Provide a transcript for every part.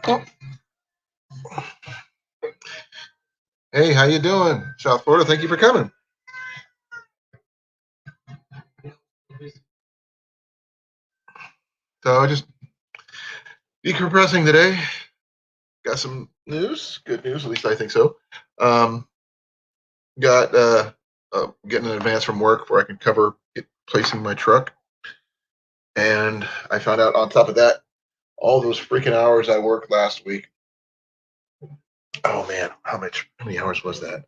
Oh. Hey, how you doing, South Florida? Thank you for coming. So just decompressing today. Got some news, good news, at least I think so. Got getting an advance from work where I can cover placing my truck, and I found out on top of that all those freaking hours I worked last week. Oh man, how many hours was that?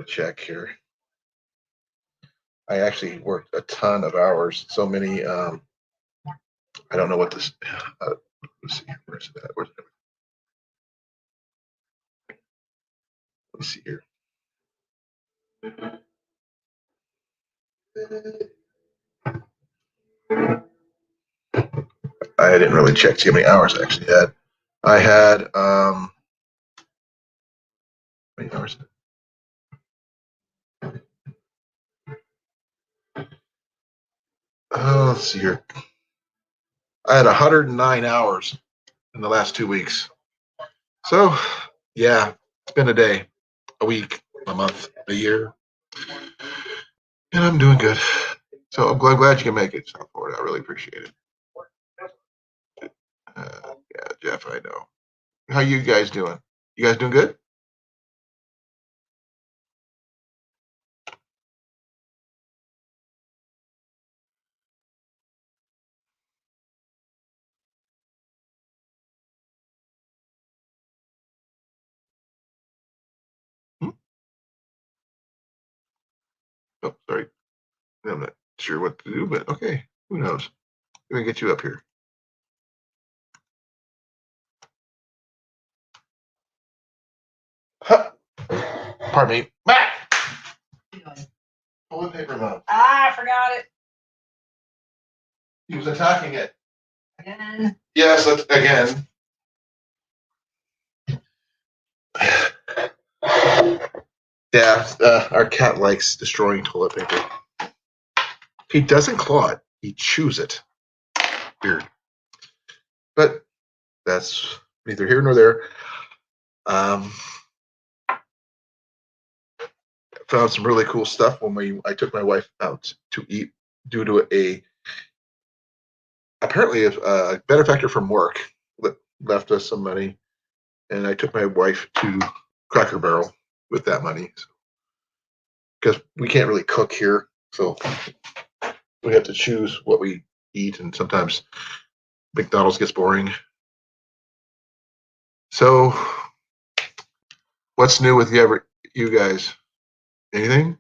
Check here. I actually worked a ton of hours. So many. I don't know what this. Let's see. Where's that? Where's that? Let me see here. I didn't really check to see how many hours I actually had. I had how many hours? Let's see here. I had 109 hours in the last 2 weeks. So, yeah, it's been a day, a week, a month, a year, and I'm doing good. So I'm glad you can make it, South Florida. I really appreciate it. Yeah, Jeff, I know. How you guys doing? You guys doing good? Hmm? Oh, sorry. I'm not sure what to do, but okay. Who knows? Let me get you up here. Huh. Pardon me. Matt! Toilet paper mug. I forgot it He was attacking it. again. Yes, again. Yeah, our cat likes destroying toilet paper. He doesn't claw it; he chews it. Weird, but that's neither here nor there. Found some really cool stuff when I took my wife out to eat due to apparently a benefactor from work left us some money, and I took my wife to Cracker Barrel with that money because we can't really cook here, so we have to choose what we eat, and sometimes McDonald's gets boring. So, what's new with you guys? Anything?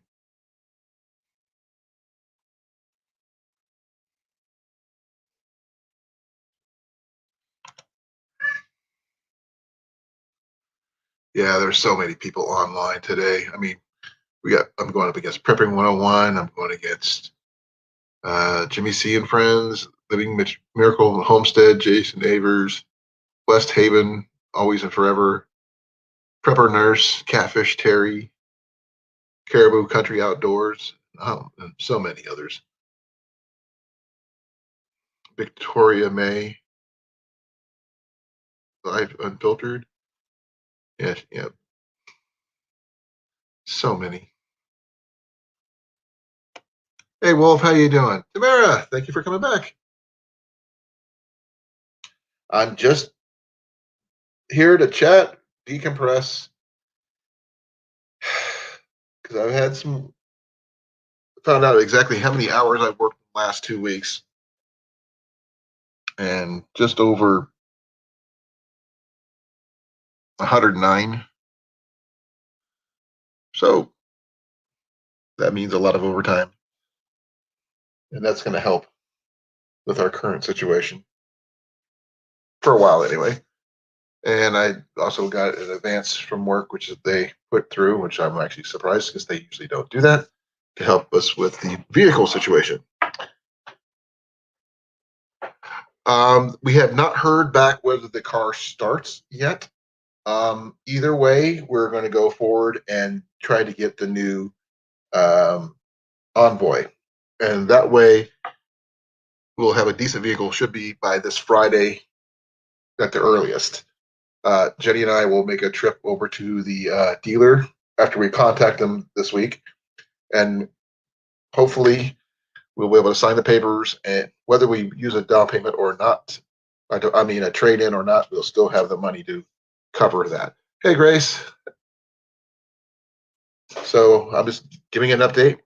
Yeah, there's so many people online today. I mean, I'm going up against Prepping 101. I'm going against Jimmy C and Friends, Living Miracle Homestead, Jason Avers, West Haven, Always and Forever, Prepper Nurse, Catfish Terry, Caribou Country Outdoors, and so many others. Victoria May, Live Unfiltered. Yeah, yeah, so many. Hey, Wolf, how you doing? Tamara, thank you for coming back. I'm just here to chat, decompress, because I've had found out exactly how many hours I've worked in the last 2 weeks, and just over 109. So that means a lot of overtime, and that's going to help with our current situation for a while anyway. And I also got an advance from work, which they put through, which I'm actually surprised because they usually don't do that, to help us with the vehicle situation. We have not heard back whether the car starts yet. Either way, we're going to go forward and try to get the new Envoy, and that way we'll have a decent vehicle. Should be by this Friday at the earliest. Jenny and I will make a trip over to the dealer after we contact them this week, and hopefully we'll be able to sign the papers. And whether we use a down payment or not, I mean a trade in or not, we'll still have the money to cover that. Hey, Grace. So I'm just giving an update.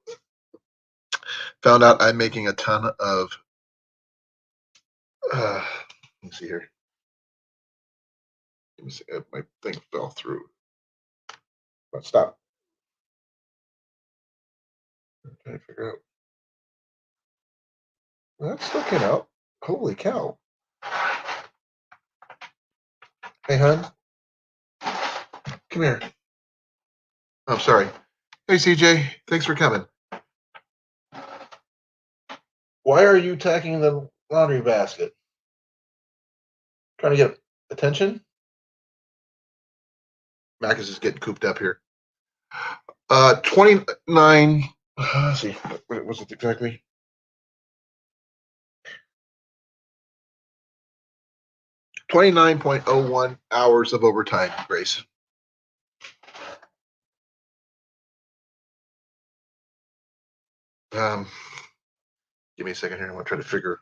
Found out I'm making a ton of. Let me see here. Let me see. My thing fell through. But stop. I'm trying to figure out. Well, that still came out. Holy cow. Hey, hon. Come here. I'm sorry. Hey, CJ. Thanks for coming. Why are you tacking the laundry basket? Trying to get attention? Mac is just getting cooped up here. 29. Let's see. What was it exactly? 29.01 hours of overtime, Grace. Give me a second here. I want to try to figure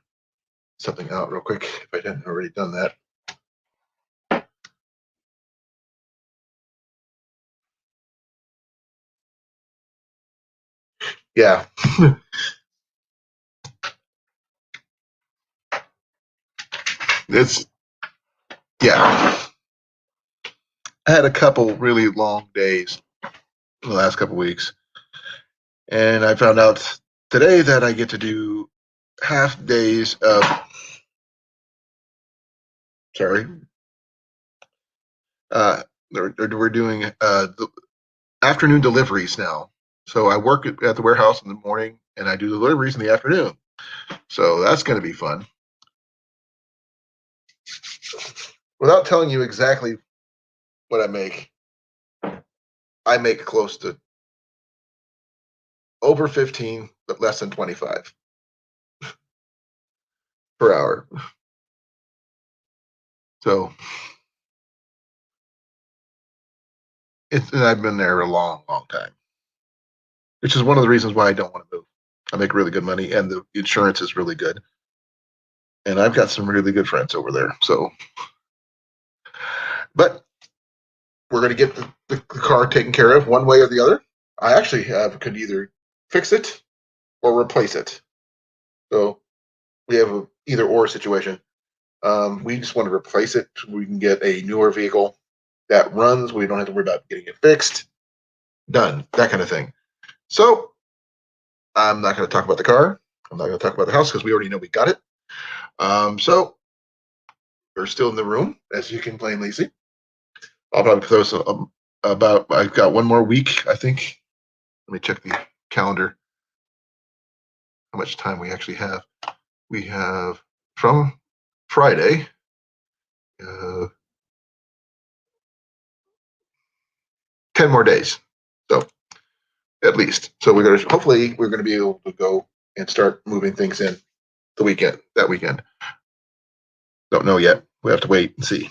something out real quick if I hadn't already done that. Yeah. It's, yeah. I had a couple really long days the last couple weeks. And I found out today that I get to do half days of, sorry, we're doing afternoon deliveries now. So I work at the warehouse in the morning and I do deliveries in the afternoon. So that's going to be fun. Without telling you exactly what I make close to over 15, but less than 25 per hour. So and I've been there a long, long time, which is one of the reasons why I don't want to move. I make really good money and the insurance is really good. And I've got some really good friends over there. So, but we're going to get the car taken care of one way or the other. I actually could either fix it or replace it. So we have a either or situation. We just want to replace it. We can get a newer vehicle that runs. We don't have to worry about getting it fixed. Done. That kind of thing. So I'm not going to talk about the car. I'm not going to talk about the house because we already know we got it. So we're still in the room, as you can plainly see. I'll probably throw some about. I've got one more week, I think. Let me check the calendar. How much time we actually have? We have from Friday. 10 more days. So at least. So we're going to hopefully we're going to be able to go and start moving things in that weekend. Don't know yet. We have to wait and see.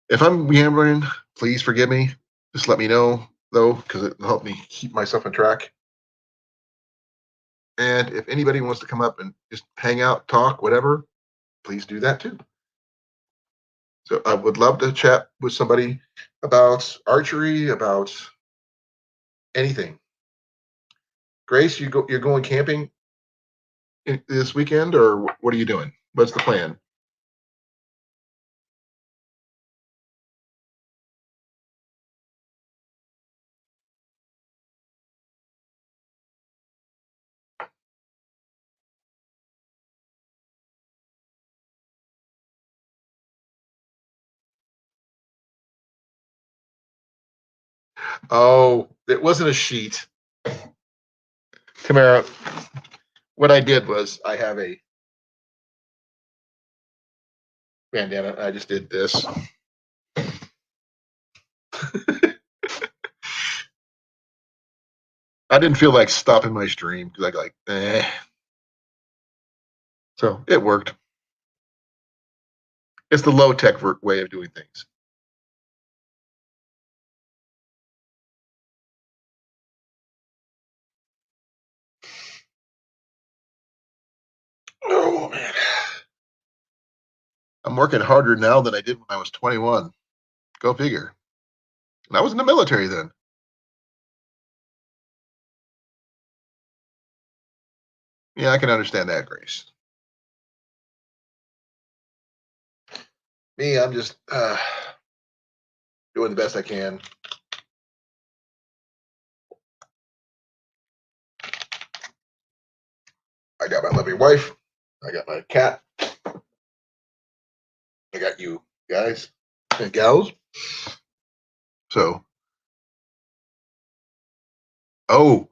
If I'm rambling, please forgive me. Just let me know though, because it'll help me keep myself on track. And if anybody wants to come up and just hang out, talk, whatever, please do that too. So I would love to chat with somebody about archery, about anything. Grace, you're going camping this weekend, or what are you doing? What's the plan? Oh, it wasn't a sheet. Tamara, what I did was I have a bandana. I just did this. I didn't feel like stopping my stream because I like, So it worked. It's the low-tech way of doing things. Oh, man. I'm working harder now than I did when I was 21. Go figure. And I was in the military then. Yeah, I can understand that, Grace. Me, I'm just doing the best I can. I got my lovely wife. I got my cat. I got you guys and gals. So, oh,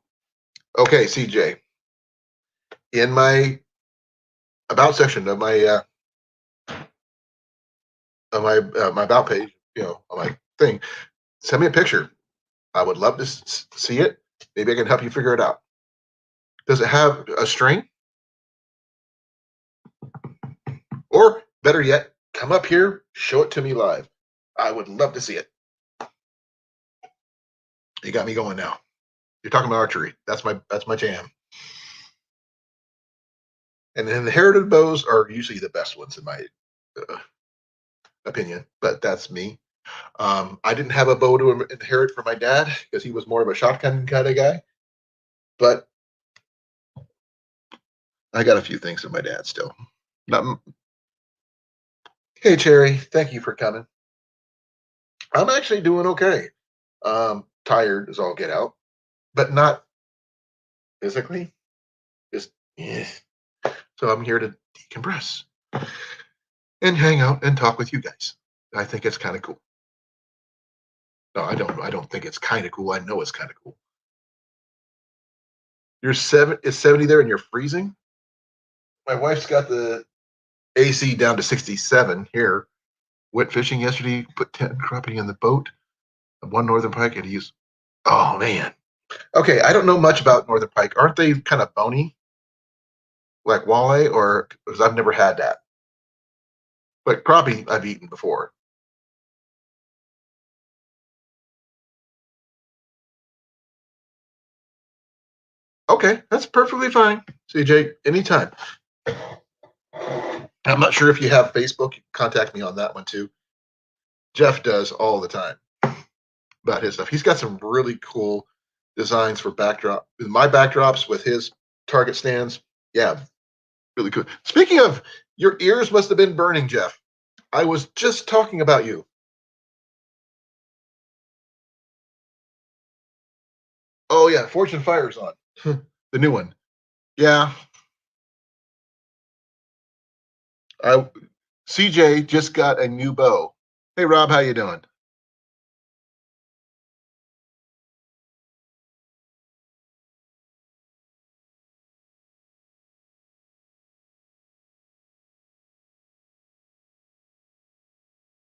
okay, CJ. In my about section of my about page, on my thing, send me a picture. I would love to see it. Maybe I can help you figure it out. Does it have a string? Or better yet, come up here, show it to me live. I would love to see it. You got me going now. You're talking about archery. That's my jam. And inherited bows are usually the best ones in my opinion, but that's me. I didn't have a bow to inherit from my dad because he was more of a shotgun kind of guy. But I got a few things from my dad still. Not, hey, Cherry, thank you for coming. I'm actually doing okay. Tired as all get out, but not physically. Just yeah. So I'm here to decompress and hang out and talk with you guys. I think it's kind of cool. No, I don't. I don't think it's kind of cool. I know it's kind of cool. You're 70 there and you're freezing. My wife's got the AC down to 67 here. Went fishing yesterday. Put 10 crappie in the boat. One northern pike and he's. Oh man. Okay, I don't know much about northern pike. Aren't they kind of bony, like walleye, or because I've never had that? But crappie I've eaten before. Okay, that's perfectly fine, CJ. Anytime. I'm not sure if you have Facebook. Contact me on that one too. Jeff does all the time about his stuff. He's got some really cool designs for backdrop. My backdrops with his target stands. Yeah, really cool. Speaking of, your ears must have been burning, Jeff. I was just talking about you. Oh yeah, Fortune Fire's on. The new one. Yeah. I CJ just got a new bow. Hey Rob, how you doing?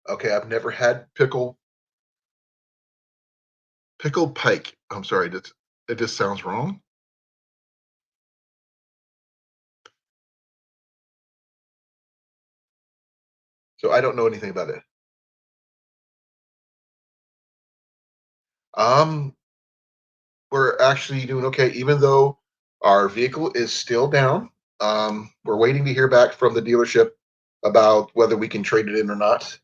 Okay, I've never had pickled pike. I'm sorry, it just sounds wrong. So I don't know anything about it. Um, we're actually doing okay, even though our vehicle is still down. We're waiting to hear back from the dealership about whether we can trade it in or not.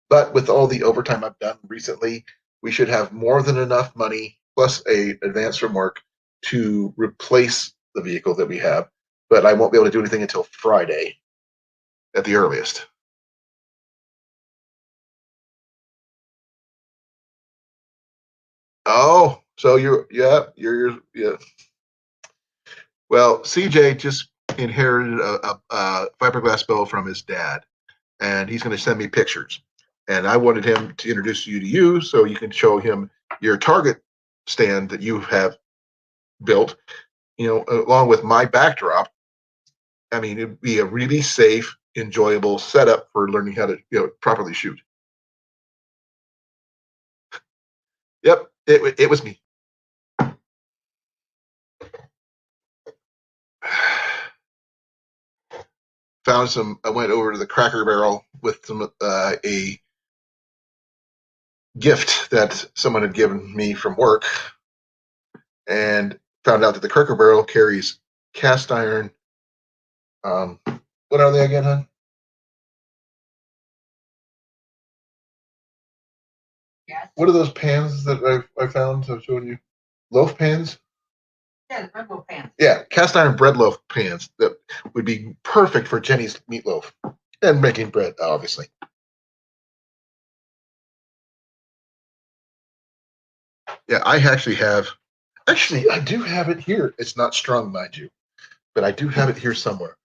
But with all the overtime I've done recently, we should have more than enough money plus a advance from work to replace the vehicle that we have. But I won't be able to do anything until Friday at the earliest. Oh, so yeah. Well, CJ just inherited a fiberglass bow from his dad, and he's going to send me pictures. And I wanted him to introduce you to you so you can show him your target stand that you have built, along with my backdrop. I mean, it'd be a really safe, enjoyable setup for learning how to, properly shoot. Yep, it was me. found some. I went over to the Cracker Barrel with some a gift that someone had given me from work, and found out that the Cracker Barrel carries cast iron. What are they again, hon? Yes. What are those pans that I found? I showed you loaf pans. Yeah, the bread loaf pans. Yeah, cast iron bread loaf pans that would be perfect for Jenny's meatloaf and making bread, obviously. Yeah, I actually have. Actually, I do have it here. It's not strung, mind you, but I do have it here somewhere.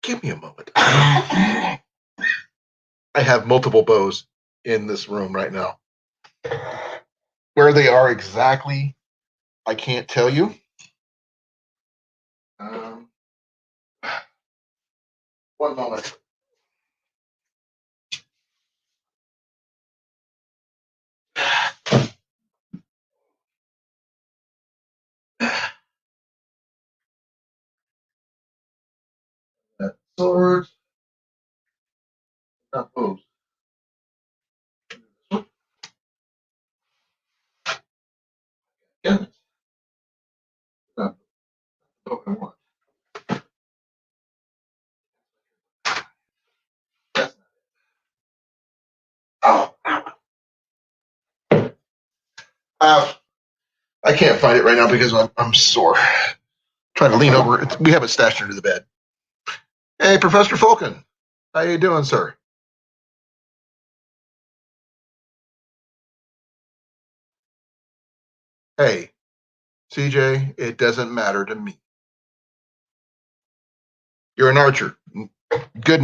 Give me a moment. I have multiple bows in this room right now. Where they are exactly, I can't tell you. One moment. Swords, not bows. Yeah. Not bow I want. Oh, I can't find it right now because I'm sore. Trying to lean over. We have it stashed under the bed. Hey, Professor Falcon. How you doing, sir? Hey, CJ, it doesn't matter to me. You're an archer. Good.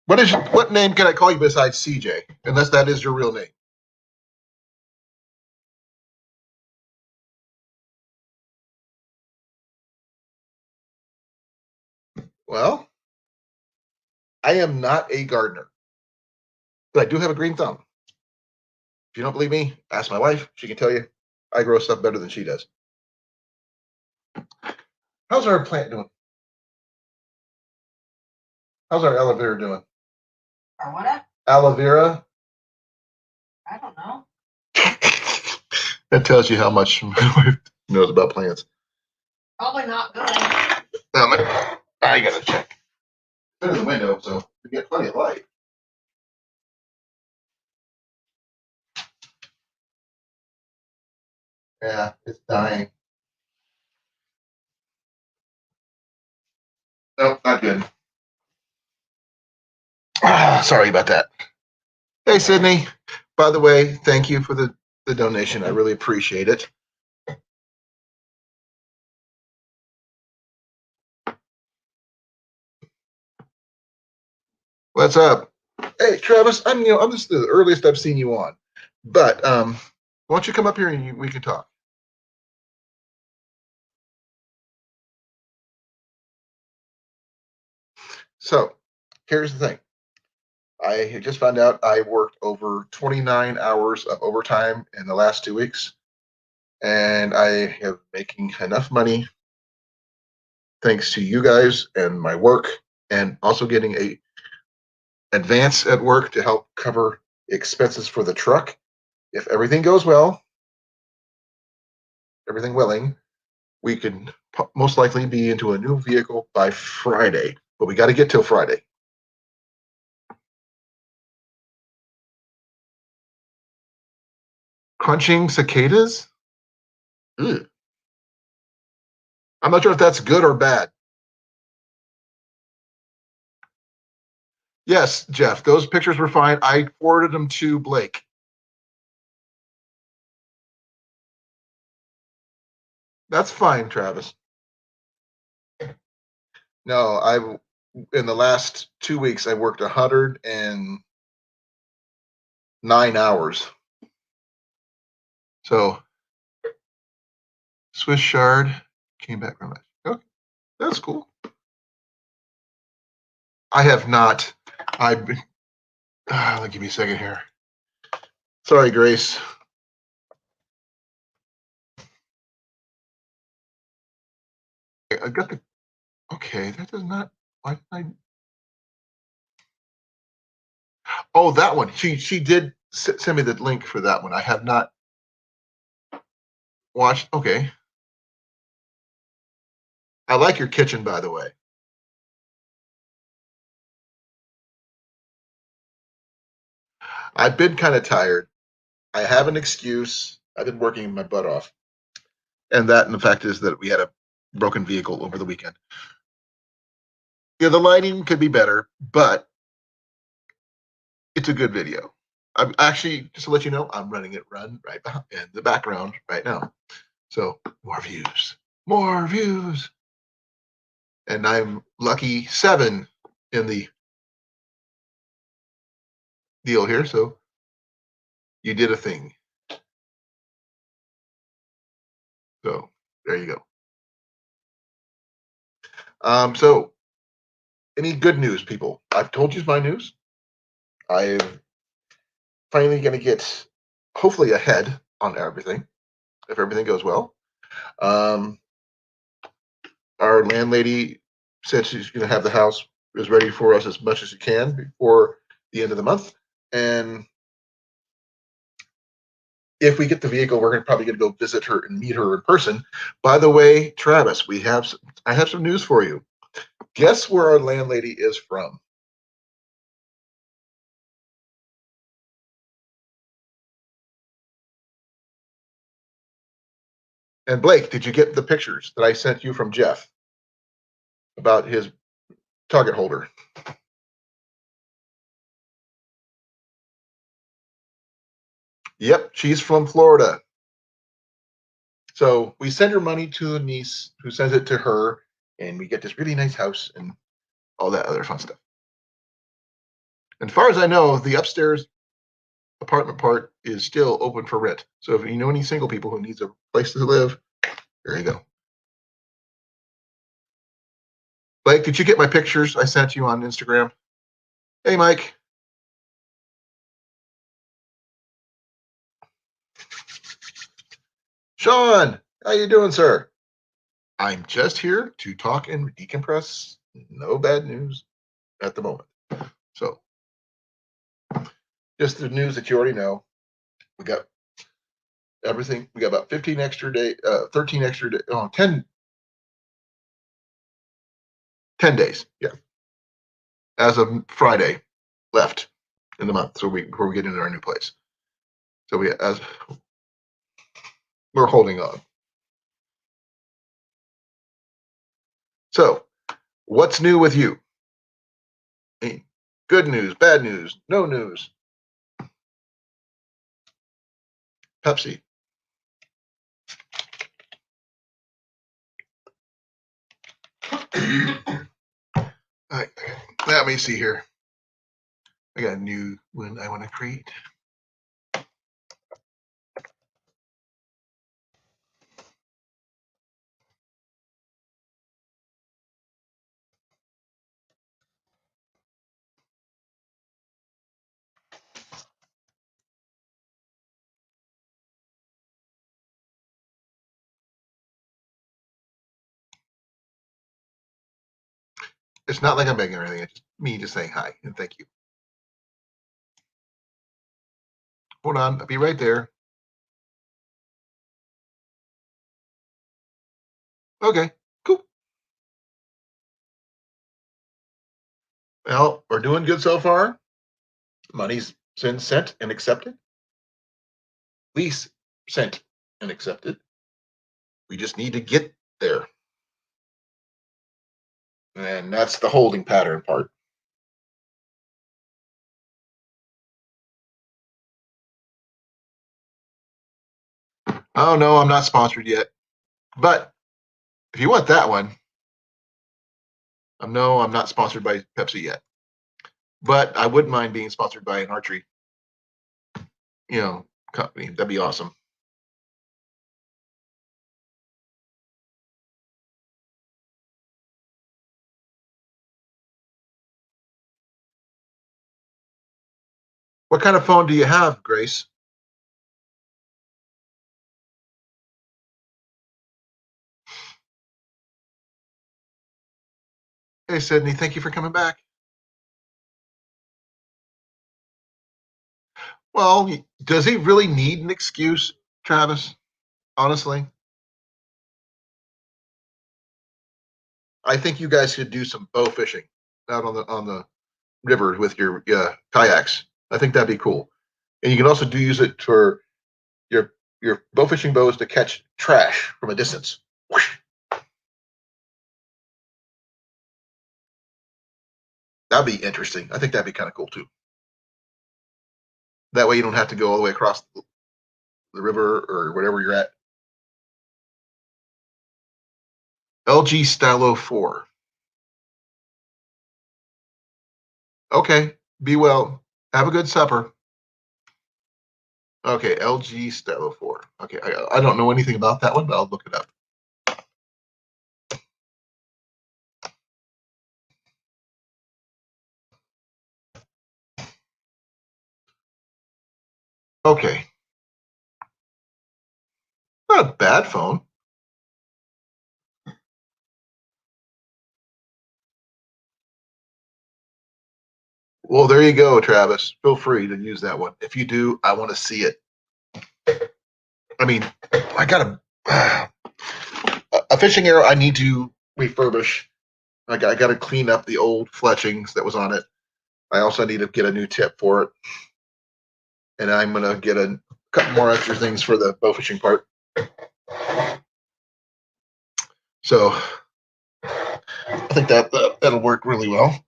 What name can I call you besides CJ? Unless that is your real name. Well, I am not a gardener, but I do have a green thumb. If you don't believe me, ask my wife. She can tell you I grow stuff better than she does. How's our plant doing? How's our aloe vera doing? Or what? Aloe vera? I don't know. That tells you how much my wife knows about plants. Probably not good. I gotta check. Put it in the window so we get plenty of light. Yeah, it's dying. Nope, not good. Sorry about that. Hey, Sydney. By the way, thank you for the donation. I really appreciate it. What's up? Hey, Travis. I'm just the earliest I've seen you on, but why don't you come up here and we can talk? So, here's the thing. I just found out I worked over 29 hours of overtime in the last 2 weeks, and I am making enough money thanks to you guys and my work, and also getting a advance at work to help cover expenses for the truck. If everything goes well, everything willing, we could most likely be into a new vehicle by Friday, but we got to get till Friday. Crunching cicadas? Ugh. I'm not sure if that's good or bad. Yes, Jeff, those pictures were fine. I forwarded them to Blake. That's fine, Travis. No, in the last 2 weeks I worked 109 hours. So Swiss Shard came back from it. Okay, that's cool. I have not. I've been. Give me a second here. Sorry, Grace. I got the. Okay, that does not. Why did I? Oh, that one. She did send me the link for that one. I have not watched. Okay, I like your kitchen, by the way. I've been kind of tired. I have an excuse. I've been working my butt off, and the fact is that we had a broken vehicle over the weekend. Yeah, the lighting could be better, but it's a good video. I'm actually, just to let you know, I'm running it right in the background right now. So more views, and I'm lucky 7 in the deal here. So you did a thing. So there you go. So any good news, people? I've told you my news. I'm finally going to get hopefully ahead on everything if everything goes well. Um, our landlady said she's going to have the house is ready for us as much as she can before the end of the month. And if we get the vehicle, we're probably going to go visit her and meet her in person. By the way, Travis, I have some news for you. Guess where our landlady is from? And Blake, did you get the pictures that I sent you from Jeff about his target holder? Yep, she's from Florida. So we send her money to the niece who sends it to her, and we get this really nice house and all that other fun stuff. And as far as I know, the upstairs apartment part is still open for rent. So if you know any single people who needs a place to live, there you go. Blake, did you get my pictures I sent you on Instagram? Hey, Mike. Sean, how you doing, sir? I'm just here to talk and decompress. No bad news at the moment. So just the news that you already know. We got everything. We got about 15 extra day, 13 extra day, 10 days. Yeah. As of Friday left in the month. So before we get into our new place. So we're holding on. So what's new with you? Good news, bad news, no news. Pepsi. All right, let me see here. I got a new one I want to create. It's not like I'm begging or anything. It's just me just saying hi and thank you. Hold on, I'll be right there. Okay, cool. Well, we're doing good so far. Money's been sent and accepted. Lease sent and accepted. We just need to get there. And that's the holding pattern part. Oh no, I'm not sponsored yet. But if you want that one, no, I'm not sponsored by Pepsi yet. But I wouldn't mind being sponsored by an archery, company. That'd be awesome. What kind of phone do you have, Grace? Hey, Sydney, thank you for coming back. Well, does he really need an excuse, Travis? Honestly, I think you guys should do some bow fishing out on the river with your kayaks. I think that'd be cool. And you can also use it for your bow fishing bows to catch trash from a distance. That'd be interesting. I think that'd be kind of cool too. That way you don't have to go all the way across the river or whatever you're at. LG Stylo 4. Okay. Be well. Have a good supper. Okay. LG Stylo 4. Okay. I don't know anything about that one, but I'll look it up. Okay. Not a bad phone. Well, there you go, Travis. Feel free to use that one. If you do, I want to see it. I mean, I got a fishing arrow I need to refurbish. I got to clean up the old fletchings that was on it. I also need to get a new tip for it. And I'm going to get a couple more extra things for the bow fishing part. So I think that'll work really well.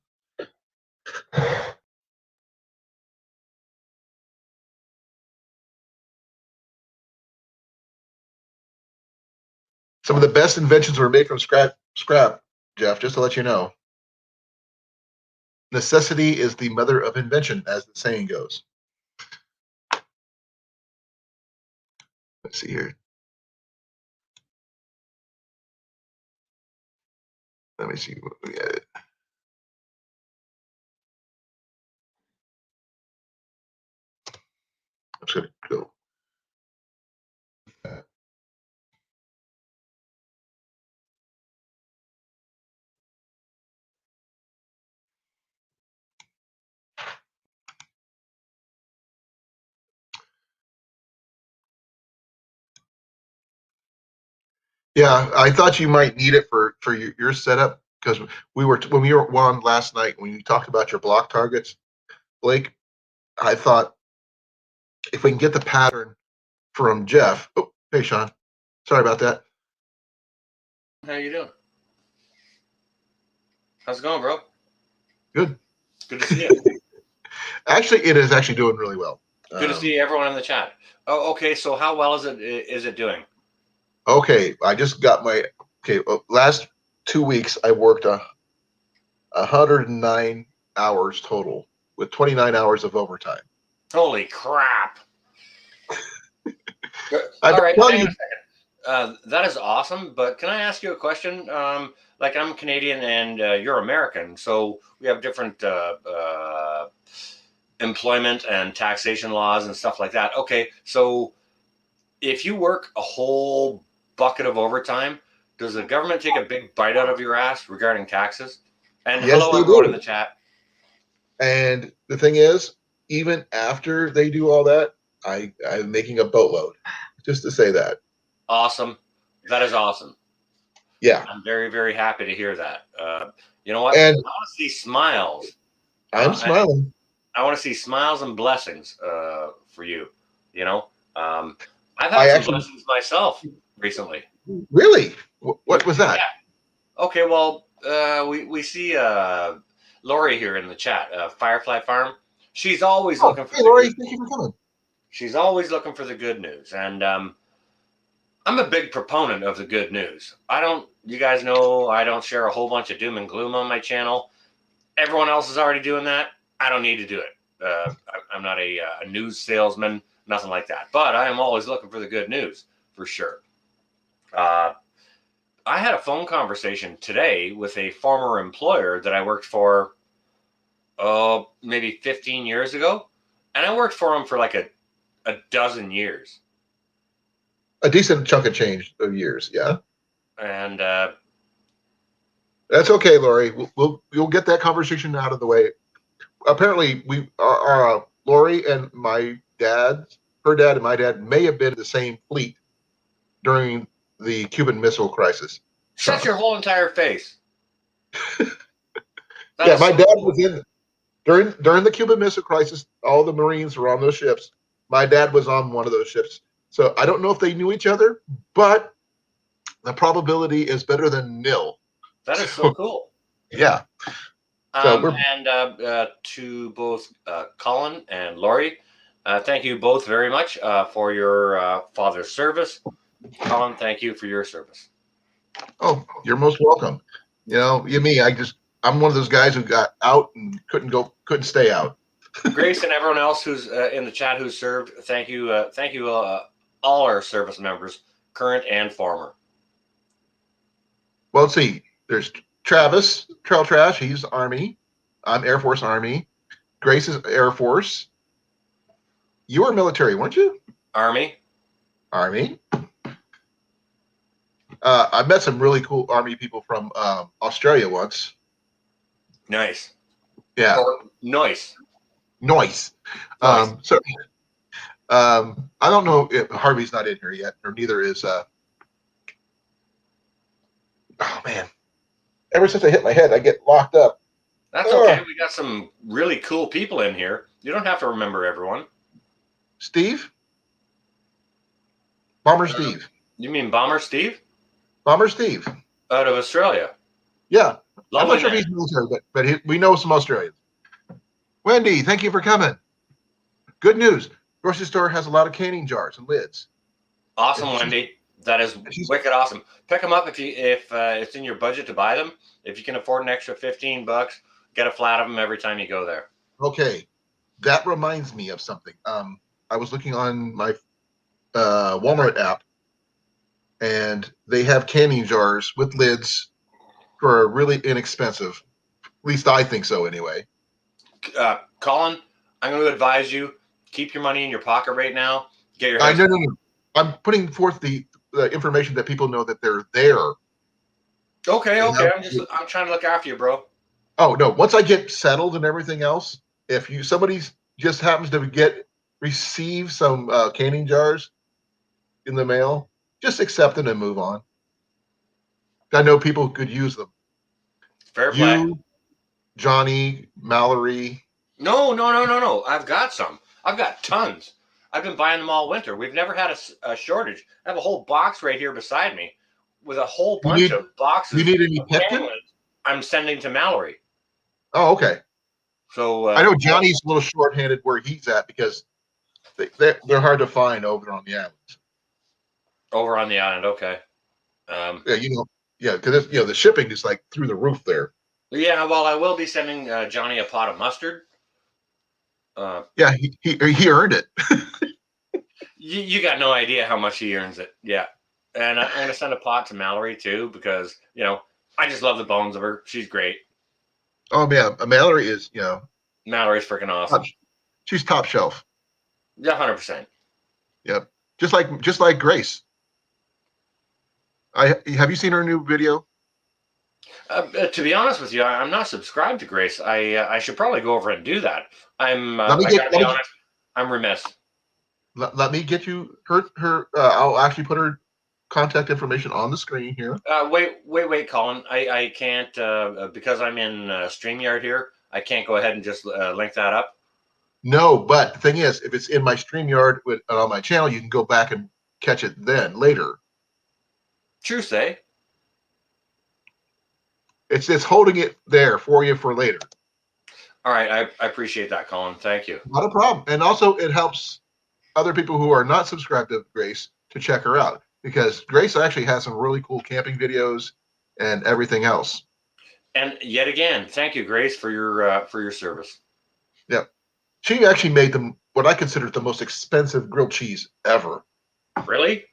Some of the best inventions were made from scrap, Jeff, just to let you know. Necessity is the mother of invention, as the saying goes. Let's see here. Let me see what we got. I'm just going to go. Yeah, I thought you might need it for your setup because when we were on last night when you talked about your block targets, Blake. I thought if we can get the pattern from Jeff. Oh, hey Sean, sorry about that. How you doing? How's it going, bro? Good. Good to see you. Actually, it is actually doing really well. Good to see everyone in the chat. Oh, okay. So how well is it doing? Okay, I just got my last 2 weeks. I worked 109 hours total with 29 hours of overtime. Holy crap! I'm All right, telling hang you, on a second. That is awesome. But can I ask you a question? Like I'm Canadian and you're American, so we have different employment and taxation laws and stuff like that. Okay, so if you work a whole bucket of overtime, does the government take a big bite out of your ass regarding taxes? And yes, hello, they everyone in do. the chat. And the thing is, even after they do all that, I'm making a boatload. Just to say that. Awesome. That is awesome. Yeah. I'm very, very happy to hear that. You know what? And I want to see smiles. I'm smiling. I want to see smiles and blessings for you. You know, I've I had some actually blessings myself recently. really. What was that? Yeah. Okay. Well, we see Lori here in the chat. Firefly Farm. She's always looking for Hey, the Lori, good. thank you for coming. She's always looking for the good news, and I'm a big proponent of the good news. You guys know I don't share a whole bunch of doom and gloom on my channel. Everyone else is already doing that. I don't need to do it. I'm not a news salesman, nothing like that. But I am always looking for the good news, for sure. I had a phone conversation today with a former employer that I worked for, maybe 15 years ago. And I worked for him for like a dozen years. A decent chunk of change of years, yeah. And That's okay, Lori. We'll get that conversation out of the way. Apparently, Lori and my dad, her dad and my dad may have been in the same fleet during the Cuban Missile Crisis. Shut your whole entire face. Yeah, my dad was in during the Cuban Missile Crisis. All the Marines were on those ships. My dad was on one of those ships. So I don't know if they knew each other, but the probability is better than nil. That is so cool. Yeah. And to both Colin and Lori, thank you both very much for your father's service. Colin, thank you for your service. Oh, you're most welcome. You know, I'm one of those guys who got out and couldn't stay out. Grace and everyone else who's in the chat who's served, thank you, all our service members, current and former. Well, let's see. There's Travis, Trail Trash. He's Army. I'm Air Force Army. Grace is Air Force. You were military, weren't you? Army. I met some really cool Army people from Australia once. Nice. Yeah. Or nice. I don't know if Harvey's not in here yet, or neither is. Oh man! Ever since I hit my head, I get locked up. That's okay. We got some really cool people in here. You don't have to remember everyone. Steve? Bomber Steve. You mean Bomber Steve? Bomber Steve. Out of Australia. Yeah. Lovely I'm not sure if he's military, but we know some Australians. Wendy, thank you for coming. Good news. Grocery store has a lot of canning jars and lids. Awesome, Wendy. That is wicked awesome. Pick them up if it's in your budget to buy them. If you can afford an extra $15, get a flat of them every time you go there. Okay. That reminds me of something. I was looking on my Walmart app, and they have canning jars with lids for really inexpensive. At least I think so anyway. Colin, I'm going to advise you, keep your money in your pocket right now. Get your No. I'm putting forth the information that people know that they're there. Okay. I'm trying to look after you, bro. Oh no! Once I get settled and everything else, if somebody just happens to receive some canning jars in the mail, just accept them and move on. I know people could use them. Fair play. You, Johnny, Mallory. No. I've got some. I've got tons. I've been buying them all winter. We've never had a shortage. I have a whole box right here beside me with a whole bunch of boxes. You need any Pipkin? I'm sending to Mallory. Oh, okay. So I know Johnny's a little short-handed where he's at because they're hard to find over on the island. Over on the island, okay. Because the shipping is like through the roof there. Yeah, well, I will be sending Johnny a pot of mustard. Yeah, he earned it. You got no idea how much he earns it. Yeah, and I'm going to send a pot to Mallory too because I just love the bones of her. She's great. Oh yeah, Mallory is Mallory's freaking awesome. She's top shelf. Yeah, 100%. Yep, just like Grace. Have you seen her new video? To be honest with you, I'm not subscribed to Grace. I should probably go over and do that. I'm remiss. Let me get you her. I'll actually put her contact information on the screen here. Wait, Colin. I can't because I'm in StreamYard here. I can't go ahead and just link that up. No, but the thing is, if it's in my StreamYard on my channel, you can go back and catch it then later. True say. It's holding it there for you for later. All right, I appreciate that, Colin. Thank you. Not a problem. And also, it helps other people who are not subscribed to Grace to check her out because Grace actually has some really cool camping videos and everything else. And yet again, thank you, Grace, for your service. Yep, she actually made what I consider the most expensive grilled cheese ever. Really?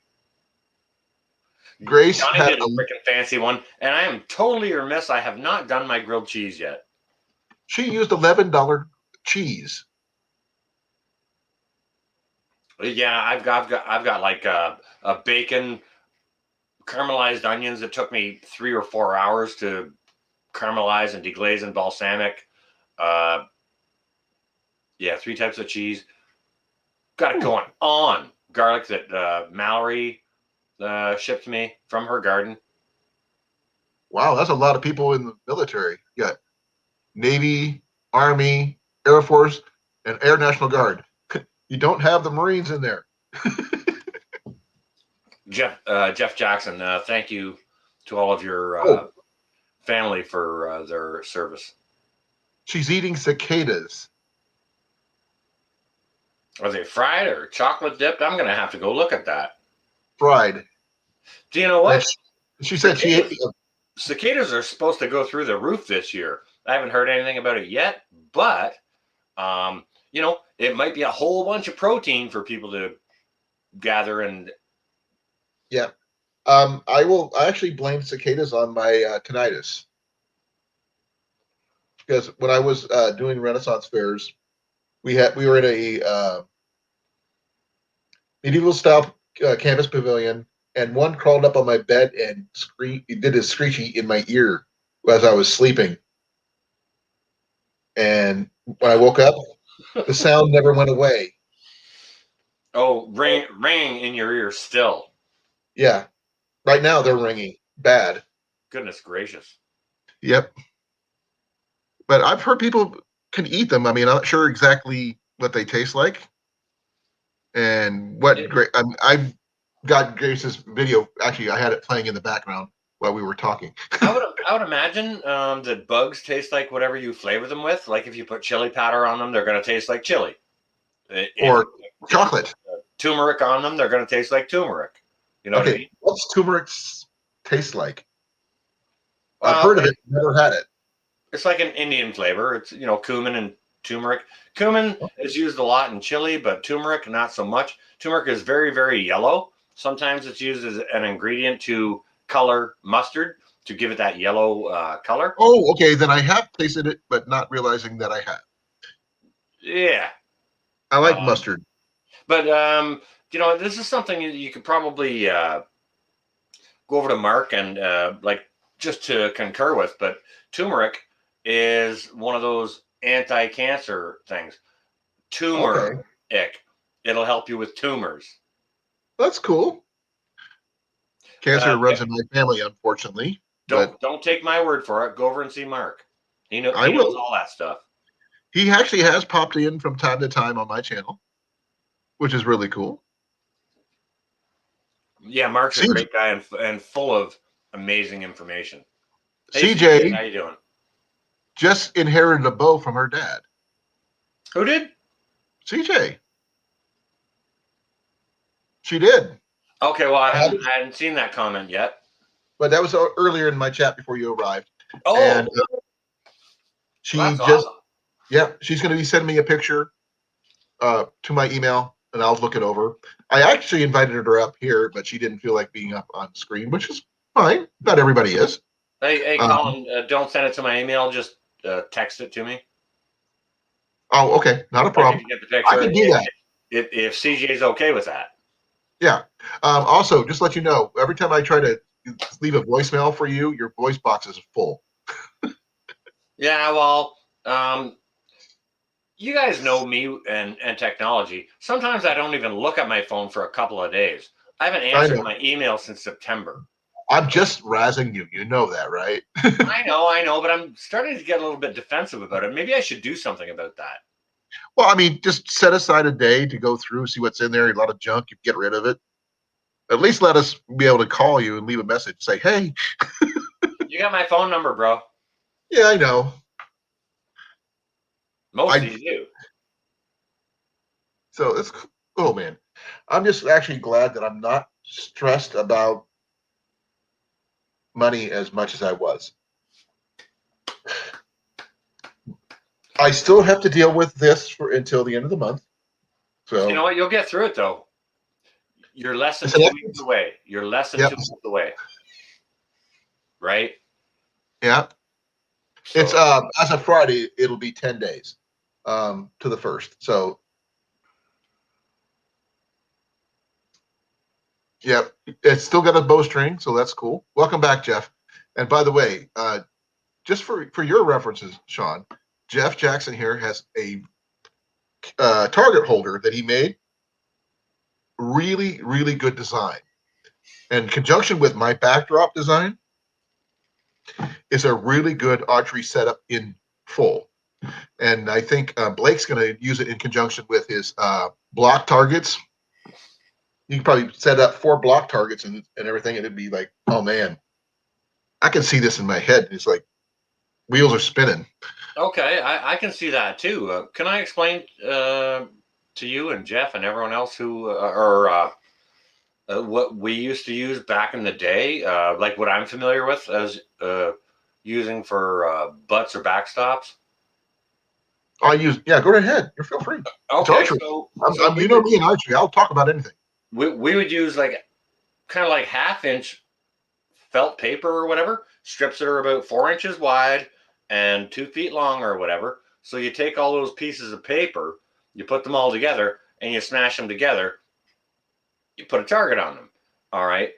Grace Johnny had did a freaking fancy one, and I am totally remiss. I have not done my grilled cheese yet. She used $11 cheese. Yeah, I've got like a bacon, caramelized onions that took me 3 or 4 hours to caramelized and deglazed and balsamic. 3 types of cheese. Got it going on. Garlic that Mallory shipped me from her garden. Wow, that's a lot of people in the military. You got Navy, Army, Air Force, and Air National Guard. You don't have the Marines in there. Jeff Jackson, thank you to all of your family for their service. She's eating cicadas. Are they fried or chocolate dipped? I'm going to have to go look at that. Fried. Do you know what? She said she ate. Cicadas are supposed to go through the roof this year. I haven't heard anything about it yet, but it might be a whole bunch of protein for people to gather and. Yeah. I actually blame cicadas on my tinnitus. Because when I was doing Renaissance fairs, we were in a medieval style campus pavilion, and one crawled up on my bed and did a screechy in my ear as I was sleeping. And when I woke up, the sound never went away. Oh, ringing in your ear still. Yeah. Right now they're ringing bad. Goodness gracious. Yep. But I've heard people can eat them. I mean, I'm not sure exactly what they taste like. And I've got Grace's video. Actually, I had it playing in the background while we were talking. I would imagine that bugs taste like whatever you flavor them with. Like if you put chili powder on them, they're going to taste like chili. Or chocolate. Turmeric on them, they're going to taste like turmeric. You know what I mean? What's turmeric taste like? Well, I've heard of it, never had it. It's like an Indian flavor. It's, cumin and turmeric. Cumin is used a lot in chili, but turmeric, not so much. Turmeric is very, very yellow. Sometimes it's used as an ingredient to color mustard, to give it that yellow color. Oh, okay. Then I have tasted it, but not realizing that I have. Yeah. I like mustard. But, this is something you could probably go over to Mark and, just to concur with. But turmeric is one of those anti-cancer things. Turmeric. Okay. It'll help you with tumors. That's cool. Cancer runs in my family, unfortunately. Don't take my word for it. Go over and see Mark. He knows all that stuff. He actually has popped in from time to time on my channel, which is really cool. Yeah, Mark's a great guy and full of amazing information. Hey, CJ, how you doing? Just inherited a bow from her dad. Who did? CJ. She did. Okay, well, I hadn't seen that comment yet. But that was earlier in my chat before you arrived. Oh. And awesome. Yeah, she's going to be sending me a picture to my email, and I'll look it over. I actually invited her up here, but she didn't feel like being up on screen, which is fine. Not everybody is. Hey, Colin, don't send it to my email. Just text it to me. Oh, okay. Not a problem. Get the picture. I can do that. If CJ is okay with that. Yeah. Also, just let you know, every time I try to leave a voicemail for you, your voice box is full. Yeah, well, you guys know me and technology. Sometimes I don't even look at my phone for a couple of days. I haven't answered my email since September. I'm just razzing you. You know that, right? I know, but I'm starting to get a little bit defensive about it. Maybe I should do something about that. Well, I mean, just set aside a day to go through, see what's in there. A lot of junk, you get rid of it. At least let us be able to call you and leave a message. Say, hey. You got my phone number, bro. Yeah, I know. Most of you do. So it's cool, man. I'm just actually glad that I'm not stressed about money as much as I was. I still have to deal with this until the end of the month. So you know what? You'll get through it, though. You're less than 2 weeks away. You're less than 2 weeks away. Right? Yeah. So, it's as of Friday, it'll be 10 days to the 1st. So yeah, it's still got a bowstring, so that's cool. Welcome back, Jeff. And by the way, just for your references, Sean, Jeff Jackson here has a target holder that he made. Really, really good design. And in conjunction with my backdrop design is a really good archery setup in full. And I think Blake's going to use it in conjunction with his block targets. You can probably set up 4 block targets and everything, and it'd be like, oh man, I can see this in my head. It's like wheels are spinning. Okay, I can see that too. Can I explain to you and Jeff and everyone else who what we used to use back in the day, like what I'm familiar with as using for butts or backstops? I use, yeah, go ahead. You feel free. Okay, so you know me in archery. I'll talk about anything. We would use like kind of like 1/2 inch felt paper or whatever, strips that are about 4 inches wide and 2 feet long or whatever. So you take all those pieces of paper, you put them all together, and you smash them together. You put a target on them. All right.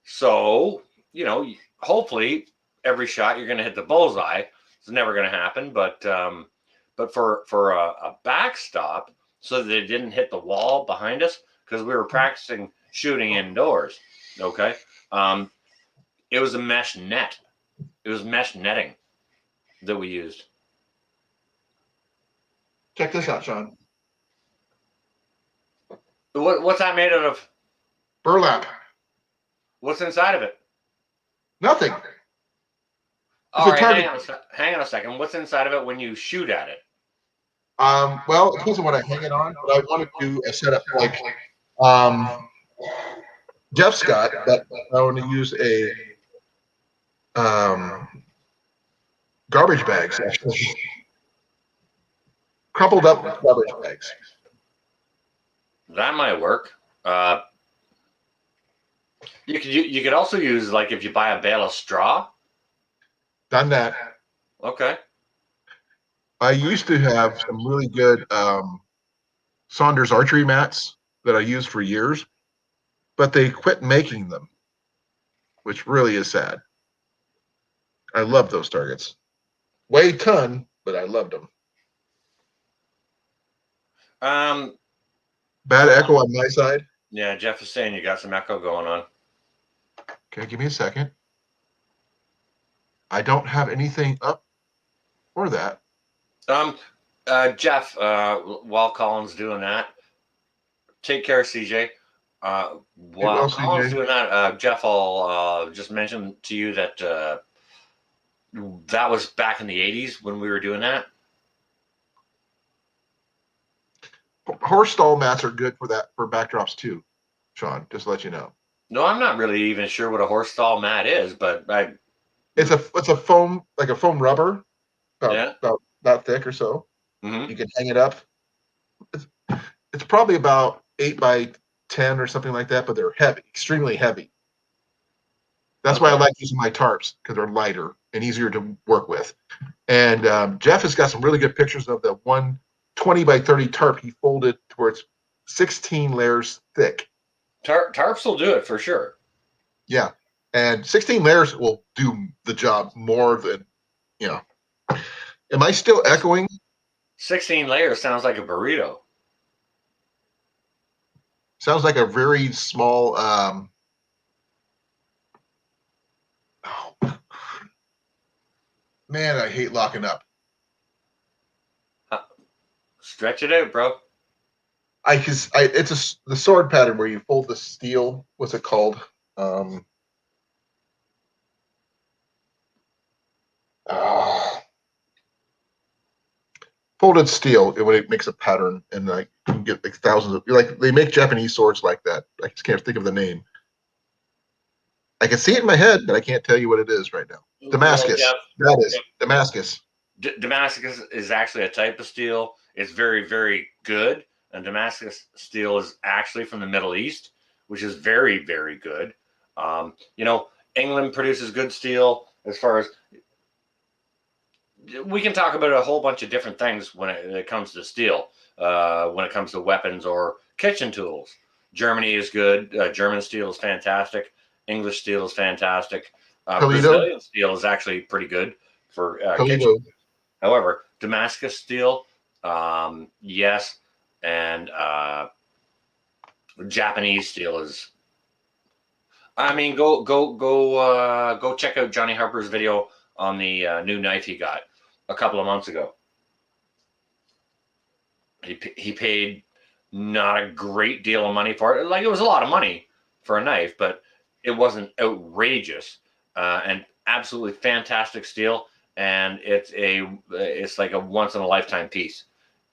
So, you know, hopefully every shot you're going to hit the bullseye. It's never going to happen, but for a backstop, so that it didn't hit the wall behind us, because we were practicing shooting indoors. Okay. It was a mesh net. It was mesh netting that we used. Check this out, Sean. What's that made out of? Burlap. What's inside of it? Nothing. All right, hang on a second. What's inside of it when you shoot at it? Well, it depends on what I hang it on, but I want to do a setup like Jeff's got, but I want to use a garbage bags, actually. Crumpled up garbage bags. That might work. You could also use, like, if you buy a bale of straw. Done that. Okay. I used to have some really good Saunders archery mats that I used for years, but they quit making them, which really is sad. I love those targets. Weigh a ton, but I loved them. Bad echo on my side. Yeah, Jeff is saying you got some echo going on. Okay, give me a second. I don't have anything up for that. Jeff, while Colin's doing that, take care, CJ. While Colin's doing that, Jeff, I'll just mention to you that that was back in the 80s when we were doing that. Horse stall mats are good for that, for backdrops too, Sean, just to let you know. No, I'm not really even sure what a horse stall mat is, but it's a foam, like a foam rubber, about thick or so. Mm-hmm. You can hang it up. It's probably about 8 by 10 or something like that, but they're heavy, extremely heavy. That's why I like using my tarps, because they're lighter and easier to work with. And Jeff has got some really good pictures of the 120 by 30 tarp he folded towards 16 layers thick. Tarps will do it for sure. Yeah. And 16 layers will do the job more than, you know. Am I still echoing? 16 layers sounds like a burrito. Sounds like a very small, man, I hate locking up. Stretch it out, bro. It's the sword pattern where you fold the steel. What's it called? Folded steel when it makes a pattern, and like you can get like thousands of, like they make Japanese swords like that. I just can't think of the name. I can see it in my head, but I can't tell you what it is right now. Damascus. Well, that is Damascus. Damascus is actually a type of steel. It's very, very good. And Damascus steel is actually from the Middle East, which is very, very good. You know, England produces good steel. As far as we can talk about a whole bunch of different things when it comes to steel, when it comes to weapons or kitchen tools. Germany is good. German steel is fantastic. English steel is fantastic. Toledo. Brazilian steel is actually pretty good for kitchen. Toledo. However, Damascus steel, yes, and Japanese steel is. I mean, go check out Johnny Harper's video on the new knife he got a couple of months ago. He paid not a great deal of money for it. Like, it was a lot of money for a knife, but it wasn't outrageous. And absolutely fantastic steel. And it's like a once in a lifetime piece.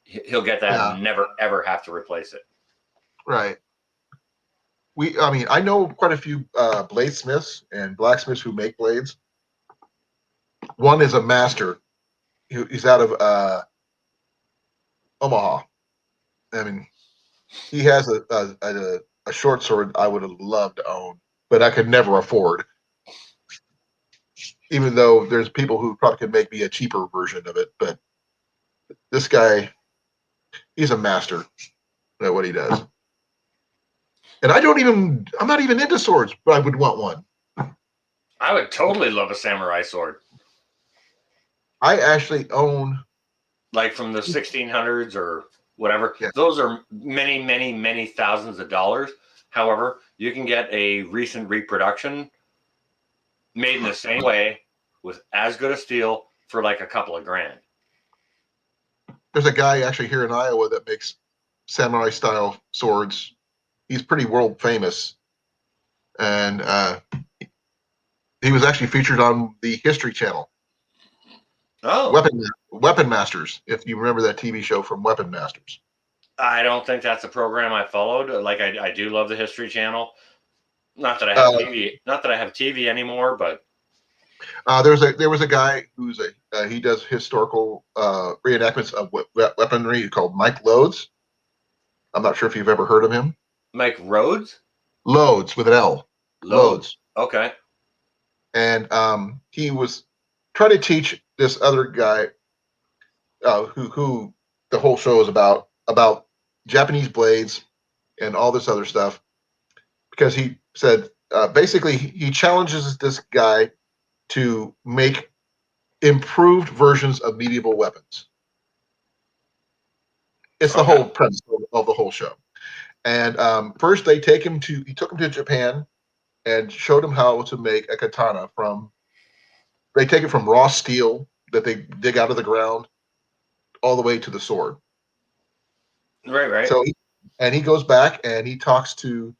He'll get that and never ever have to replace it. Right. I mean, I know quite a few bladesmiths and blacksmiths who make blades. One is a master. He's out of Omaha. I mean, he has a short sword I would have loved to own, but I could never afford. Even though there's people who probably could make me a cheaper version of it, but this guy, he's a master at what he does. And I'm not even into swords, but I would want one. I would totally love a samurai sword. I actually own, like, from the 1600s or whatever. Yeah. Those are many, many, many thousands of dollars. However, you can get a recent reproduction made in the same way with as good a steel for like a couple of grand. There's a guy actually here in Iowa that makes samurai style swords. He's pretty world famous. And he was actually featured on the History Channel. Oh, Weapon Masters, if you remember that TV show from Weapon Masters. I don't think that's a program I followed. Like, I do love the History Channel. Not that I have TV. Not that I have TV anymore, but there was a guy who's he does historical reenactments of weaponry called Mike Loads. I'm not sure if you've ever heard of him. Mike Rhodes? Loads with an L. Loads. Okay. And he was trying to teach this other guy who the whole show is about Japanese blades and all this other stuff, because he said basically he challenges this guy to make improved versions of medieval weapons. It's the whole premise of the whole show. And first he took him to Japan and showed him how to make a katana they take it from raw steel that they dig out of the ground all the way to the sword. Right. So he goes back and he talks to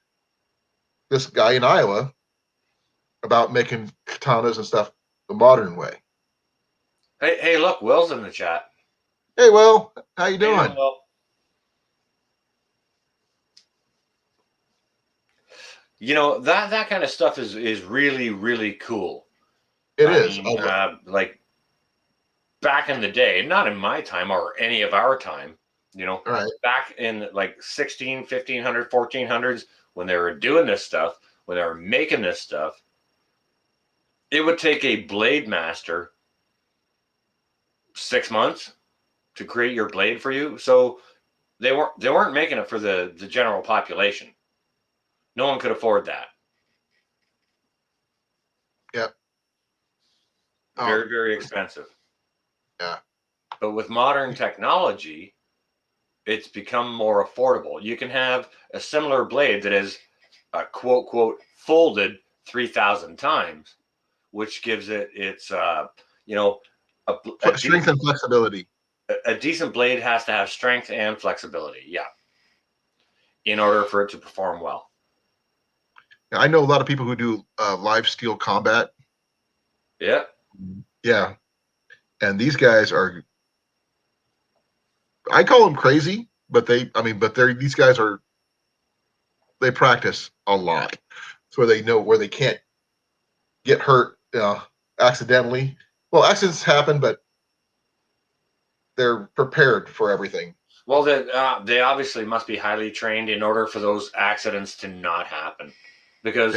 this guy in Iowa about making katanas and stuff the modern way. Hey, look, Will's in the chat. Hey, Will, how you doing? Hey, Will. You know, that kind of stuff is really, really cool. It is. Like, back in the day, not in my time or any of our time, you know, right. Back in like 1500, 1400s, when they were doing this stuff, when they were making this stuff, it would take a blade master 6 months to create your blade for you. So they weren't making it for the general population. No one could afford that. Yep. Very, very expensive. Yeah. But with modern technology, it's become more affordable. You can have a similar blade that is quote, quote, folded 3,000 times, which gives it its, strength and flexibility. A decent blade has to have strength and flexibility. Yeah. In order for it to perform well. I know a lot of people who do live steel combat. Yeah. Yeah. And these guys I call them crazy, but these guys they practice a lot. So they know where they can't get hurt accidentally. Well, accidents happen, but they're prepared for everything. Well, they obviously must be highly trained in order for those accidents to not happen. Because,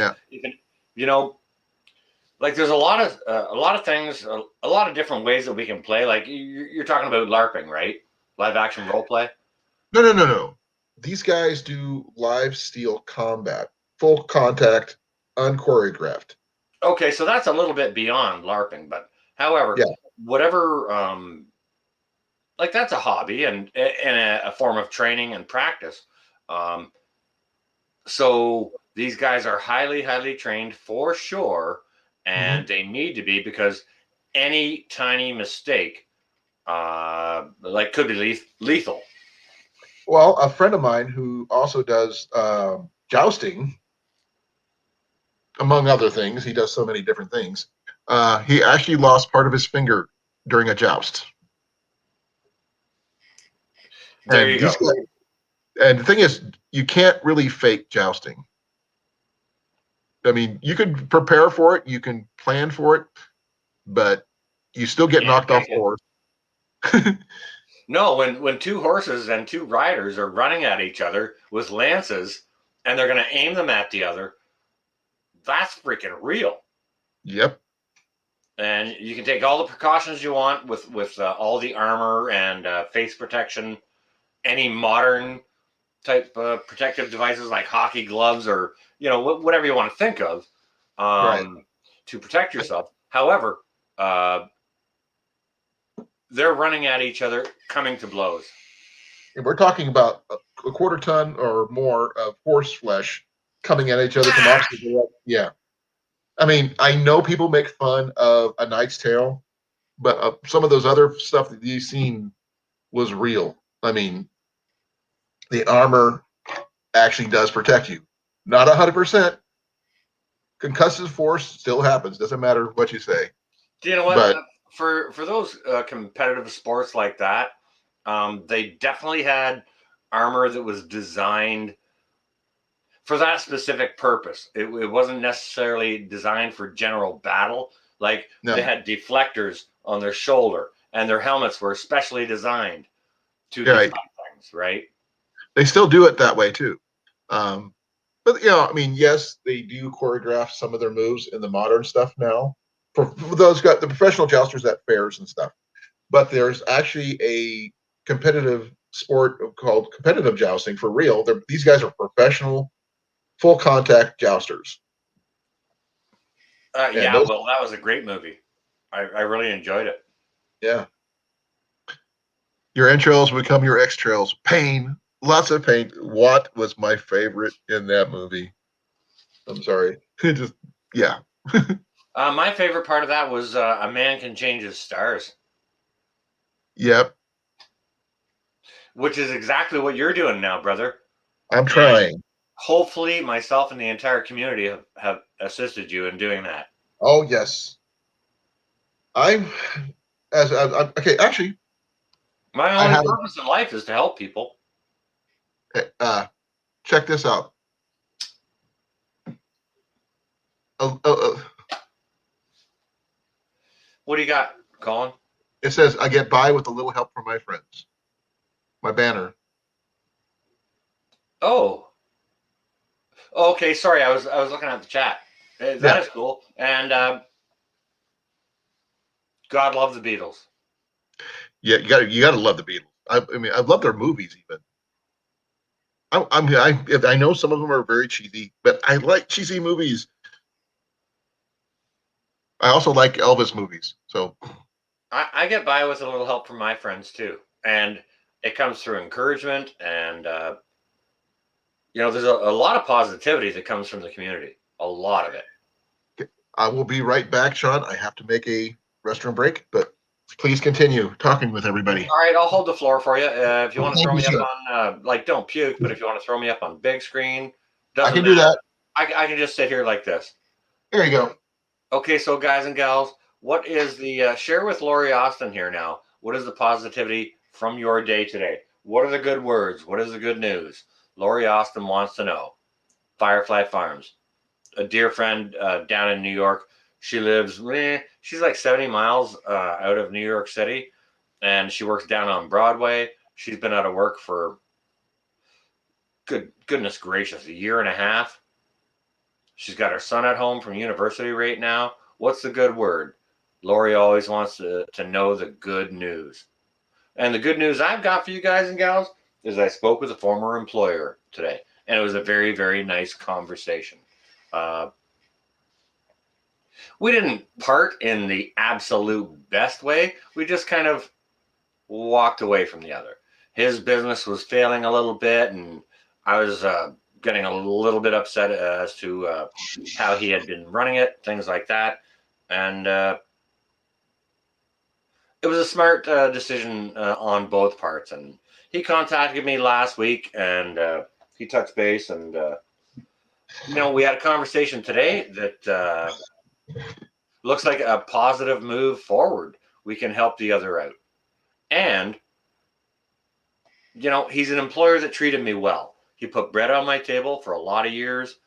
like, there's a lot of things, a lot of different ways that we can play. Like, you're talking about LARPing, right? Live action role play? No. These guys do live steel combat, full contact, unchoreographed. Okay, so that's a little bit beyond LARPing, but however, Yeah. whatever, like that's a hobby and a form of training and practice. Um, so these guys are highly, highly trained for sure, Hmm. and they need to be because any tiny mistake, like, could be lethal. Well, a friend of mine who also does jousting, among other things, he does so many different things. He actually lost part of his finger during a joust. There And you go. these guys, and the thing is, you can't really fake jousting. I mean, you can prepare for it, you can plan for it, but you still You get can't knocked off fake it. course. No, when two horses and two riders are running at each other with lances, and they're going to aim them at the other, that's freaking real. Yep. And you can take all the precautions you want with all the armor and face protection, any modern type protective devices like hockey gloves or whatever you want to think of, Right. to protect yourself. However, uh, they're running at each other, coming to blows. And we're talking about a quarter ton or more of horse flesh coming at each other from opposite directions. Yeah. I mean, I know people make fun of A Knight's Tale, but some of those other stuff that you've seen was real. I mean, the armor actually does protect you. Not 100%. Concussive force still happens. Doesn't matter what you say. Do you know what? But For those competitive sports like that, they definitely had armor that was designed for that specific purpose. It wasn't necessarily designed for general battle. Like, no, they had deflectors on their shoulder, and their helmets were specially designed to right. deflect things. Right? They still do it that way too. Um, but I mean, yes, they do choreograph some of their moves in the modern stuff now for those got the professional jousters at fairs and stuff. But there's actually a competitive sport called competitive jousting for real. These guys are professional, full contact jousters, and Yeah. those, Well, that was a great movie. I really enjoyed it. yeah, your entrails become your extrails. Pain, lots of pain. What was my favorite in that movie? I'm sorry, just yeah, My favorite part of that was a man can change his stars, yep. which is exactly what you're doing now, brother. I'm And trying. hopefully, myself and the entire community have assisted you in doing that. Oh yes, I'm I'm okay. Actually, My I only had purpose in life is to help people. check this out. Uh, uh, uh, What do you got, Colin? it says I get by with a little help from my friends. My banner. Oh, okay. Sorry, I was looking at the chat. That Yeah, is cool. And God love the Beatles. yeah. You got to love the Beatles. I mean, I love their movies even. I know some of them are very cheesy, but I like cheesy movies. I also like Elvis movies. So I get by with a little help from my friends too, and it comes through encouragement and there's a lot of positivity that comes from the community. A lot of it. I will be right back, Sean. I have to make a restroom break, but please continue talking with everybody. All right, I'll hold the floor for you. If you want to Thank throw you, me up sir. on, like, don't puke, but if you want to throw me up on big screen, I doesn't can do matter. that. I can just sit here like this. There you go. Okay, so guys and gals, what is the share with Lori Austin here now? What is the positivity from your day today? What are the good words? What is the good news? Lori Austin wants to know. Firefly Farms, a dear friend down in New York. She lives, she's like 70 miles out of New York City, and she works down on Broadway. She's been out of work for, goodness gracious, a year and a half. She's got her son at home from university right now. What's the good word? Lori always wants to know the good news. And the good news I've got for you guys and gals is I spoke with a former employer today, and it was a very, very nice conversation. Uh, We didn't part in the absolute best way. We just kind of walked away from the other. His business was failing a little bit, and I was getting a little bit upset as to how he had been running it, things like that. And it was a smart decision on both parts. And he contacted me last week, and he touched base, and we had a conversation today that looks like a positive move forward. We can help the other out, and he's an employer that treated me well. He put bread on my table for a lot of years,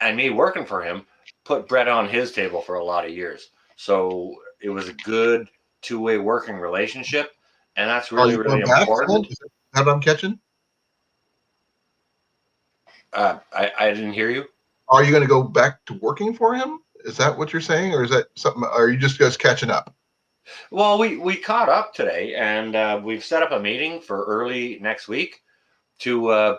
and me working for him put bread on his table for a lot of years. So it was a good two-way working relationship, and that's Are really, you really going back? important. Is that what I'm catching? I didn't hear you. Are you going to go back to working for him? Is that what you're saying, or is that something? Are you just guys catching up? Well, we caught up today, and we've set up a meeting for early next week to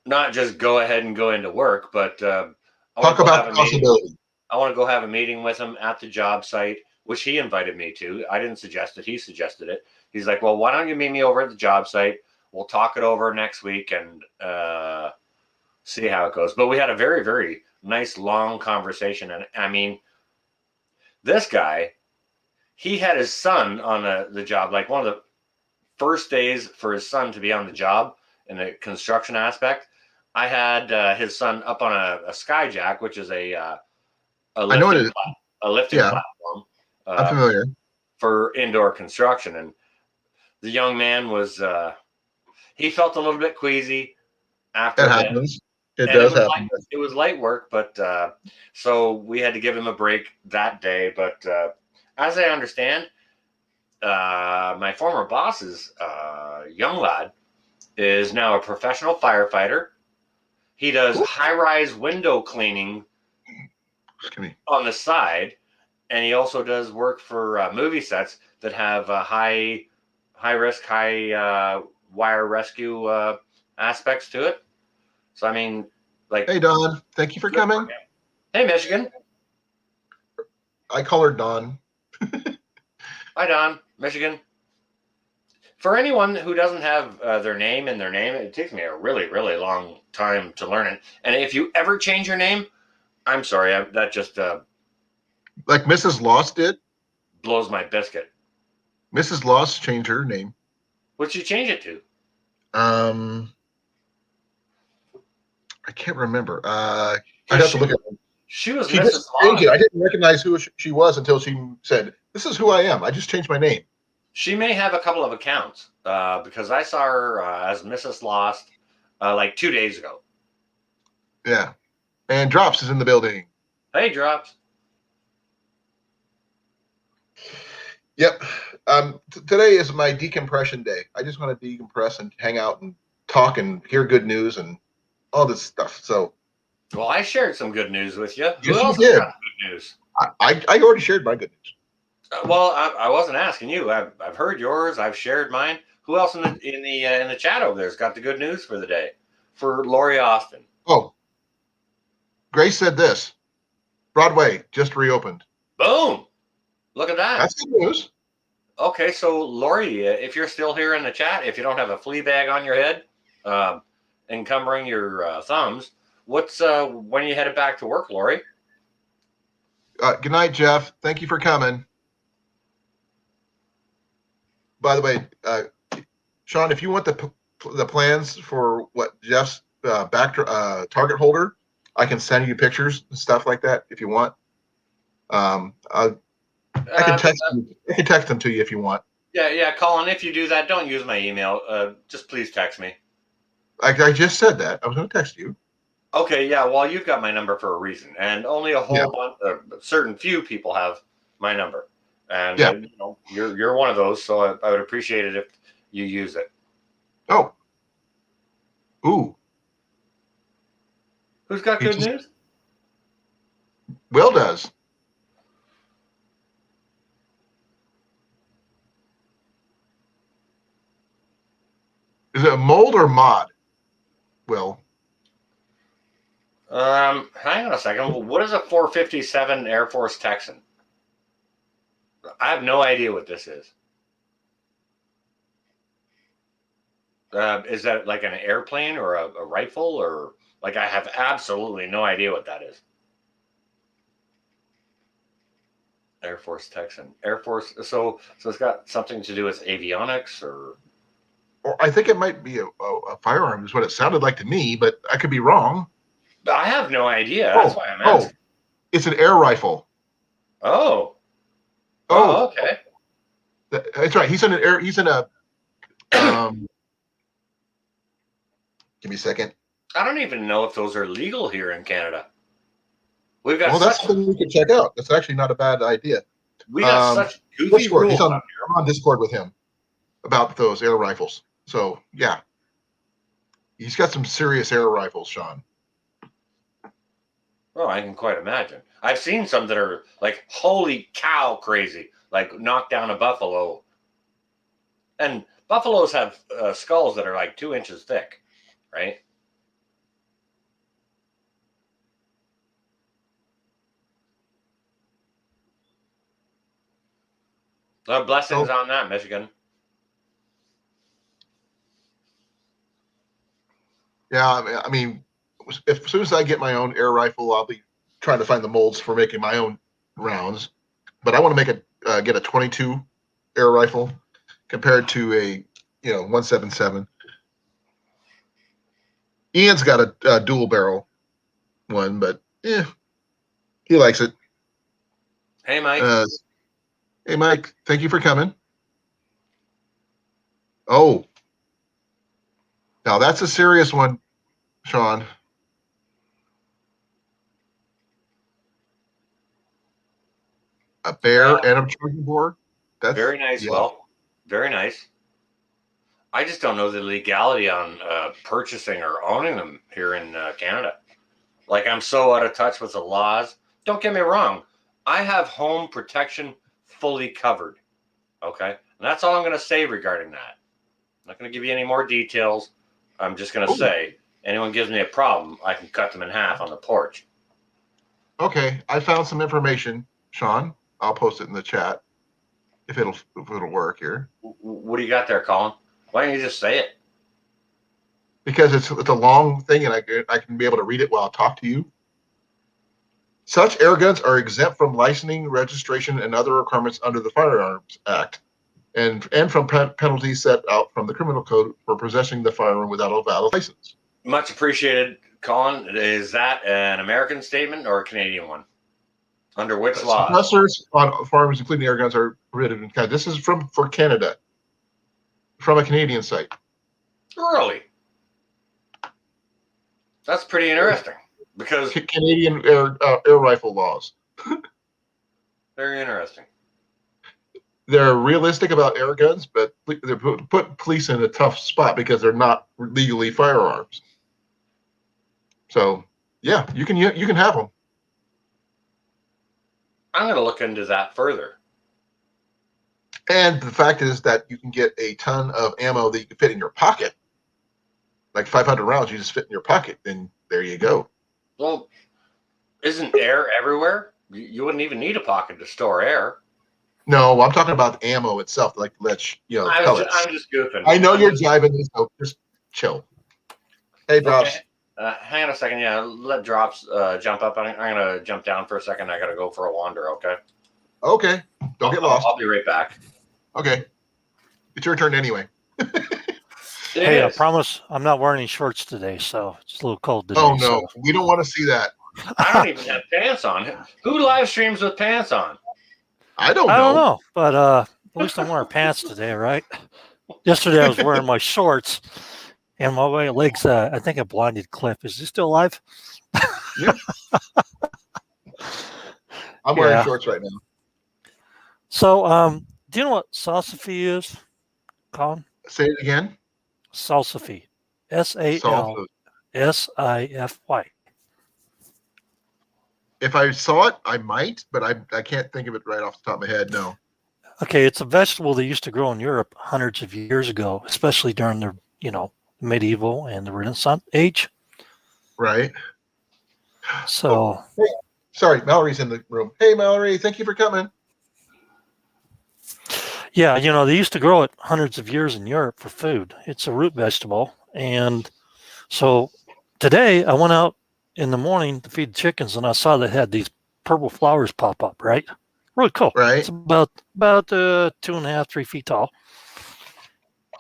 not just go ahead and go into work, but I want Talk to go about have the a meeting. possibility. I want to go have a meeting with him at the job site, which he invited me to. I didn't suggest it. He suggested it. He's like, well, why don't you meet me over at the job site? We'll talk it over next week and see how it goes. But we had a very, very nice long conversation. And I mean, this guy, he had his son on the job, like one of the first days for his son to be on the job in the construction aspect. I had his son up on a skyjack, which is a I know it is. lifting Yeah, platform I'm familiar. for indoor construction. And the young man was he felt a little bit queasy after It a bit, happens. It and does happen. it was light work, but so we had to give him a break that day. But as I understand, my former boss's young lad is now a professional firefighter. He does Ooh. high-rise window cleaning on the side, and he also does work for movie sets that have high risk, high wire rescue aspects to it. So I mean, like, Hey, Don. Thank you for coming. Hey, Michigan. I call her Don. Hi, Don. Michigan. For anyone who doesn't have their name in their name, it takes me a really, really long time to learn it. And if you ever change your name, I'm sorry, that just Like Mrs. Lost did. blows my biscuit. Mrs. Lost changed her name. What'd you change it to? I can't remember. I'd have to look at it. She was She Mrs. just changed it. Lost. I didn't recognize who she was until she said, "This is who I am. I just changed my name." She may have a couple of accounts because I saw her as Mrs. Lost like 2 days ago. Yeah. And Drops is in the building. Hey, Drops. Yep. Today is my decompression day. I just want to decompress and hang out and talk and hear good news and all this stuff. So, well, I shared some good news with you. Yes, Who else you did. got good news? I already shared my good news. Well, I wasn't asking you. I've heard yours. I've shared mine. Who else in the chat over there's got the good news for the day? For Lori Austin. Oh, Grace said this: Broadway just reopened. Boom! Look at that. That's good news. Okay, so Lori, if you're still here in the chat, if you don't have a flea bag on your head, encumbering your thumbs, what's when are you headed back to work, Lori? Good night, Jeff. Thank you for coming. By the way, Sean, if you want the plans for what Jeff's target holder, I can send you pictures and stuff like that if you want. I can text them to you if you want. Yeah, Colin. If you do that, don't use my email. Just please text me. I just said that. I was going to text you. Okay, yeah. Well, you've got my number for a reason, and only a whole bunch, certain few people have my number, and you're one of those. So I would appreciate it if you use it. Oh, ooh. Who's got good news? Will does. Is it a mold or mod? Will. Hang on a second. What is a 457 Air Force Texan? I have no idea what this is. Is that like an airplane or a rifle, or like I have absolutely no idea what that is. Air Force Texan, Air Force. So it's got something to do with avionics, or I think it might be a firearm, is what it sounded like to me, but I could be wrong. I have no idea. That's why I'm asking. It's an air rifle. Oh, Oh, okay. that's right. He's in an air. He's in a. Give me a second. I don't even know if those are legal here in Canada. We've got That's something we could check out. That's actually not a bad idea. We got such goofy Discord. rules. I'm on Discord with him about those air rifles. So yeah, he's got some serious air rifles, Sean. Oh, I can quite imagine. I've seen some that are like holy cow crazy, like knock down a buffalo. And buffaloes have skulls that are like 2 inches thick, right? Blessings on that, Michigan. Yeah, I mean, as soon as I get my own air rifle, I'll be trying to find the molds for making my own rounds. But I want to make get a 22 air rifle compared to a 177. Ian's got a dual barrel one, but he likes it. Hey, Mike. Hey, Mike. Thank you for coming. Oh, now that's a serious one, Sean. A bear and a charging board. That's very nice. Yeah. Well, very nice. I just don't know the legality on purchasing or owning them here in Canada. Like, I'm so out of touch with the laws. Don't get me wrong. I have home protection fully covered. Okay. And that's all I'm going to say regarding that. I'm not going to give you any more details. I'm just going to say, anyone gives me a problem, I can cut them in half on the porch. Okay. I found some information, Sean. I'll post it in the chat if it'll work here. What do you got there, Colin? Why don't you just say it? Because it's a long thing, and I can be able to read it while I talk to you. Such air guns are exempt from licensing, registration, and other requirements under the Firearms Act, and from penalties set out from the Criminal Code for possessing the firearm without a valid license. Much appreciated, Colin. Is that an American statement or a Canadian one? Under which law? Suppressors on firearms, including air guns, are permitted in Canada. This is for Canada, from a Canadian site. Really? That's pretty interesting. Because Canadian air rifle laws. Very interesting. They're realistic about air guns, but they put police in a tough spot because they're not legally firearms. So yeah, you can have them. I'm going to look into that further. And the fact is that you can get a ton of ammo that you can fit in your pocket. Like 500 rounds, you just fit in your pocket, and there you go. Well, isn't air everywhere? You wouldn't even need a pocket to store air. No, I'm talking about the ammo itself, like pellets. I'm just goofing. I know you're jiving me, so just chill. Hey, Drops. Okay. Hang on a second. Yeah, let Drops jump up. I'm going to jump down for a second. I got to go for a wander, okay? Okay. Don't get lost. I'll be right back. Okay. It's your turn anyway. Hey, I promise I'm not wearing any shorts today, so it's a little cold today. Oh, no. So. We don't want to see that. I don't even have pants on. Who live streams with pants on? I don't know, but at least I'm wearing pants today, right? Yesterday I was wearing my shorts, and my legs, I think I blinded Cliff. Is he still alive? Yeah. I'm wearing shorts right now. So, do you know what salsify is, Colin? Say it again. Salsify. SALSIFY. If I saw it, I might, but I can't think of it right off the top of my head. No. Okay, it's a vegetable that used to grow in Europe hundreds of years ago, especially during the medieval and the Renaissance age. Right. So Hey, sorry, Mallory's in the room. Hey, Mallory, thank you for coming. yeah, they used to grow it hundreds of years in Europe for food. It's a root vegetable, and so today I went out in the morning to feed chickens, and I saw they had these purple flowers pop up. Right, really cool. It's Right? about 2.5, 3 feet tall.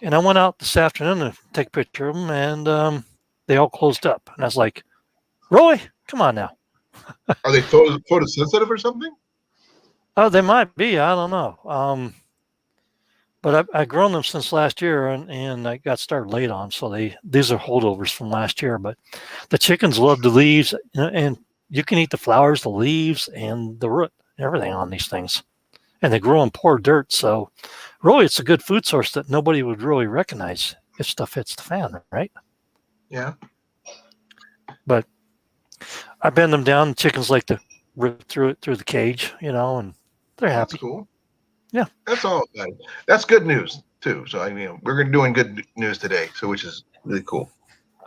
And I went out this afternoon to take a picture of them, and they all closed up. And I was like, Roy, come on now. Are they photosensitive or something? Oh, they might be. I don't know. But I've grown them since last year, and I got started late on. So these are holdovers from last year. But the chickens love the leaves, and you can eat the flowers, the leaves, and the root, everything on these things. And they grow in poor dirt. So really, it's a good food source that nobody would really recognize if stuff hits the fan, right? Yeah. But I bend them down. The chickens like to rip through the cage, and they're That's happy. cool. Yeah. That's all. That's good news too. So I mean, we're doing good news today, so which is really cool.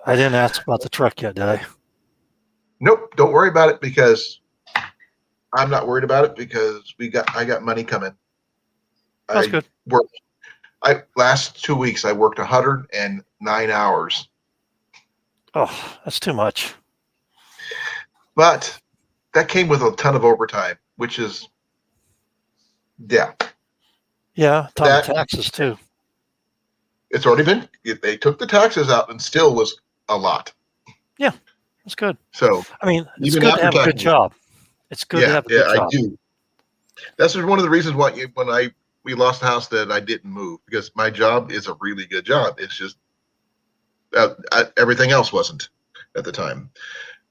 I didn't ask about the truck yet, did I? Nope, don't worry about it because I'm not worried about it because I got money coming. That's I good. worked. Last 2 weeks I worked 109 hours, Oh, that's too much. but that came with a ton of overtime, which is yeah. Yeah, ton of That taxes too. it's already been. They took the taxes out and still was a lot. Yeah, that's good. So I mean, it's even good to after have a good taxes, job. It's good to yeah, have a good I job. do. That's one of the reasons why we lost the house that I didn't move because my job is a really good job. It's just everything else wasn't at the time.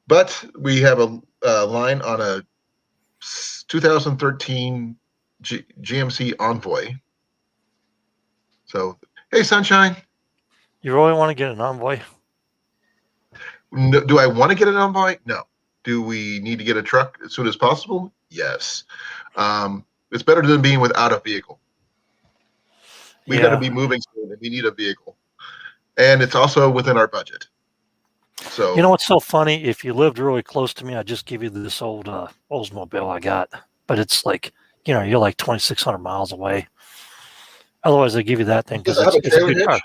But we have a line on a 2013 GMC Envoy. So hey, sunshine. You really want to get an Envoy? No, do I want to get an Envoy? No. Do we need to get a truck as soon as possible? Yes. It's better than being without a vehicle. We got to Yeah. be moving soon, and we need a vehicle, and it's also within our budget. So You know what's so funny? If you lived really close to me, I'd just give you this old Oldsmobile I got. But it's like, you're like 2,600 miles away. Otherwise, I give you that thing does because it have a it's a trailer good car. hitch?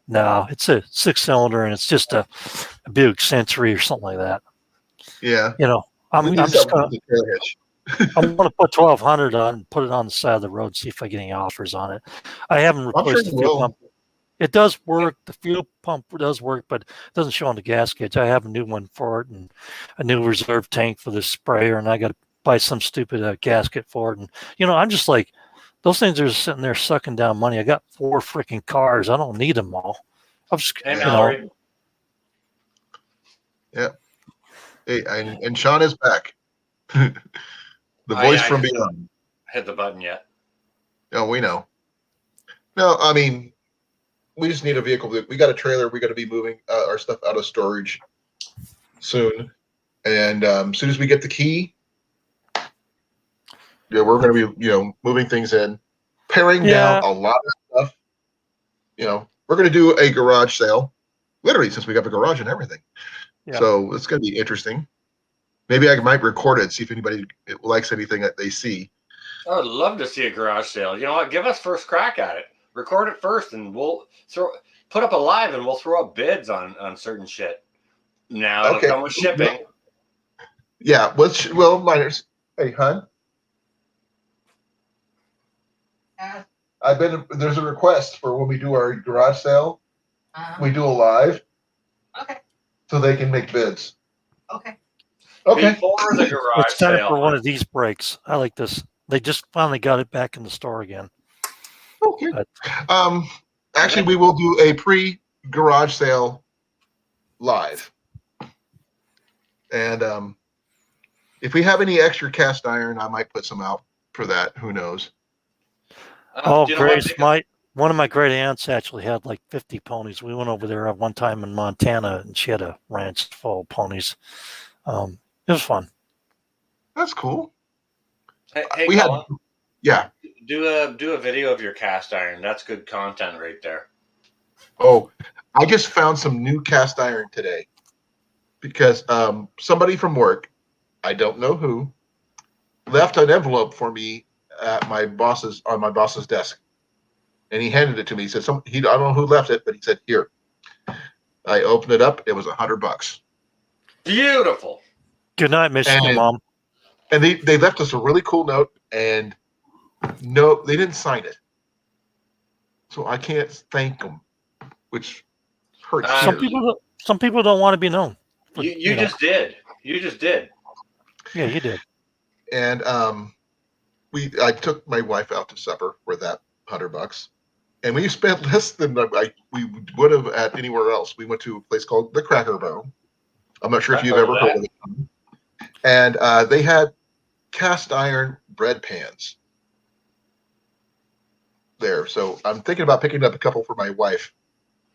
No, it's a 6-cylinder and it's just a Buick Century or something like that. Yeah, I'm we need just something gonna with a trailer hitch. I'm gonna put 1,200 on, put it on the side of the road, see if I get any offers on it. I haven't I'm sure replaced the you fuel will. pump. It does work. The fuel pump does work, but it doesn't show on the gas gauge. I have a new one for it and a new reserve tank for the sprayer, and I got to buy some stupid gasket for it. And I'm just like, those things are just sitting there sucking down money. I got 4 freaking cars. I don't need them all. I'm just, Hey, Mallory. Yeah. Hey, and Sean is back. The voice I from just beyond. hit the button yet. Oh, we know. No, I mean, we just need a vehicle. We got a trailer. We got to be moving our stuff out of storage soon. And as soon as we get the key, we're going to be, moving things in, paring down yeah, a lot of stuff. We're going to do a garage sale, literally, since we got the garage and everything. yeah. So it's going to be interesting. Maybe I might record it, see if anybody likes anything that they see. I would love to see a garage sale. You know what? Give us first crack at it. Record it first, and we'll put up a live, and we'll throw up bids on certain shit. Now it'll Okay. come with shipping. Yeah. Well, miners. Hey, hun. There's a request for when we do our garage sale, we do a live. Okay. So they can make bids. Okay. Okay. Before the garage It's time sale. for one of these breaks. I like this. They just finally got it back in the store again. Okay. But, actually, we will do a pre-garage sale live. And if we have any extra cast iron, I might put some out for that. Who knows? Grace, one of my great aunts actually had like 50 ponies. We went over there at one time in Montana, and she had a ranch full of ponies. It was fun. That's cool. Hey, we Colin, yeah. Do a video of your cast iron. That's good content right there. Oh, I just found some new cast iron today. because somebody from work, I don't know who, left an envelope for me at my boss's desk, and he handed it to me. He said, I don't know who left it, but he said, "Here." I opened it up. It was $100. Beautiful. Good night, Michigan And Mom. and they left us a really cool note, and no, they didn't sign it, so I can't thank them, which hurts. Some people don't want to be known. You just did. You just did. Yeah, you did. And I took my wife out to supper for that $100, and we spent less than we would have at anywhere else. We went to a place called the Cracker Barrel. I'm not sure if you've ever heard of it. And they had cast iron bread pans there. So I'm thinking about picking up a couple for my wife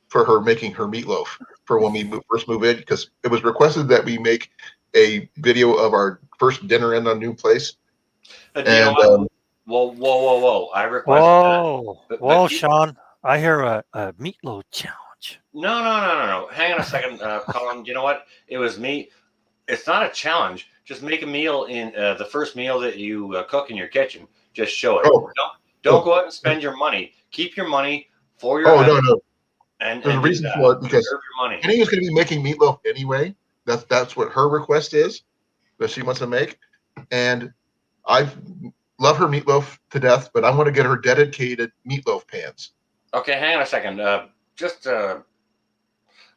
for her making her meatloaf for when we first move in, because it was requested that we make a video of our first dinner in a new place. Do you know what? Whoa. I requested that. Whoa, Sean. I hear a meatloaf challenge. No. Hang on a second, Colin. You know what? It was me. It's not a challenge. Just make a meal in the first meal that you cook in your kitchen. Just show it. Don't go out and spend your money. Keep your money for your. No. And there's a reason for it, because your money. Penny is going to be making meatloaf anyway. That's what her request is, that she wants to make, and I love her meatloaf to death, but I want to get her dedicated meatloaf pans. Okay, hang on a second. I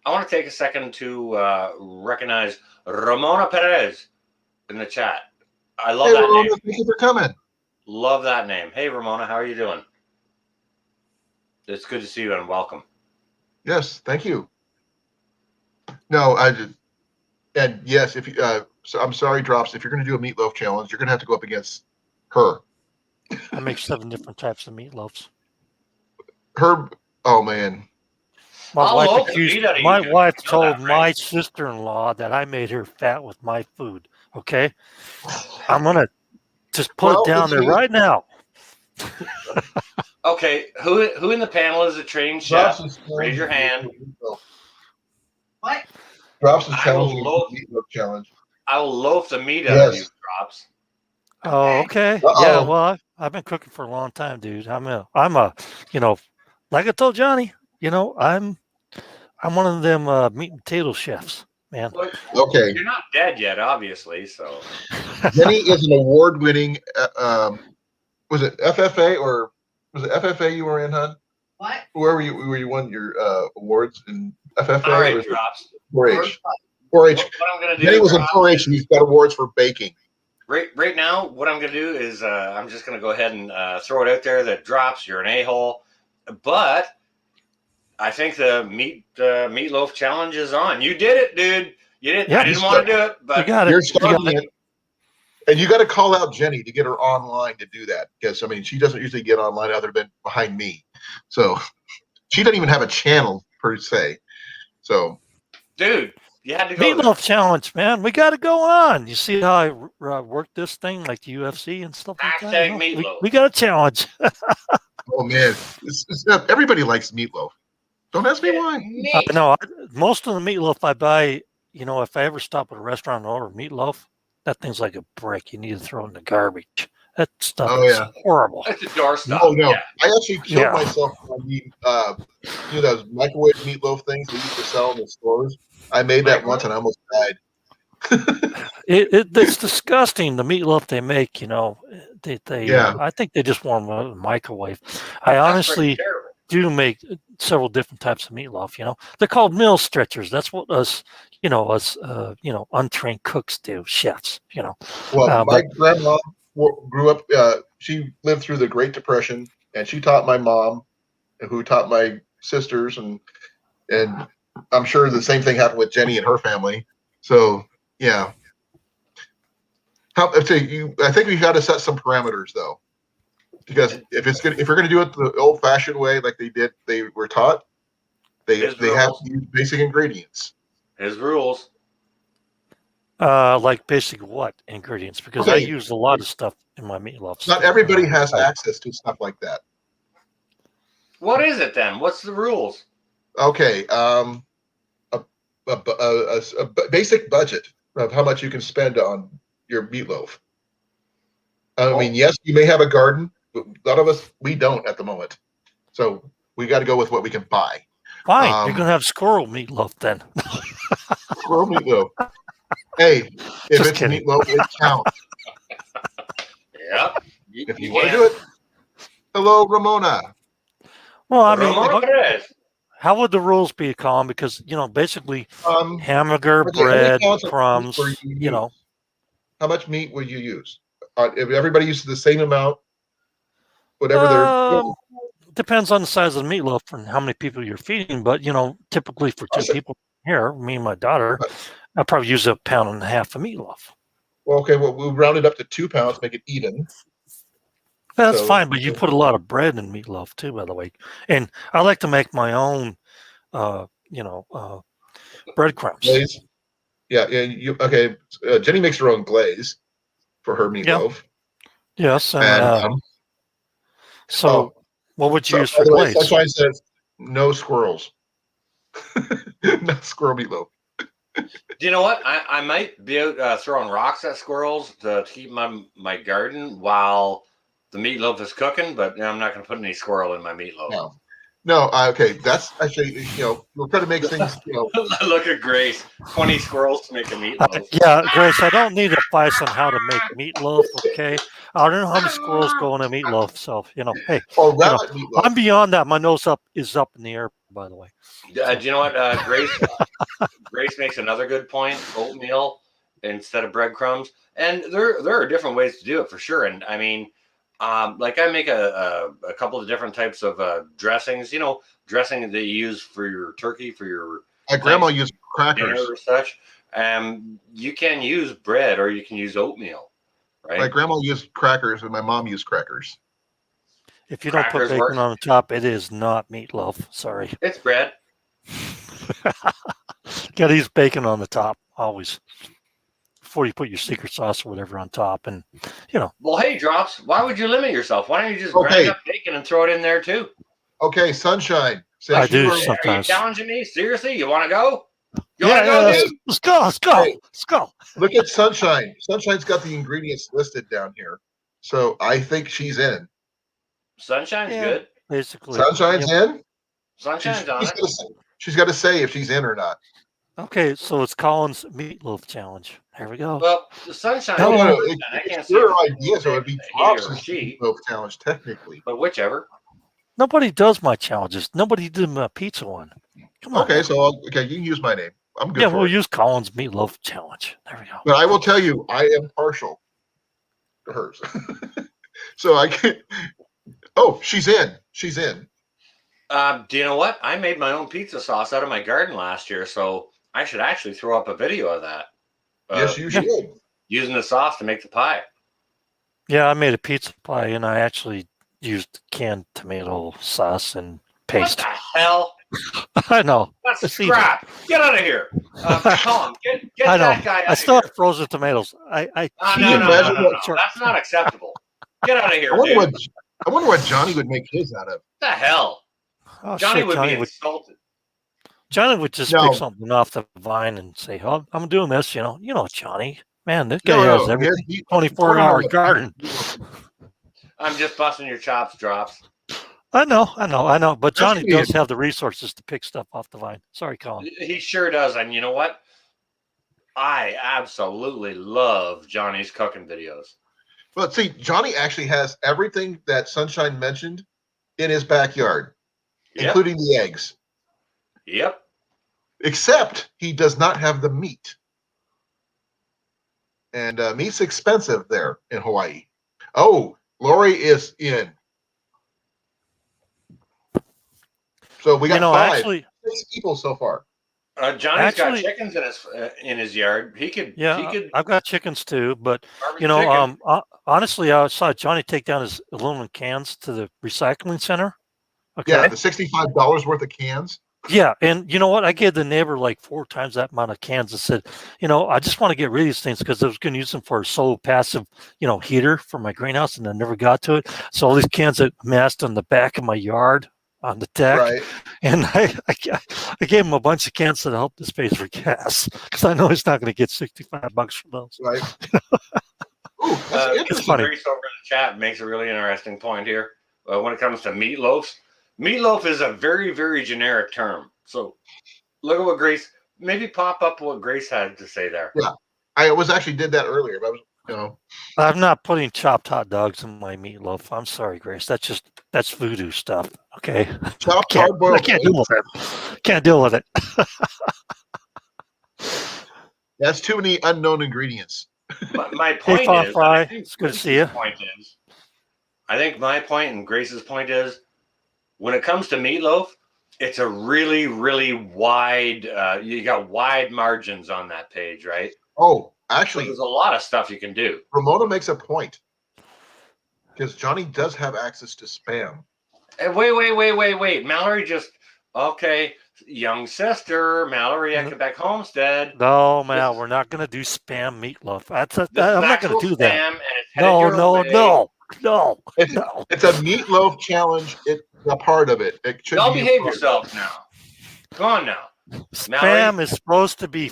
want to take a second to recognize Ramona Perez in the chat. I love that Ramona, name. thank you for coming. Love that name. Hey, Ramona, how are you doing? It's good to see you and welcome. Yes, thank you. No, and yes, if you, so I'm sorry, Drops. If you're going to do a meatloaf challenge, you're going to have to go up against her. I make 7 different types of meatloafs. Oh man. My wife told my sister-in-law that I made her fat with my food. Okay, I'm gonna just put it down there right now. Okay, who in the panel is a trained chef? Raise your hand. What? Drops is challenging the meatloaf challenge. I will loaf the meat out of you, Drops. Oh, okay. Uh-oh. Yeah, well, I've been cooking for a long time, dude. I'm a, like I told Johnny, I'm one of them meat and potato chefs, man. Well, okay. You're not dead yet, obviously. So Jenny is an award-winning. Was it FFA or was it FFA you were in, hon? What? Where you won your awards in FFA? All right, Drops. 4-H. 4-H. What I'm gonna do? Jenny was in 4-H, and he's got awards for baking. Right now, what I'm going to do is I'm just going to go ahead and throw it out there that Drops, you're an a-hole. But I think the meatloaf challenge is on. You did it, dude. You did. Yeah, I didn't want to do it, but you're starting it. And you got to call out Jenny to get her online to do that, because she doesn't usually get online other than behind me. So she doesn't even have a channel per se. So, dude. You had to go meatloaf challenge, man. We got it going on. You see how I work this thing like the UFC and stuff like that? Meatloaf. We got a challenge. Oh man, everybody likes meatloaf. Don't ask me why. No, most of the meatloaf I buy, if I ever stop at a restaurant and order meatloaf, that thing's like a brick. You need to throw it in the garbage. That stuff is horrible. That's a doorstop. Oh no, yeah. I actually killed myself on the those microwave meatloaf things they used to sell in the stores. I made that once and I almost died. It's disgusting, the meatloaf they make. I think they just warm up in the microwave. I honestly do make several different types of meatloaf. They're called meal stretchers. That's what us untrained cooks do, chefs. Well, my grandma grew up. She lived through the Great Depression, and she taught my mom, who taught my sisters, and I'm sure the same thing happened with Jenny and her family. So yeah, I think we've got to set some parameters though, because if we're going to do it the old-fashioned way, like they were taught, they have to use basic ingredients. His rules. Like basic what ingredients? Because I use a lot of stuff in my meatloaf. Not everybody has access to stuff like that. What is it then? What's the rules? Okay, basic budget of how much you can spend on your meatloaf. I mean, yes, you may have a garden, but a lot of us, we don't at the moment. So we got to go with what we can buy. Fine, you're gonna have squirrel meatloaf then. Squirrel meatloaf. Hey, if Just it's kidding. meatloaf, it counts. Yep. If you want to do it. Hello, Ramona. Well, I mean, Ramona it is. how would the rules be, Colin? Because basically, hamburger, okay, how many bread, pounds of crumbs. meat were you use? How much meat would you use? If everybody uses the same amount, whatever they're. Depends on the size of the meatloaf and how many people you're feeding. But typically for two people here, me and my daughter, I probably use 1.5 pounds of meatloaf. Well, okay, well, we'll round it up to 2 pounds, make it even. That's fine, but you put a lot of bread in meatloaf too, by the way. And I like to make my own, breadcrumbs. Glaze. Yeah. Okay. Jenny makes her own glaze for her meatloaf. Yes, And what would you use for glaze? Sunshine says no squirrels. No squirrel meatloaf. Do you know what? I might be out throwing rocks at squirrels to keep my garden while the meatloaf is cooking, but I'm not going to put any squirrel in my meatloaf. No. Okay. That's actually, we're trying to make things, Look at Grace. 20 squirrels to make a meatloaf. Yeah, Grace, I don't need advice on how to make meatloaf, okay? I don't know how many squirrels go in a meatloaf, so, hey. meatloaf. I'm beyond that. My nose is up in the air, by the way. Do you know what, Grace makes another good point, oatmeal instead of breadcrumbs. And there are different ways to do it for sure. And I mean, like I make a couple of different types of dressings, dressing that you use for your turkey, for your my grandma used crackers or such. You can use bread or you can use oatmeal, right? My grandma used crackers and my mom used crackers. If you don't put bacon on the top, it is not meatloaf. Sorry. It's bread. Gotta use bacon on the top always before you put your secret sauce or whatever on top. And well, hey, Drops, why would you limit yourself? Why don't you just grind up bacon and throw it in there too? Okay, Sunshine. I do sometimes. Are you challenging me? Seriously? You want to go? Let's go. Hey, let's go. Look at Sunshine. Sunshine's got the ingredients listed down here, so I think she's in. Sunshine's good. Basically, Sunshine's in. Sunshine's on it. She's got to say if she's in or not. Okay, so it's Colin's meatloaf challenge. Here we go. Well, the Sunshine. I can't see your idea, so it'd be Drops' meatloaf challenge technically. But whichever. Nobody does my challenges. Nobody did my pizza one. Come on. Okay, so you can use my name. I'm good. We'll use Colin's meatloaf challenge. There we go. But I will tell you, I am partial to hers. So I can't. Oh, she's in. She's in. Do you know what? I made my own pizza sauce out of my garden last year, so I should actually throw up a video of that. Yes, you should. Using the sauce to make the pie. Yeah, I made a pizza pie, and I actually used canned tomato sauce and paste. What the hell? I know. That's crap. Get out of here. Colin, get that guy out I still have frozen tomatoes. No. That's not acceptable. Get out of here, dude. I wonder what Johnny would make his out of. What the hell? Oh, Johnny would be insulted. Johnny would just pick something off the vine and say, "Oh, I'm doing this." You know, Johnny. Man, this guy has everything. 24-hour garden. I'm just busting your chops, Drops. I know. But Johnny does have the resources to pick stuff off the vine. Sorry, Colin. He sure does. And you know what? I absolutely love Johnny's cooking videos. Well, see, Johnny actually has everything that Sunshine mentioned in his backyard, including the eggs. Yep. Except he does not have the meat. And meat's expensive there in Hawaii. Oh, Lori is in. So we got 6 people so far. Johnny's got chickens in his yard. He could. I've got chickens too. But honestly, I saw Johnny take down his aluminum cans to the recycling center. Okay. Yeah, the $65 worth of cans. Yeah, and you know what? I gave the neighbor like 4 times that amount of cans and said, I just want to get rid of these things because I was going to use them for a solar passive, heater for my greenhouse, and I never got to it. So all these cans that massed on the back of my yard, on the deck, Right. and I gave him a bunch of cans to help this pays for gas because I know he's not going to get $65 for those. Right. Ooh, that's It's interesting. funny. Grace over in the chat makes a really interesting point here. When it comes to meatloafs, meatloaf is a very, very generic term. So look at what Grace, maybe pop up what Grace had to say there. Yeah. I was actually did that earlier, but I was, I'm not putting chopped hot dogs in my meatloaf. I'm sorry, Grace. That's voodoo stuff. Okay. chopped I hard-boiled can't eggs. deal with it. Can't deal with it. That's too many unknown ingredients. My point Fawn is, Fry, I think it's good to see you. I think my point and Grace's point is, when it comes to meatloaf, it's a really, really wide. You got wide margins on that page, right? Oh, So actually, there's a lot of stuff you can do. Ramona makes a point because Johnny does have access to spam. Hey, wait. Mallory just okay. Young sister Mallory at Quebec Homestead. No, Mal, This- we're not going to do spam meatloaf. This I'm is not going actual to do spam, that. and it's headed your way. It's a meatloaf challenge. It's a part of it. It should Y'all be a behave part. yourselves now. Go on now. Spam Mallory? is supposed to be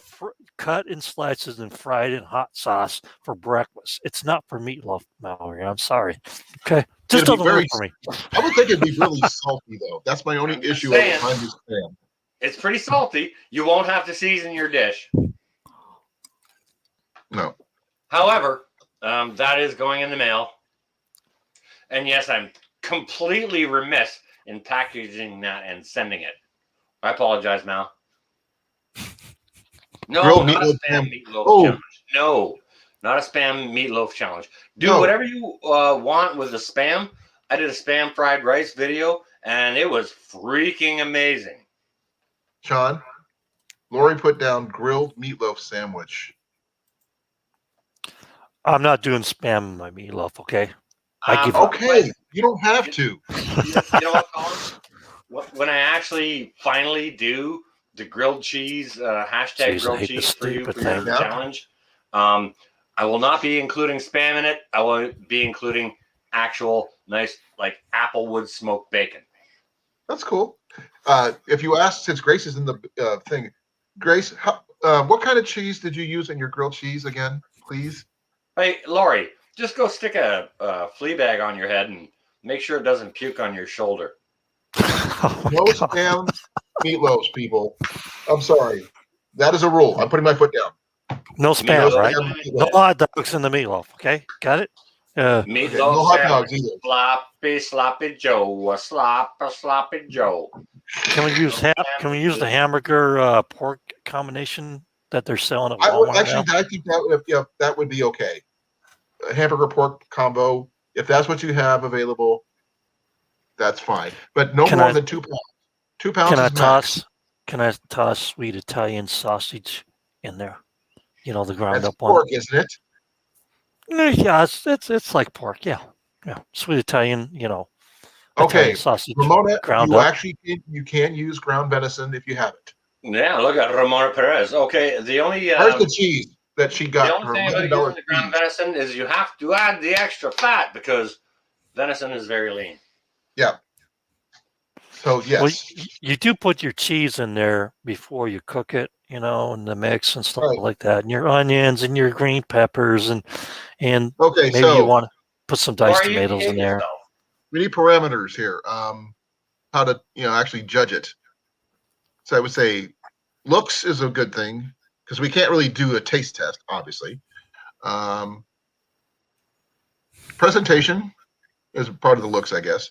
cut in slices and fried in hot sauce for breakfast. It's not for meatloaf, Mallory. I'm sorry. Okay, just It'd be doesn't work very- for me. I would think it'd be really salty though. That's my only I'm just issue saying. with mine is spam. It's pretty salty. You won't have to season your dish. No. However, that is going in the mail. And yes, I'm completely remiss in packaging that and sending it. I apologize, Mal. No, Grilled not a meatloaf spam jam. meatloaf Oh. challenge. No, not a spam meatloaf challenge. Do No. whatever you want with the spam. I did a spam fried rice video, and it was freaking amazing. Sean, Lori put down grilled meatloaf sandwich. I'm not doing spam in my meatloaf. Okay, I give up. Okay, you don't have to. You know what, Colin? When I actually finally do the grilled cheese hashtag Jeez, I grilled hate cheese this for you stupid for your thing. Yeah. challenge, I will not be including spam in it. I will be including actual nice like applewood smoked bacon. That's cool. If you ask, since Grace is in the thing, Grace, what kind of cheese did you use in your grilled cheese again, please? Hey, Lori, just go stick a flea bag on your head and make sure it doesn't puke on your shoulder. Oh my No God. spam meatloaves, people. I'm sorry. That is a rule. I'm putting my foot down. No spam, Meatloaf right? sandwich. No hot dogs in the meatloaf. Okay, got it. Meatloaf no hot sandwich. dogs either. Sloppy Joe, a sloppy Joe. Can we use the hamburger pork combination that they're selling at I would Walmart now? actually. I think that would be okay. A hamburger pork combo. If that's what you have available, that's fine. But no Can more I- than 2 pounds. 2 pounds Can I is max. toss? Can I toss sweet Italian sausage in there? You know, the ground That's up one. pork, isn't it? Yeah, it's like pork. Yeah, sweet Italian. You know, Okay, Italian sausage Ramona, ground you up. actually you can use ground venison if you have it. Yeah, look at Ramona Perez. Okay, the only Where's the cheese that she the got? only Her thing about $11 using the ground cheese. venison is you have to add the extra fat because venison is very lean. So yes, Well, you do put your cheese in there before you cook it, you know, in the mix and stuff Right. like that, and your onions and your green peppers and okay. maybe So you want to put some diced Or you tomatoes behave in there. yourself. we need parameters here. How to actually judge it. So I would say looks is a good thing because we can't really do a taste test, obviously. Presentation is part of the looks, I guess.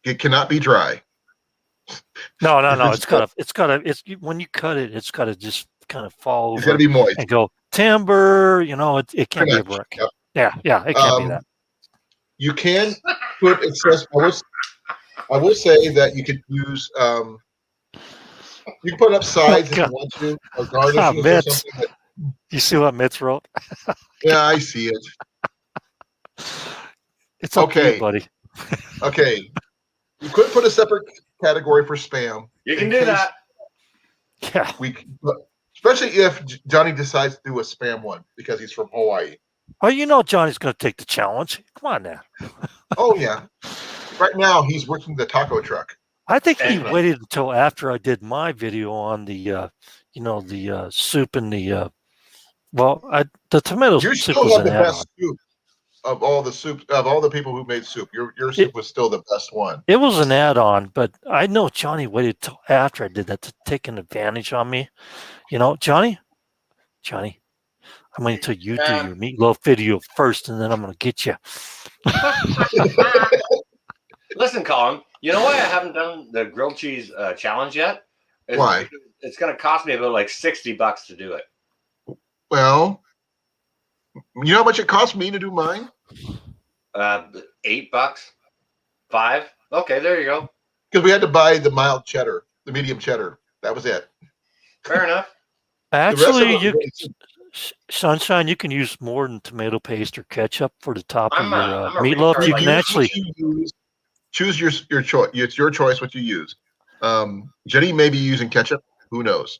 It cannot be dry. No. If It's when you cut it, it's gotta just kind of fall It's over got to be moist. and go timber. You know, it can't be a Pretty much, brick. Yeah, it can't be that. You can put I will say that you could use you can put up sides if you God. want to, or garnishes or Mitts. something. That, You see what Mitz wrote? yeah, I see it. It's up to Okay. you, buddy. Okay, you could put a separate category for spam. You can in do case that. Yeah. Especially if Johnny decides to do a spam one because he's from Hawaii. Oh, you know Johnny's going to take the challenge. Come on now. Oh yeah. Right now, he's working the taco truck. I think he And- waited until after I did my video on the, the soup and the. The tomato You soup still was have an the add-on. best soup of all the soups of all the people who made soup. Your soup was still the best one. It was an add-on, but I know Johnny waited till after I did that to take an advantage on me. You know, Johnny, I'm going to tell you do your meatloaf video first, and then I'm going to get you. Listen, Colin, you know why I haven't done the grilled cheese challenge yet? Why? It's going to cost me about like $60 to do it. Well, you know how much it cost me to do mine? $8, $5. Okay, there you go. Because we had to buy the mild cheddar, the medium cheddar. That was it. Fair enough. Actually, them Sunshine, you can use more than tomato paste or ketchup for the top of your I'm a meatloaf. retard You like can that. actually choose your choice. It's your choice what you use. Jenny may be using ketchup. Who knows?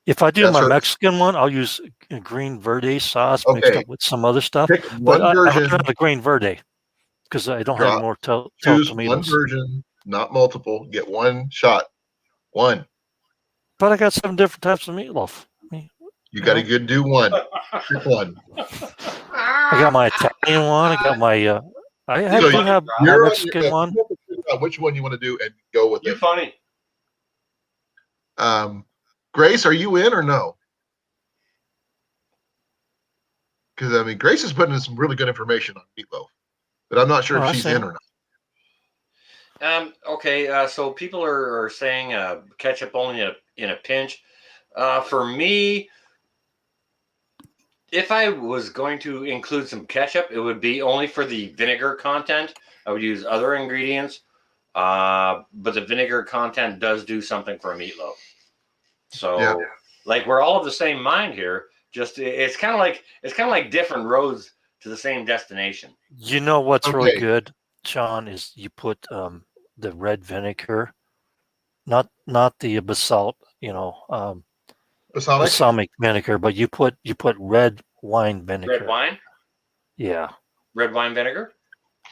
If I do That's my her- Mexican one, I'll use a green verde sauce mixed Okay. up with some other stuff. Pick But one I'd rather version. have the green verde because I don't have more Choose tomatoes. one version, not multiple. Get one shot. One. But I got 7 different types of meatloaf. You got to do one. Pick one. I got my Italian one. I got my. I So do have my you're on Mexican one. You have to figure out which one you want to do and go with You're it. funny. Grace, are you in or no? Because I mean, Grace is putting in some really good information on meatloaf, but I'm not sure if she's in or not. Okay, so people are saying ketchup only in a pinch. For me, if I was going to include some ketchup, it would be only for the vinegar content. I would use other ingredients, but the vinegar content does do something for a meatloaf. So, like, we're all of the same mind here. Just it's kind of like different roads to the same destination. You know what's really good, Sean, is you put the red vinegar, not the basalt, balsamic vinegar, but you put red wine vinegar. Red wine? Yeah. Red wine vinegar?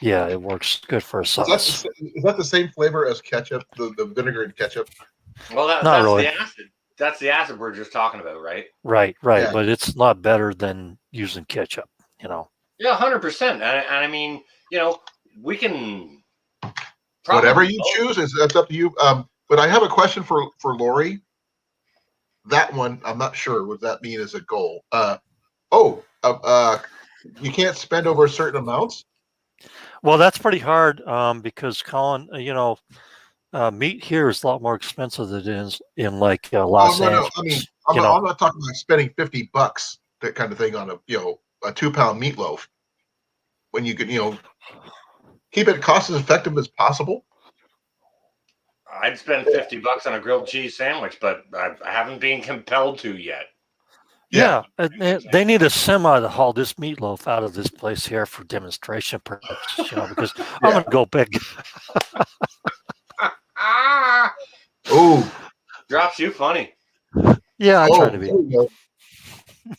Yeah, it works good for a sauce. Is that the same flavor as ketchup, the vinegar and ketchup? Well, that's really. the acid. That's the acid we're just talking about, right? Right. Yeah. But it's not better than using ketchup, Yeah, 100%. And I mean, we can. Whatever you choose, that's up to you. But I have a question for Lori. That one, I'm not sure what that mean as a goal. You can't spend over certain amounts. Well, that's pretty hard because Colin, meat here is a lot more expensive than it is in like Los Angeles. I mean, I'm not talking about spending $50, that kind of thing, on a 2-pound meatloaf. When you could keep it cost as effective as possible. I'd spend $50 on a grilled cheese sandwich, but I haven't been compelled to yet. Yeah, they need a semi to haul this meatloaf out of this place here for demonstration purposes, because I'm going to go big. Oh, drops you funny. Yeah, I try to be.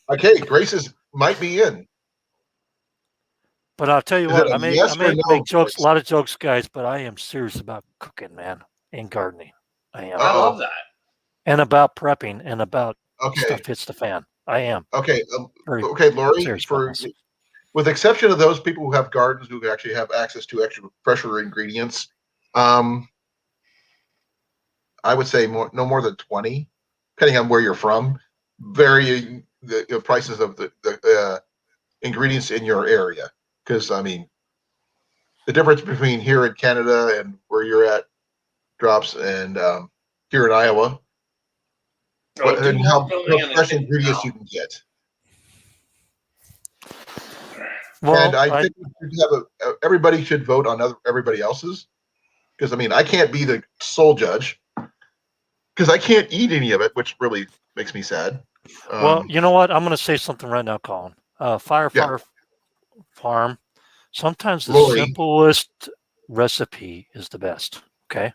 Okay, Grace's might be in. But I'll tell you what, I may make jokes, a lot of jokes, guys, but I am serious about cooking, man, and gardening. I am. I love that. And about prepping and about stuff hits the fan. I am. Okay. Lori, with exception of those people who have gardens who actually have access to extra fresher ingredients, I would say no more than 20, depending on where you're from, varying the prices of the ingredients in your area. Because I mean, the difference between here in Canada and where you're at drops, and here in Iowa, and how fresh ingredients you can get. Well, and I think everybody should vote on everybody else's, because I mean, I can't be the sole judge because I can't eat any of it, which really makes me sad. Well, you know what? I'm going to say something right now, Colin. Firefighter Farm. Sometimes the simplest recipe is the best. Okay,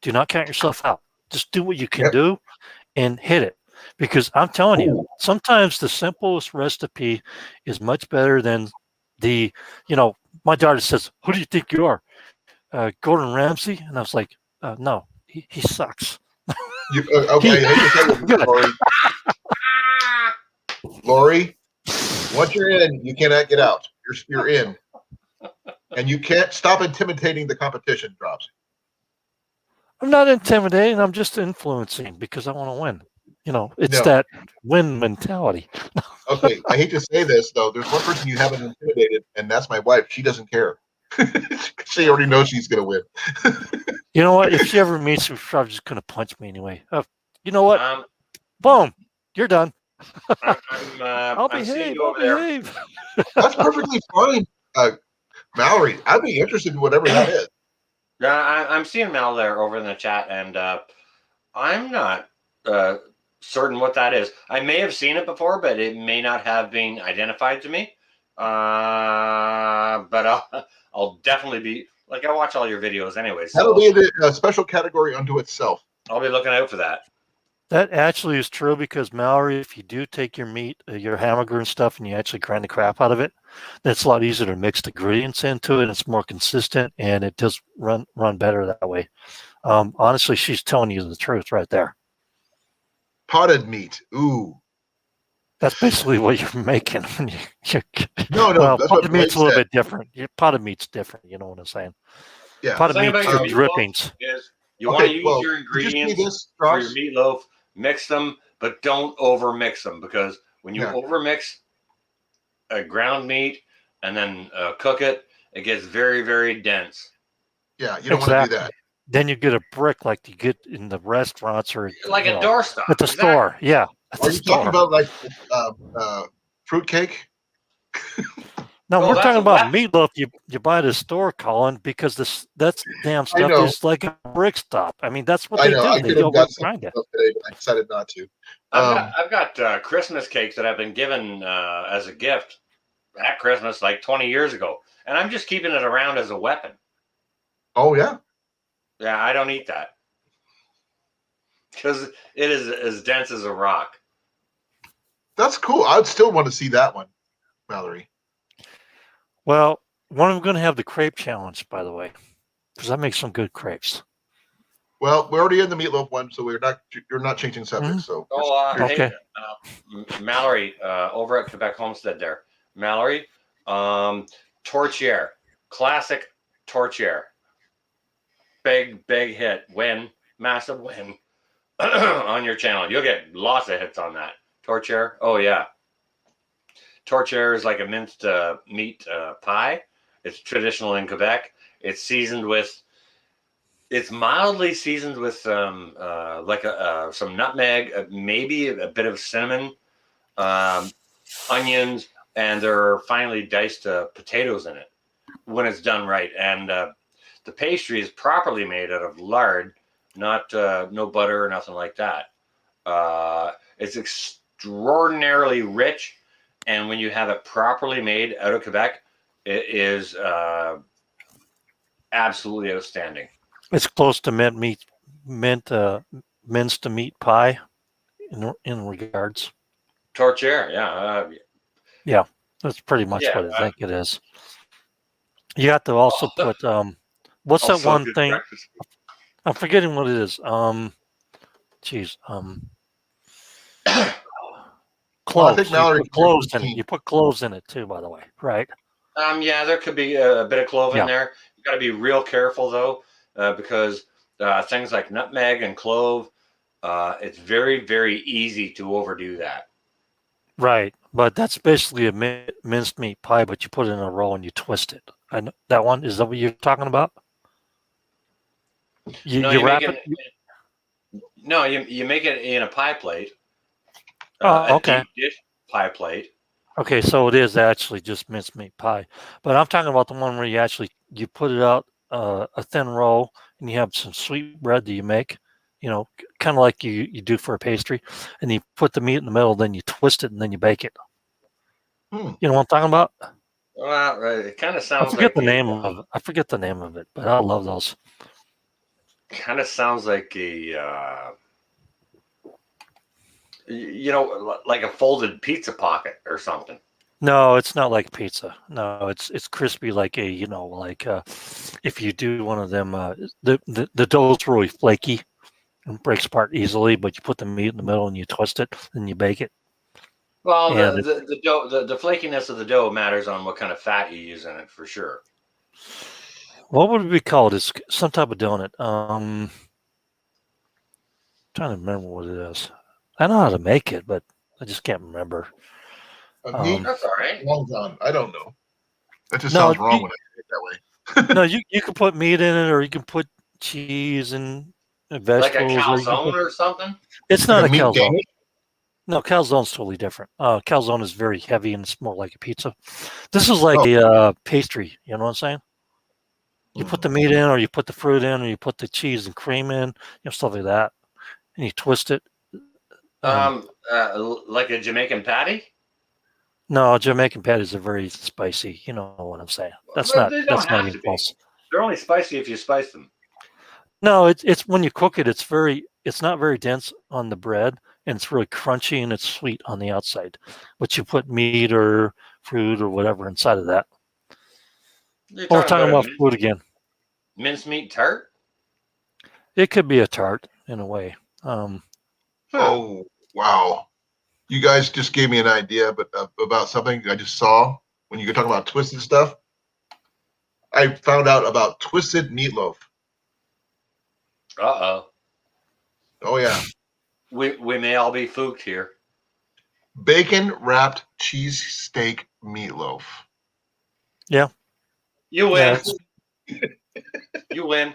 do not count yourself out. Just do what you can do and hit it. Because I'm telling you, sometimes the simplest recipe is much better than my daughter says, "Who do you think you are? Gordon Ramsay, and I was like, no, he sucks. Okay, I hate to tell you, Good. Lori. Lori, once you're in, you cannot get out. You're in, and you can't stop intimidating the competition. Drops. I'm not intimidating. I'm just influencing because I want to win. It's No. that win mentality. Okay, I hate to say this though. There's one person you haven't intimidated, and that's my wife. She doesn't care. She already knows she's gonna win. You know what? If she ever meets me, she's probably just gonna punch me anyway. You know what? Um, Boom, you're done. I'm I'll seeing behave. you I'll over there. behave. That's perfectly fine, Mallory. I'd be interested in whatever that is. Yeah, I'm seeing Mel there over in the chat, and I'm not certain what that is. I may have seen it before, but it may not have been identified to me. But I'll definitely be like, I watch all your videos anyway, That'll so be a special category unto itself. I'll be looking out for that. That actually is true because Mallory, if you do take your meat, your hamburger and stuff, and you actually grind the crap out of it, then it's a lot easier to mix the ingredients into it. And it's more consistent, and it does run better that way. Honestly, she's telling you the truth right there. Potted meat. Ooh. That's basically what you're making. When No, well, that's what potted meat's Blake a little said. bit different. Potted meat's different. You know what I'm saying? Yeah. Potted The thing meat's about your the meatloaf drippings. is you want to use your did you see ingredients this, for your Ross? meatloaf, mix them, but don't over mix them, because when you Yeah. over mix a ground meat and then cook it, it gets very, very dense. Yeah, you don't want to do that. Then you get a brick like you get in the restaurants or Like a doorstop. at the store. Yeah, at Are the you store. talking about like fruitcake? No, Oh, we're that's talking a about weapon. meatloaf you buy at the store, Colin, because that's damn I stuff know. is like a brick stop. I mean, that's what I they know. do. I They could have over got some grind it. stuff today, but I decided not to. I've got Christmas cakes that I've been given as a gift at Christmas like 20 years ago, and I'm just keeping it around as a weapon. Oh yeah. Yeah, I don't eat that because it is as dense as a rock. That's cool. I'd still want to see that one, Mallory. Well, when are we going to have the crepe challenge, by the way? Because I make some good crepes. Well, we're already in the meatloaf one, so you're not changing subjects. So Okay. Hey, Mallory over at Quebec Homestead there. Mallory, Torchiere, classic Torchiere. Big hit, massive win on your channel. You'll get lots of hits on that. Torchiere, oh yeah. Torchiere is like a minced meat pie. It's traditional in Quebec. It's mildly seasoned with some nutmeg, maybe a bit of cinnamon, onions, and there are finely diced potatoes in it when it's done right. And the pastry is properly made out of lard, not no butter or nothing like that. It's extraordinarily rich, and when you have it properly made out of Quebec, it is absolutely outstanding. It's close to minced meat pie in regards. Torchiere, yeah. Yeah, that's pretty much what I think it is. You have to also put what's that one thing? Breakfast. I'm forgetting what it is. Cloves. I think Mallory You put cloves in it. You put cloves in it too, by the way, right? Yeah, there could be a bit of clove in there. You got to be real careful though, because things like nutmeg and clove, it's very, very easy to overdo that. Right, but that's basically a minced meat pie, but you put it in a roll and you twist it. And that one, is that what you're talking about? You wrap it. No, you make it in a pie plate. Okay. A deep dish pie plate. Okay, so it is actually just minced meat pie, but I'm talking about the one where you put it out a thin roll and you have some sweet bread that you make, kind of like you do for a pastry, and you put the meat in the middle, then you twist it and then you bake it. You know what I'm talking about? Well, it kind of sounds I forget the name of it, but I love those. Kind of sounds like a like a folded pizza pocket or something. No, it's not like pizza. No, it's crispy like a like if you do one of them, the dough's really flaky and breaks apart easily. But you put the meat in the middle and you twist it and you bake it. Well, And the dough, the flakiness of the dough matters on what kind of fat you use in it for sure. what would it be called? It's some type of donut. Trying to remember what it is. I know how to make it, but I just can't remember. Meat That's all right. long john. I don't know. That just No, sounds wrong when I say it that way. no, you can put meat in it, or you can put cheese and Like a vegetables, or you can calzone or something. it's Like not a a meat calzone. Danish? No, calzone's totally different. Calzone is very heavy and it's more like a pizza. This is like a pastry. You know what I'm saying? You put the meat in, or you put the fruit in, or you put the cheese and cream in, stuff like that, and you twist it. Like a Jamaican patty. No, Jamaican patties are very spicy. You know what I'm saying? That's But not they don't have even to be. close. They're only spicy if you spice them. No, it's when you cook it, it's not very dense on the bread, and it's really crunchy and it's sweet on the outside. But you put meat or fruit or whatever inside of that. You're Oh, we're talking talking about about food again. mincemeat tart. It could be a tart in a way. Oh, wow. You guys just gave me an idea, but about something I just saw when you were talking about twisted stuff. I found out about twisted meatloaf. Uh-oh. Oh yeah, We may all be fooked here. bacon wrapped cheesesteak meatloaf. You win. Yeah, You win.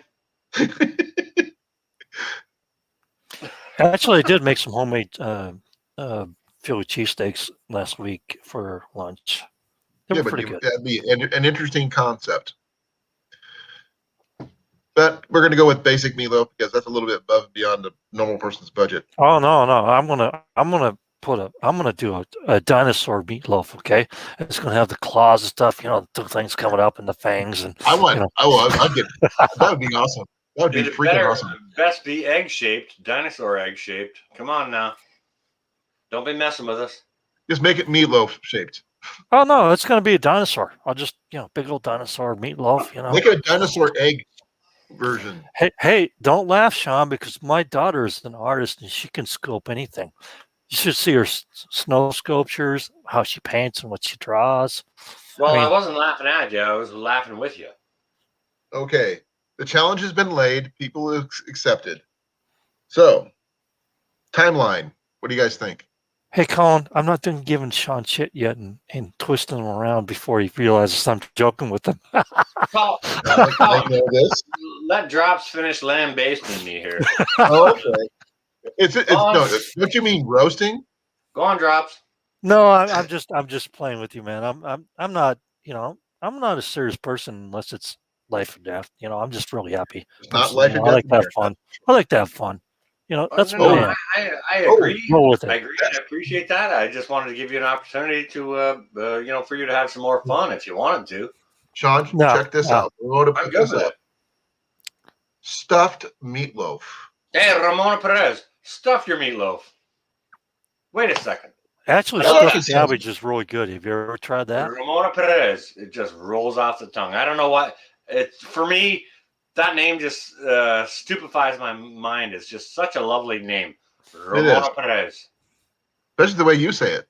actually, I did make some homemade Philly cheesesteaks last week for lunch. They Yeah, were but pretty good. that'd be an interesting concept. But we're going to go with basic meatloaf because that's a little bit above and beyond the normal person's budget. Oh no, I'm gonna do a dinosaur meatloaf. Okay, it's gonna have the claws and stuff. The things coming up and the fangs and I'd get that would be awesome. That would be It freaking better awesome. best be egg shaped, dinosaur egg shaped. Come on now. Don't be messing with us. Just make it meatloaf shaped. Oh no, it's gonna be a dinosaur. I'll just big old dinosaur meatloaf. Make it a dinosaur egg version. Hey, don't laugh, Sean, because my daughter is an artist and she can sculpt anything. You should see her snow sculptures, how she paints and what she draws. Well, I wasn't laughing at you. I was laughing with you. Okay. The challenge has been laid. People have accepted. So, timeline. What do you guys think? Hey, Colin, I'm not done giving Sean shit yet and twisting him around before he realizes I'm joking with him. Paul, this. let Drops finish lambasting me here. Okay. No, don't you mean roasting? Go on, Drops. No, I'm just playing with you, man. I'm not, I'm not a serious person unless it's life or death. I'm just really happy. It's not life or death. I like to have fun. I like to have fun. That's I agree. Roll with it. I agree. I appreciate that. I just wanted to give you an opportunity to, for you to have some more fun if you wanted to. Sean, check this out. I'm good with it. Stuffed meatloaf. Hey, Ramona Perez, stuff your meatloaf. Wait a second. Actually, stuffed cabbage is really good. Have you ever tried that? Ramona Perez. It just rolls off the tongue. I don't know what. For me, that name just stupefies my mind. It's just such a lovely name. Ramona Perez. Especially the way you say it.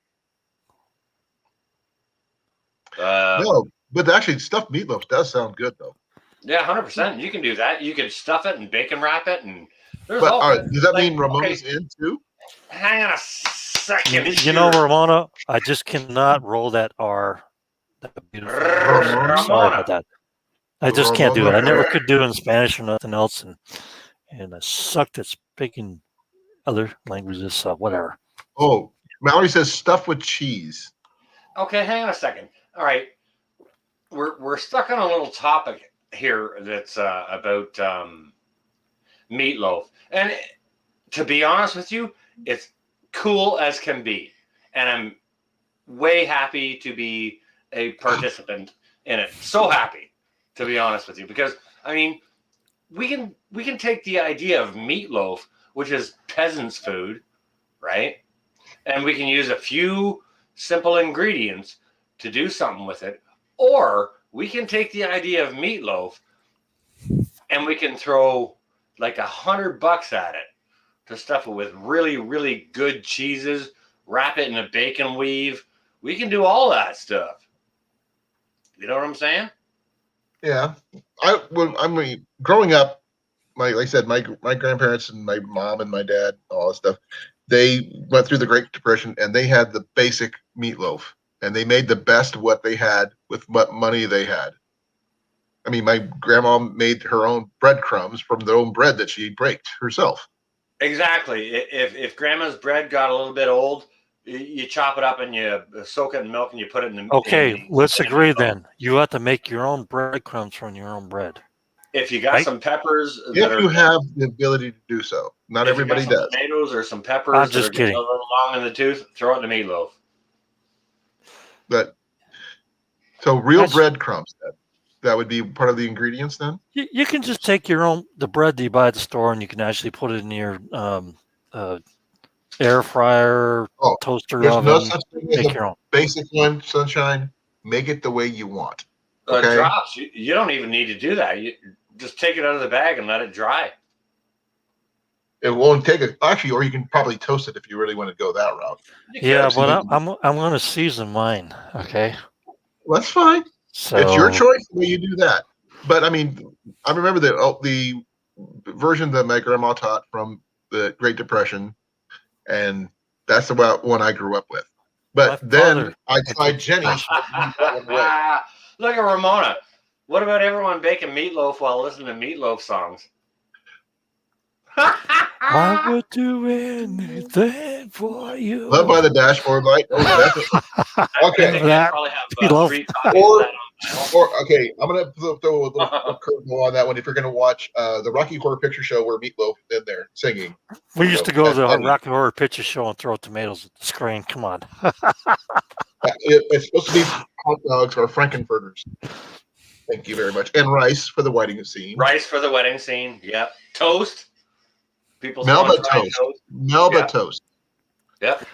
No, but actually, stuffed meatloaf does sound good, though. Yeah, 100%. You can do that. You can stuff it and bacon wrap it. And does that mean Ramona's in, too? Hang on a second. You know, Ramona, I just cannot roll that R. That beautiful. Sorry about that. I just can't do it. I never could do it in Spanish or nothing else, and I sucked at speaking other languages. So whatever. Oh, Mallory says stuff with cheese. Okay, hang on a second. All right, we're stuck on a little topic here that's about meatloaf, and to be honest with you, it's cool as can be, and I'm way happy to be a participant in it. So happy, to be honest with you, because I mean, we can take the idea of meatloaf, which is peasants' food, right? And we can use a few simple ingredients, to do something with it, or we can take the idea of meatloaf and we can throw like $100 at it to stuff it with really, really good cheeses, wrap it in a bacon weave. We can do all that stuff. You know what I'm saying? Yeah. I mean, growing up, like I said, my grandparents and my mom and my dad, all that stuff, they went through the Great Depression and they had the basic meatloaf and they made the best of what they had with what money they had. I mean, my grandma made her own breadcrumbs from their own bread that she baked herself. Exactly. If grandma's bread got a little bit old, you chop it up and you soak it in milk and you put it in the. Okay, let's agree then. You have to make your own breadcrumbs from your own bread. If you got Right? some peppers, If you have the ability to do so, not everybody if you got does. some tomatoes or some peppers I'm that just are getting kidding. a little long in the tooth, throw it in the meatloaf. But so real That's- breadcrumbs, that would be part of the ingredients then. You can just take the bread that you buy at the store, and you can actually put it in your air fryer, toaster There's oven. no such thing as Make a your own. basic one, Sunshine. Make it the way you want. Okay. Drops. You don't even need to do that. You just take it out of the bag and let it dry. It won't take it actually, or you can probably toast it if you really want to go that route. Yeah, but I'm going to season mine. Okay. Well, that's fine. So It's your choice the way you do that. But I mean, I remember the version that my grandma taught from the Great Depression, and that's about one I grew up with. But then I tried Jenny. Look at Ramona. What about everyone baking meatloaf while listening to meatloaf songs? I would do anything for you. Love by the dashboard light. Oh, definitely. Okay. That, probably have 3 copies of that or okay, I'm gonna throw a little curveball on that one. If you're gonna watch the Rocky Horror Picture Show where Meatloaf is in there singing, we used to go to the Rocky Horror Picture Show and throw tomatoes at the screen. Come on. It's supposed to be hot dogs or frankenfurters. Thank you very much. And rice for the wedding scene. Rice for the wedding scene. Yep. Toast. People Melba toast. Melba toast. Yep.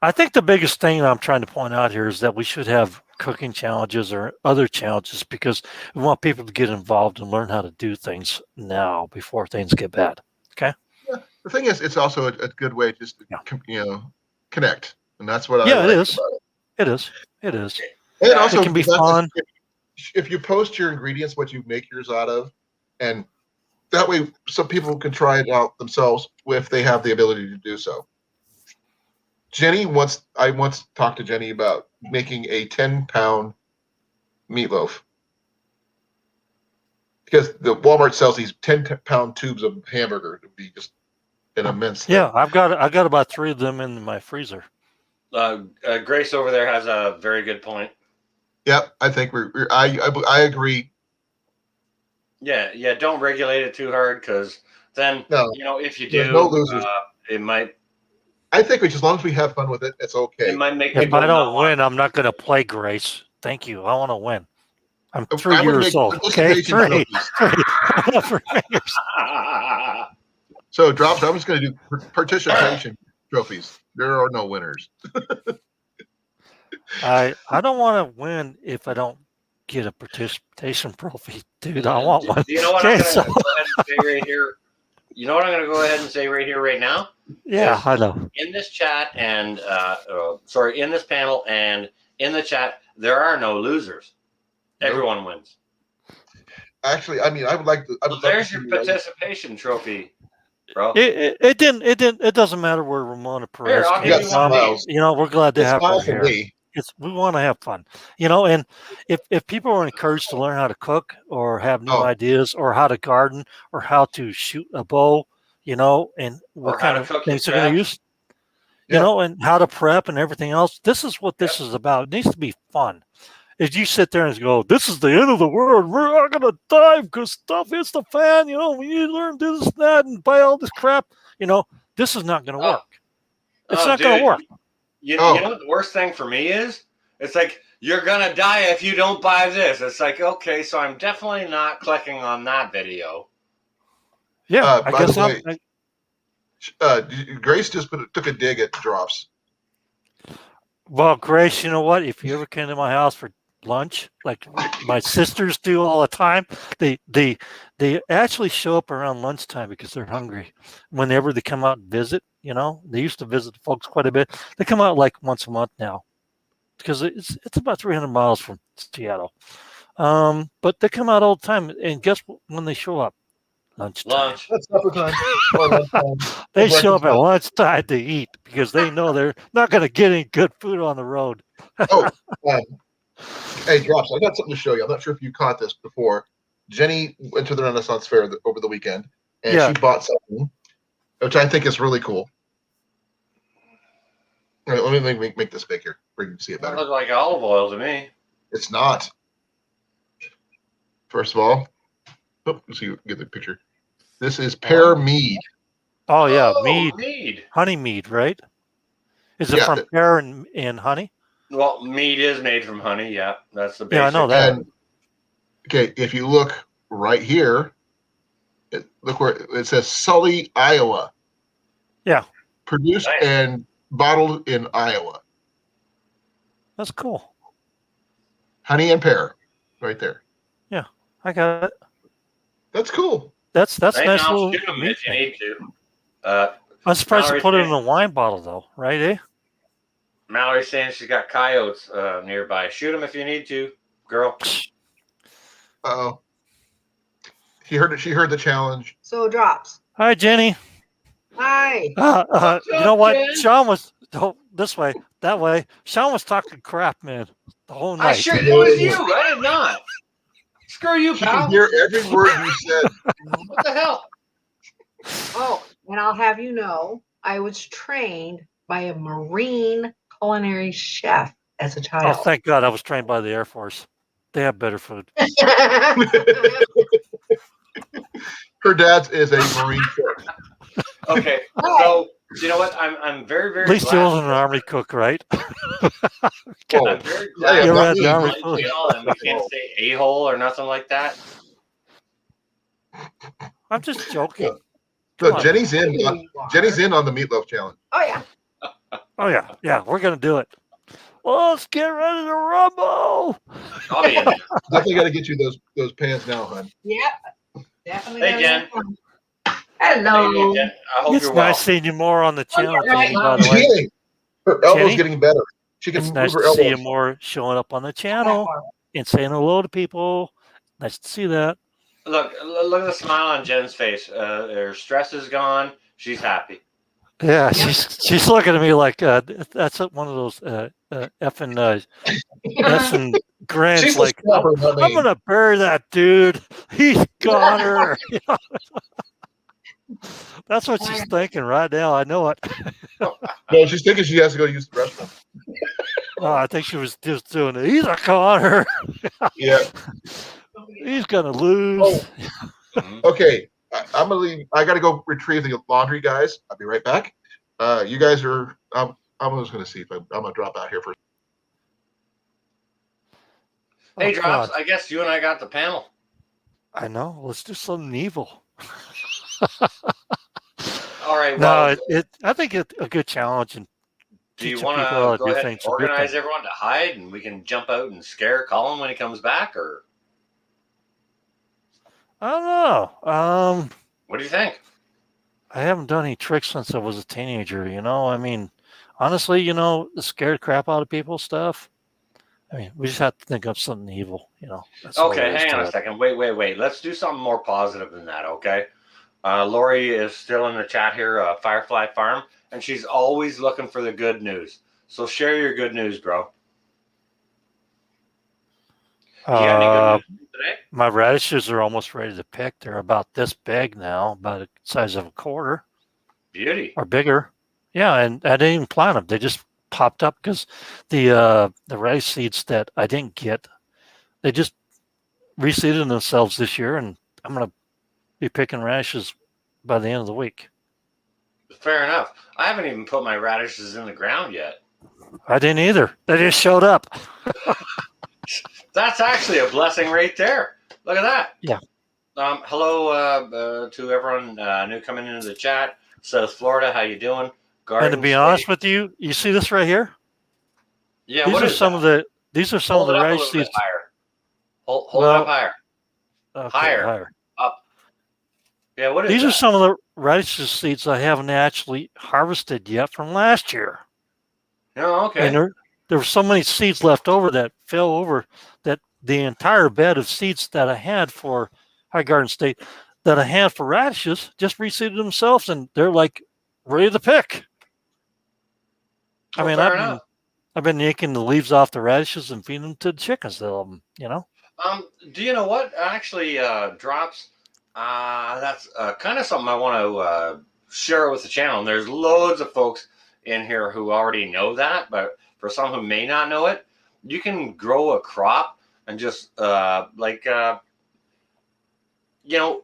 I think the biggest thing I'm trying to point out here is that we should have cooking challenges or other challenges because we want people to get involved and learn how to do things now before things get bad. Okay. Yeah. The thing is, it's also a good way just to connect, and that's what I it like is. about it. It is. It is. And also, it can be fun. If you post your ingredients, what you make yours out of, and that way some people can try it out themselves if they have the ability to do so. I once talked to Jenny about making a 10-pound meatloaf because the Walmart sells these 10-pound tubes of hamburger. It would be just an immense thing. Yeah, I got about 3 of them in my freezer. Grace over there has a very good point. Yep, I think I agree. Yeah. Don't regulate it too hard because then if you do, no losers. It might. I think as long as we have fun with it, it's okay. It might make. If I don't win, I'm not going to play, Grace. Thank you. I want to win. I'm 3 years old. Okay, 3. So, Drops, I'm just going to do participation trophies. There are no winners. Uh, I don't want to win if I don't get a participation trophy, dude. I want one. You know what I'm going to go ahead and say right here? You know what I'm going to go ahead and say right here, right now? Yeah, I know. In this chat and in this panel and in the chat, there are no losers. Everyone wins. Actually, I mean, I would like to. There's your participation trophy, bro. It doesn't matter where Ramona Perez. We're glad to have her here. We want to have fun, and if people are encouraged to learn how to cook or have new ideas or how to garden or how to shoot a bow, and what kind of things they're going to use, and how to prep and everything else. This is what this is about. It needs to be fun. If you sit there and go, this is the end of the world, we're not going to die because stuff hits the fan, we need to learn this, that, and buy all this crap, this is not going to work. It's not going to work. You know what the worst thing for me is? It's like, you're going to die if you don't buy this. It's like, okay, so I'm definitely not clicking on that video. Yeah, I guess Grace just took a dig at Drops. Well, Grace, you know what? If you ever came to my house for lunch, like my sisters do all the time, they actually show up around lunchtime because they're hungry. Whenever they come out and visit, they used to visit folks quite a bit. They come out like once a month now because it's about 300 miles from Seattle. But they come out all the time, and guess when they show up? Lunchtime. Lunch. That's supper time or lunchtime. They or show up breakfast at time. lunchtime to eat because they know they're not going to get any good food on the road. Oh, hey, Drops, I got something to show you. I'm not sure if you caught this before. Jenny went to the Renaissance Fair over the weekend, and Yeah. she bought something, which I think is really cool. All right, let me make this big here where you can see it It better. looks like olive oil to me. It's not. First of all, let's see, get the picture. This is pear mead. Oh yeah, Oh, mead, mead. honey mead, right? Is it Yeah. from pear and honey? Well, mead is made from honey. Yeah, that's the basic. Yeah, I know that. And okay, if you look right here, look where it says Sully, Iowa. Yeah. Produced Nice. and bottled in Iowa. That's cool. Honey and pear, right there. Yeah, I got it. That's cool. That's Right nice now, little shoot 'em mead if you thing. need to. I'm surprised you Mallory's put it in saying- a wine bottle though, right? Eh? Mallory's saying she's got coyotes nearby. Shoot them if you need to, girl. Oh, she heard the challenge. So Drops. Hi, Jenny. Hi. You What's know up, what? Jen? Sean was this way, that way. Sean was talking crap, man, the whole I night. sure it was you. I did not. Screw you, She pal. can hear every word you said. What the hell? Oh, and I'll have you know, I was trained by a Marine culinary chef as a Oh, child. thank God I was trained by the Air Force. They have better food. Her dad's is a Marine chef. Okay, so you know what? I'm very, very At least he glad. wasn't an Army cook, right? Oh, I'm very glad yeah, You ever not had me. the Army like food? jail and we can't say a-hole or nothing like that. I'm just joking. Come Look, on, Jenny's in. Jenny's in on the meatloaf challenge. Oh yeah. Oh yeah, we're gonna do it. Let's get ready to rumble. I'll be in there. Definitely got to get you those pants now, hon. Yep. Definitely. Hey, gotta Jen. go. Hello. Hey, Jen, I hope It's you're nice well. seeing you more on the channel, you're right, Jenny, by the She's way. healing. Her elbow's Jenny? getting better. She can It's move nice her to see you elbows. more showing up on the channel and saying hello to people. Nice to see that. Look at the smile on Jen's face. Her stress is gone. She's happy. Yeah, she's looking at me like that's one of those effing effing grins. She's Like a scrapper, not me. I'm gonna bury that dude. He's got her. That's what she's thinking right now. I know it. No, she's thinking she has to go use the restroom. Oh, I think she was just doing it. He's a Connor. Yeah. He's gonna lose. Oh. Mhm. Okay. I'm gonna leave. I gotta go retrieve the laundry, guys. I'll be right back. You guys are. I'm just gonna see if I'm gonna drop out here for. Hey, Oh, Drops, God. I guess you and I got the panel. I know. Let's do something evil. All right, No, well, I think it's a good challenge, and do you teaching want people how to to go do ahead things and are a good organize thing. everyone to hide and we can jump out and scare Colin when he comes back? Or I don't know. what do you think? I haven't done any tricks since I was a teenager. I mean, honestly, the scared crap out of people stuff. I mean, we just have to think of something evil. That's all there Okay, is hang to on a it. second. Wait. Let's do something more positive than that, okay? Lori is still in the chat here, Firefly Farm, and she's always looking for the good news. So share your good news, bro. You got any good news today? My radishes are almost ready to pick. They're about this big now, about the size of a quarter Beauty. or bigger. Yeah, and I didn't even plant them. They just popped up because the radish seeds that I didn't get, they just reseeded themselves this year, and I'm gonna be picking radishes by the end of the week. Fair enough. I haven't even put my radishes in the ground yet. I didn't either. They just showed up. That's actually a blessing right there. Look at that. Yeah. Hello to everyone new coming into the chat. South Florida, how you doing? And to be honest with you, you see this right here? Yeah, These what are is some that? of the these are some of Hold the it up a radish little bit seeds. higher. Hold it up Well, higher. okay, Higher. higher. Up. Yeah, what is These are that? some of the radish seeds I haven't actually harvested yet from last year. Oh, And okay. there were so many seeds left over that fell over that the entire bed of seeds that I had for High Garden State that I had for radishes just reseeded themselves and they're like ready to pick. I Well, mean, fair enough. I've been yanking the leaves off the radishes and feeding them to the chickens. They love them, you know. Do you know what actually drops? That's kind of something I want to share with the channel. And there's loads of folks in here who already know that, but for some who may not know it, you can grow a crop and just you know,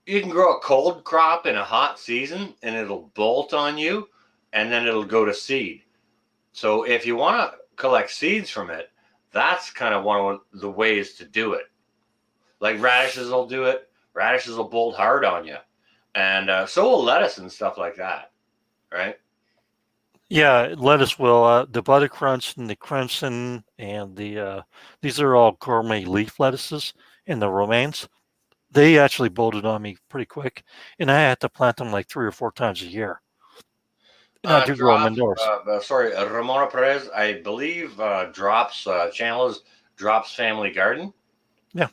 you can grow a cold crop in a hot season and it'll bolt on you, and then it'll go to seed. So if you want to collect seeds from it, that's kind of one of the ways to do it. Like radishes will do it. Radishes will bolt hard on you, and so will lettuce and stuff like that, right? Yeah, lettuce will. The butter crunch and the crimson and the these are all gourmet leaf lettuces and the romaines. They actually bolted on me pretty quick, and I had to plant them like 3 or 4 times a year. And I do grow them Drops. indoors. Sorry, Ramona Perez. I believe Drops channel is Drops Family Garden. Yeah.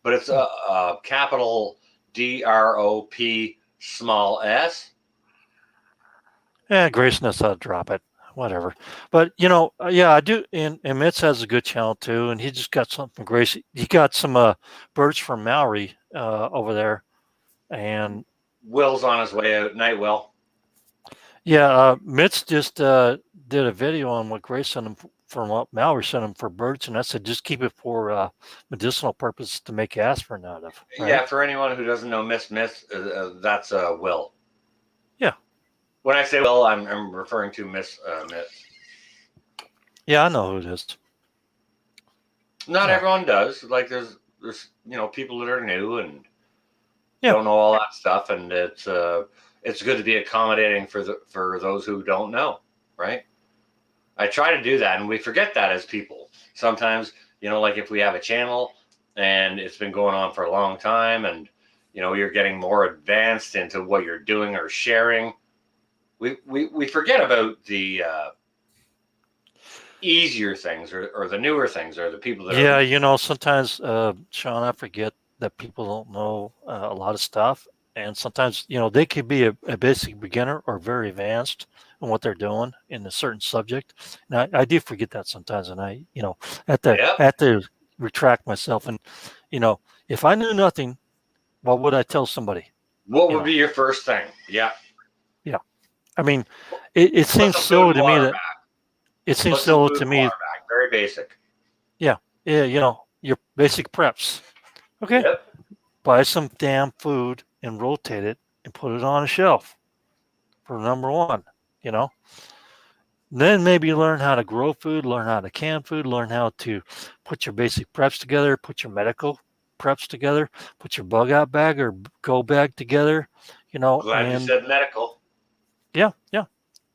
But it's a capital DROP small s. Yeah, Grace knows how to drop it. Whatever. But yeah, I do. And Mitz has a good channel too, and he just got something from Grace. He got some birds from Maori over there, and Will's on his way out. Night, Will. yeah, Mitz just did a video on what Grace sent him from what Maori sent him for birds, and I said just keep it for medicinal purposes to make aspirin out of. Right? Yeah, for anyone who doesn't know Miss that's Will. Yeah. When I say Will, I'm referring to Miss. Yeah, I know who it is. Not Yeah. everyone does. Like there's people that are new and don't know all that stuff, and it's good to be accommodating for those who don't know, right? I try to do that, and we forget that as people. Sometimes, like if we have a channel and it's been going on for a long time, and you're getting more advanced into what you're doing or sharing, we forget about the easier things or the newer things or the people that are sometimes Sean, I forget that people don't know a lot of stuff, and sometimes they could be a basic beginner or very advanced in what they're doing in a certain subject, and I do forget that sometimes, and I have to retract myself, and if I knew nothing, what would I tell somebody? What would be your first thing? Yeah. I mean, it seems silly to me that it seems silly to me. Very basic. Yeah, your basic preps. Okay. Yep. Buy some damn food and rotate it and put it on a shelf for number one, Then maybe learn how to grow food, learn how to can food, learn how to put your basic preps together, put your medical preps together, put your bug out bag or go bag together, Glad you said medical. Yeah.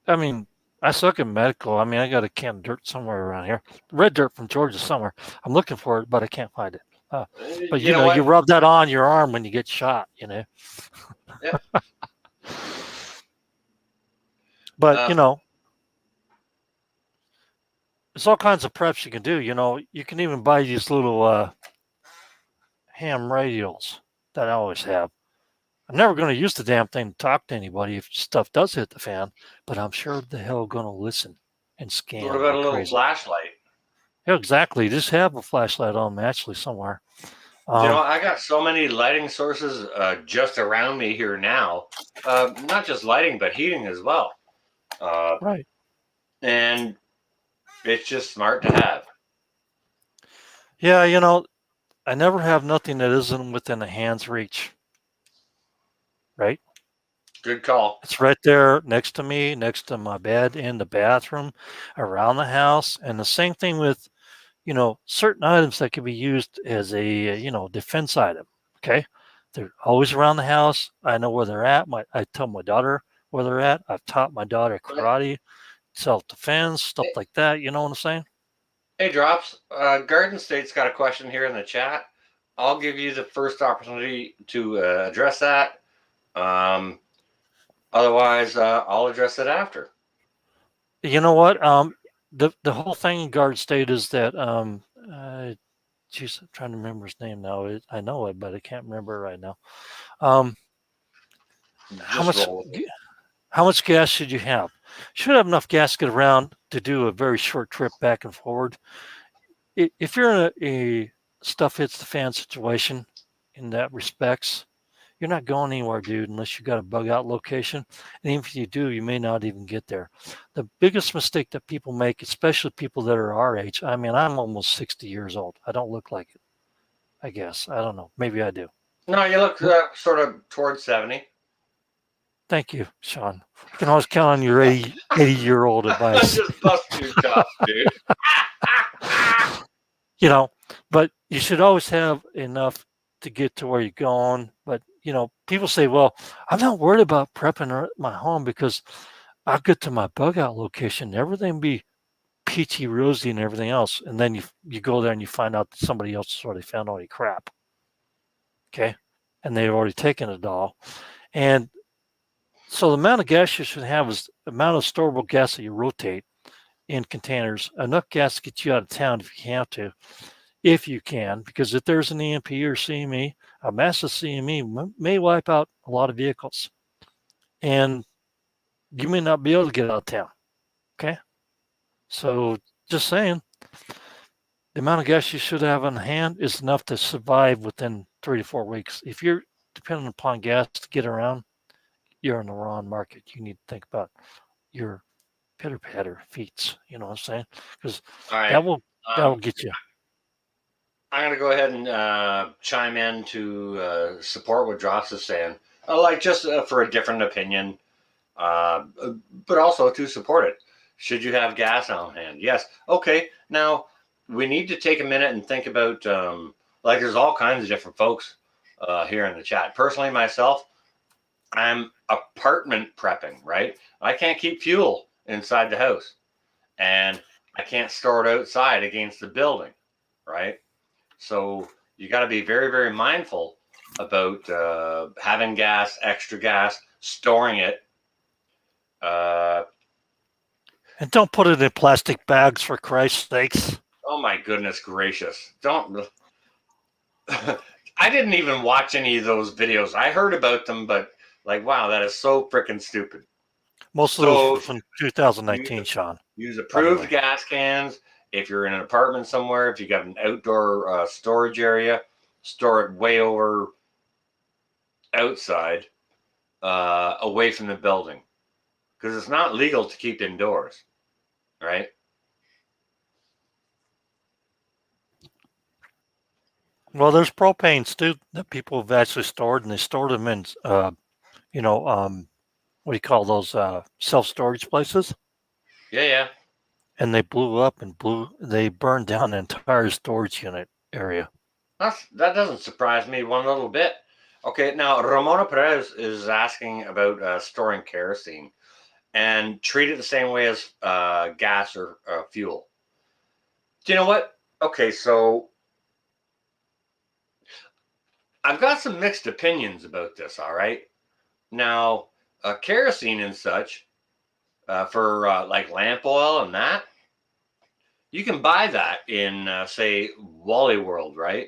I mean, I suck at medical. I mean, I got a can of dirt somewhere around here. Red dirt from Georgia somewhere. I'm looking for it, but I can't find it. But you rub that on your arm when you get shot, Yeah. But there's all kinds of preps you can do. You can even buy these little ham radials that I always have. I'm never going to use the damn thing to talk to anybody if stuff does hit the fan, but I'm sure the hell going to listen and scan. What about a little flashlight? Yeah, exactly. Just have a flashlight on them actually somewhere. I got so many lighting sources just around me here now. Not just lighting, but heating as well. Right. And it's just smart to have. Yeah, I never have nothing that isn't within a hand's reach. Right? Good call. It's right there next to me, next to my bed, in the bathroom, around the house. And the same thing with, certain items that can be used as a, defense item. Okay. They're always around the house. I know where they're at. I tell my daughter where they're at. I've taught my daughter karate, self-defense, stuff like that. You know what I'm saying? Hey, Drops. Garden State's got a question here in the chat. I'll give you the first opportunity to address that. Otherwise, I'll address it after. You know what? The whole thing in Guard State is that geez, I'm trying to remember his name now. I know it, but I can't remember it right now. How Just much roll with it. how much gas should you have? Should have enough gas to get around to do a very short trip back and forward. If you're in a stuff hits the fan situation in that respects, you're not going anywhere, dude, unless you got a bug out location. And even if you do, you may not even get there. The biggest mistake that people make, especially people that are our age, I mean, I'm almost 60 years old. I don't look like it, I guess. I don't know. Maybe I do. No, you look sort of towards 70. Thank you, Sean. You can always count on your 80-year-old I'm advice. just busting your chops, dude. You know, but you should always have enough to get to where you're going. But, you know, people say, well, I'm not worried about prepping my home because I'll get to my bug out location. Everything be peachy rosy and everything else. And then you go there and you find out that somebody else has already found all your crap. Okay. And they've already taken it all. And so the amount of gas you should have is the amount of storable gas that you rotate in containers, enough gas to get you out of town if you have to, if you can, because if there's an EMP or CME, a massive CME may wipe out a lot of vehicles. And you may not be able to get out of town. Okay. So just saying, the amount of gas you should have on hand is enough to survive within 3 to 4 weeks. If you're dependent upon gas to get around, you're in the wrong market. You need to think about your pitter patter feet. You know what I'm saying? Because All right. that will get you. I'm going to go ahead and chime in to support what Drops is saying. Like just for a different opinion, but also to support it. Should you have gas on hand? Yes. Okay. Now, we need to take a minute and think about, like there's all kinds of different folks here in the chat. Personally, myself, I'm apartment prepping, right? I can't keep fuel inside the house. And I can't store it outside against the building, right? So you got to be very, very mindful about having gas, extra gas, storing it. And don't put it in plastic bags, for Christ's sakes. Oh my goodness gracious! Don't. I didn't even watch any of those videos. I heard about them, but like, wow, that is so freaking stupid. Most of those were from 2019, Sean. Use approved gas cans. If you're in an apartment somewhere, if you got an outdoor storage area, store it way over outside, away from the building, because it's not legal to keep indoors, right? Well, there's propanes too that people have actually stored, and they stored them in, what do you call those self-storage places? Yeah. And they blew up and they burned down the entire storage unit area. That doesn't surprise me one little bit. Okay, now Ramona Perez is asking about storing kerosene and treat it the same way as gas or fuel. Do you know what? Okay, so I've got some mixed opinions about this, all right? Now, kerosene and such, for like lamp oil and that, you can buy that in, say, Wally World, right?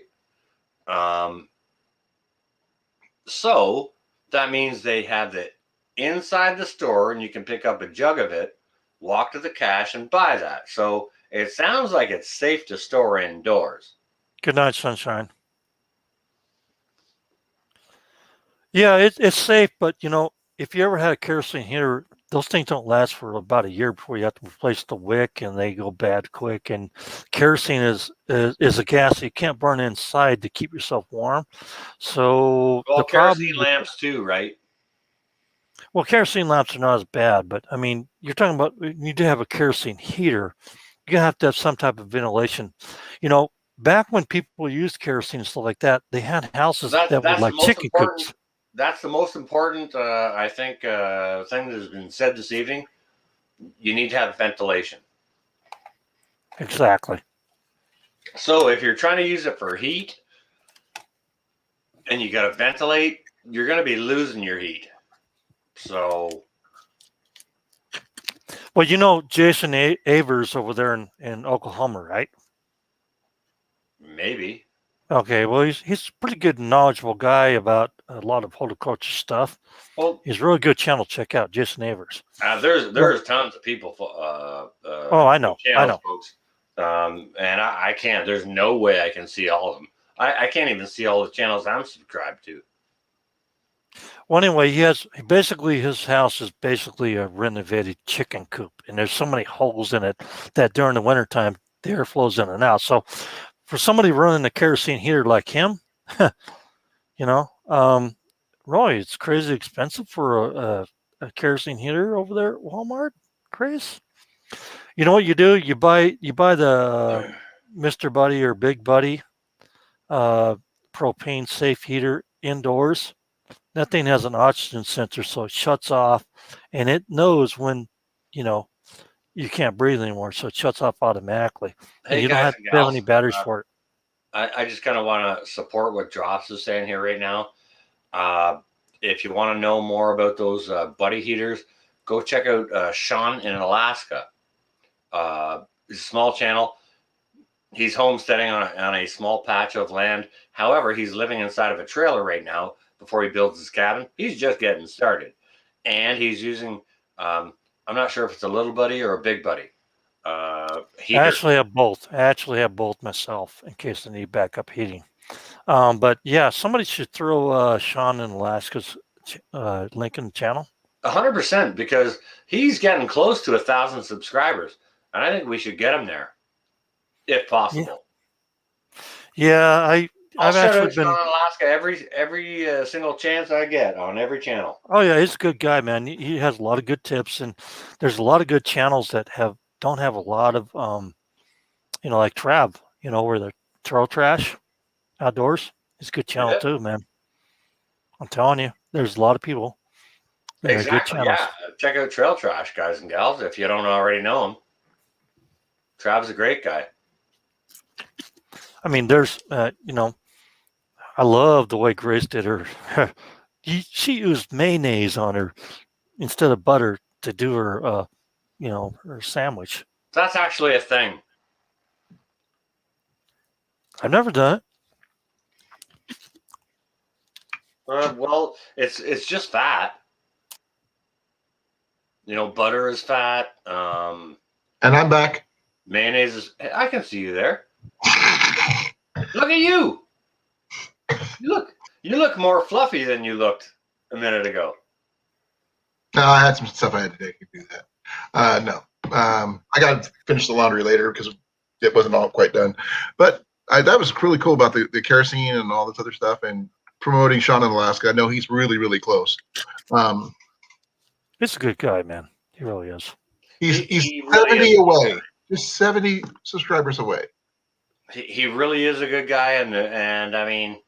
So that means they have it inside the store and you can pick up a jug of it, walk to the cash and buy that. So it sounds like it's safe to store indoors. Good night, sunshine. Yeah, it's safe, but you know, if you ever had a kerosene heater, those things don't last for about a year before you have to replace the wick, and they go bad quick. And kerosene is a gas you can't burn inside to keep yourself warm. So well, kerosene lamps too, right? Well, kerosene lamps are not as bad, but I mean, you're talking about you do have a kerosene heater. You're gonna have to have some type of ventilation. You know, back when people used kerosene and stuff like that, they had houses that were like chicken coops. That's the most important, I think, thing that has been said this evening. You need to have ventilation. Exactly. So if you're trying to use it for heat and you got to ventilate, you're going to be losing your heat. So, Well, you know Jason Avers over there in Oklahoma, right? maybe. Okay, well, he's a pretty good, knowledgeable guy about a lot of horticulture stuff. Well, He's a really good channel. Check out Jason Avers. there's tons of people, Oh, I good know, I channels, know. folks. And I can't. There's no way I can see all of them. I can't even see all the channels I'm subscribed to. Well, anyway, basically his house is basically a renovated chicken coop, and there's so many holes in it that during the wintertime the air flows in and out. So, for somebody running a kerosene heater like him, you know, Roy, it's crazy expensive for a kerosene heater over there at Walmart. Crazy. You know what you do? You buy the Mr. Buddy or Big Buddy uh, propane safe heater indoors. That thing has an oxygen sensor, so it shuts off, and it knows when you know you can't breathe anymore, so it shuts off automatically, and Hey you don't guys have and to have any gals, batteries for it. I just kind of want to support what Drops is saying here right now. Uh, if you want to know more about those buddy heaters, go check out Sean in Alaska. He's a small channel. He's homesteading on a small patch of land. However, he's living inside of a trailer right now before he builds his cabin. He's just getting started. And he's using, I'm not sure if it's a little buddy or a big buddy I heater. actually have both myself in case I need backup heating. But yeah, somebody should throw Sean in Alaska's link in the channel. 100%, because he's getting close to 1,000 subscribers. And I think we should get him there if possible. Yeah, I'll I've shout actually out Sean been. in Alaska every single chance I get on every channel. Oh yeah, he's a good guy, man. He has a lot of good tips, and there's a lot of good channels that don't have a lot of like Trav, where they throw trash outdoors. It's a good channel Yeah, too, man. I'm telling you, there's a lot of people that are good exactly. channels. Yeah, check out Trail Trash, guys and gals, if you don't already know him. Trav's a great guy. I mean, there's I love the way Grace did her. She used mayonnaise on her instead of butter to do her her sandwich. That's actually a thing. I've never done it. Well, it's just fat. Butter is fat. And I'm back. Mayonnaise is. I can see you there. Look at you. You look more fluffy than you looked a minute ago. No, I had some stuff I had to take to do that. No. I got to finish the laundry later because it wasn't all quite done. But that was really cool about the kerosene and all this other stuff and promoting Sean in Alaska. I know he's really, really close. He's a good guy, man. He really is. He's He really 70 is. away. Just 70 subscribers away. He really is a good guy, and I mean,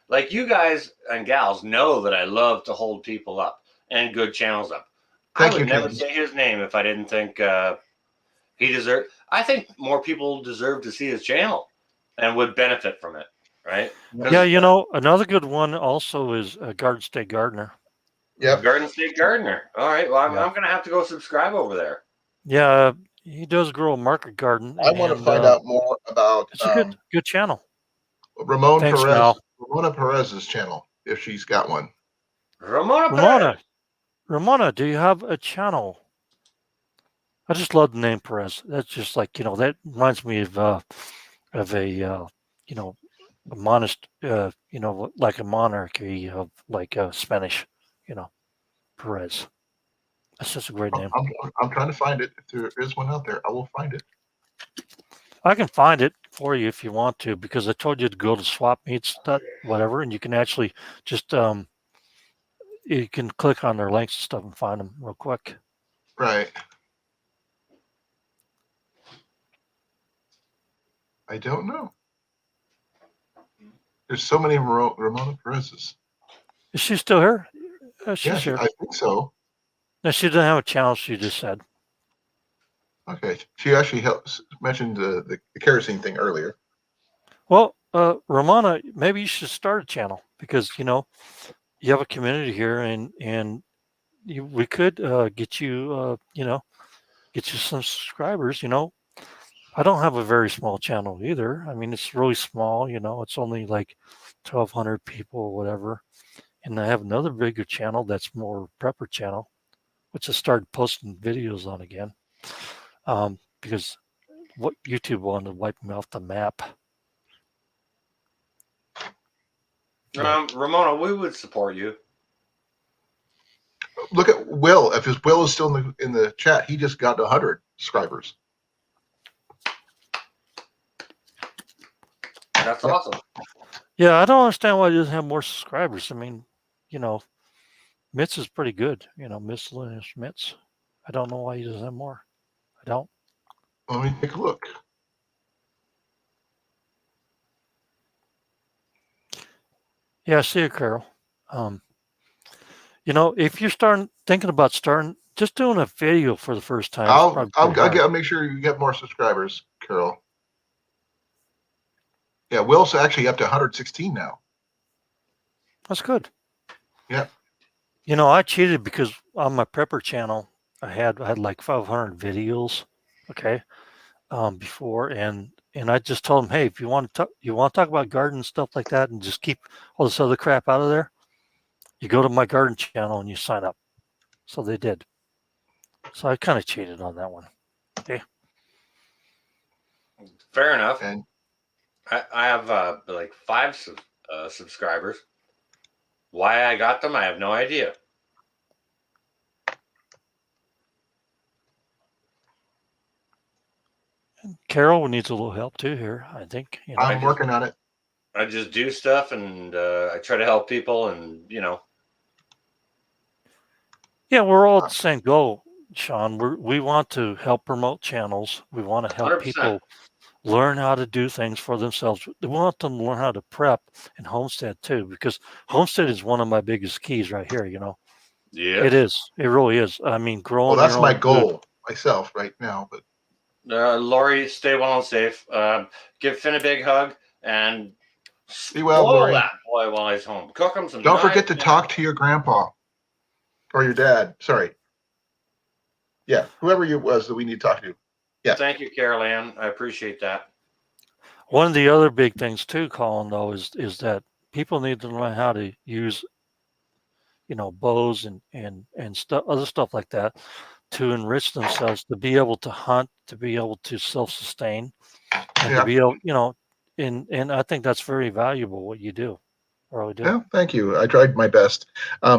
like, you guys and gals know that I love to hold people up and good channels up. I would never say his name if I didn't think he deserved. I think more people deserve to see his channel and would benefit from it, right? Yeah, another good one also is Garden State Gardener. Yep. Garden State Gardener. All right. Well, I'm going to have to go subscribe over there. Yeah, he does grow a market garden. I want to find out more about. It's a good channel. Ramona Perez's channel, if she's got one. Ramona, do you have a channel? I just love the name Perez. That's just like that reminds me of a monast like a monarchy of like Spanish, Perez. That's just a great name. I'm trying to find it. If there is one out there, I will find it. I can find it for you if you want to, because I told you to go to swap meets, whatever, and you can actually just you can click on their links and stuff and find them real quick. Right. I don't know. There's so many Ramona Perez's. Is she still here? She's here. I think so. No, she doesn't have a channel. She just said. Okay. She actually mentioned the kerosene thing earlier. Well, Ramona, maybe you should start a channel because you have a community here, and we could get you get you some subscribers. I don't have a very small channel either. I mean, it's really small. It's only like 1,200 people or whatever. And I have another bigger channel that's more prepper channel, which I started posting videos on again, because what YouTube wanted to wipe me off the map. Ramona, we would support you. Look at Will. If his Will is still in the chat, he just got 100 subscribers. That's awesome. Yeah, I don't understand why he doesn't have more subscribers. I mean, Mitz is pretty good. Miscellaneous Mitz. I don't know why he doesn't have more. I don't. Let me take a look. Yeah, I see you, Carol. If you're thinking about starting, just doing a video for the first time. I'll make sure you get more subscribers, Carol. Yeah, Will's actually up to 116 now. That's good. Yeah. I cheated because on my prepper channel, I had like 500 videos, okay, before, and I just told them, hey, if you want to talk about garden and stuff like that, and just keep all this other crap out of there, you go to my garden channel and you sign up. So they did. So I kind of cheated on that one. Okay. Fair enough. And I have like 5 subscribers. Why I got them, I have no idea. Carol needs a little help too here, I think. I'm working on it. I just do stuff, and I try to help people, and Yeah, we're all at the same goal, Sean. We want to help promote channels. We want to help 100%. people learn how to do things for themselves. We want them to learn how to prep and homestead too, because homestead is one of my biggest keys right here. Yeah, it is. It really is. I mean, growing. Well, that's your my own goal food. myself right now. But Lori, stay well and safe. Give Finn a big hug and be well, Lori. that boy while he's home. Cook him some. Don't forget to talk to your grandpa or your dad. Sorry. Yeah, whoever you was that we need to talk to. Yeah. Thank you, Carol Ann. I appreciate that. One of the other big things too, Colin, though, is that people need to learn how to use, bows and stuff, other stuff like that, to enrich themselves, to be able to hunt, to be able to self-sustain, and to be able, and I think that's very valuable what you do. I really do. Yeah, thank you. I tried my best.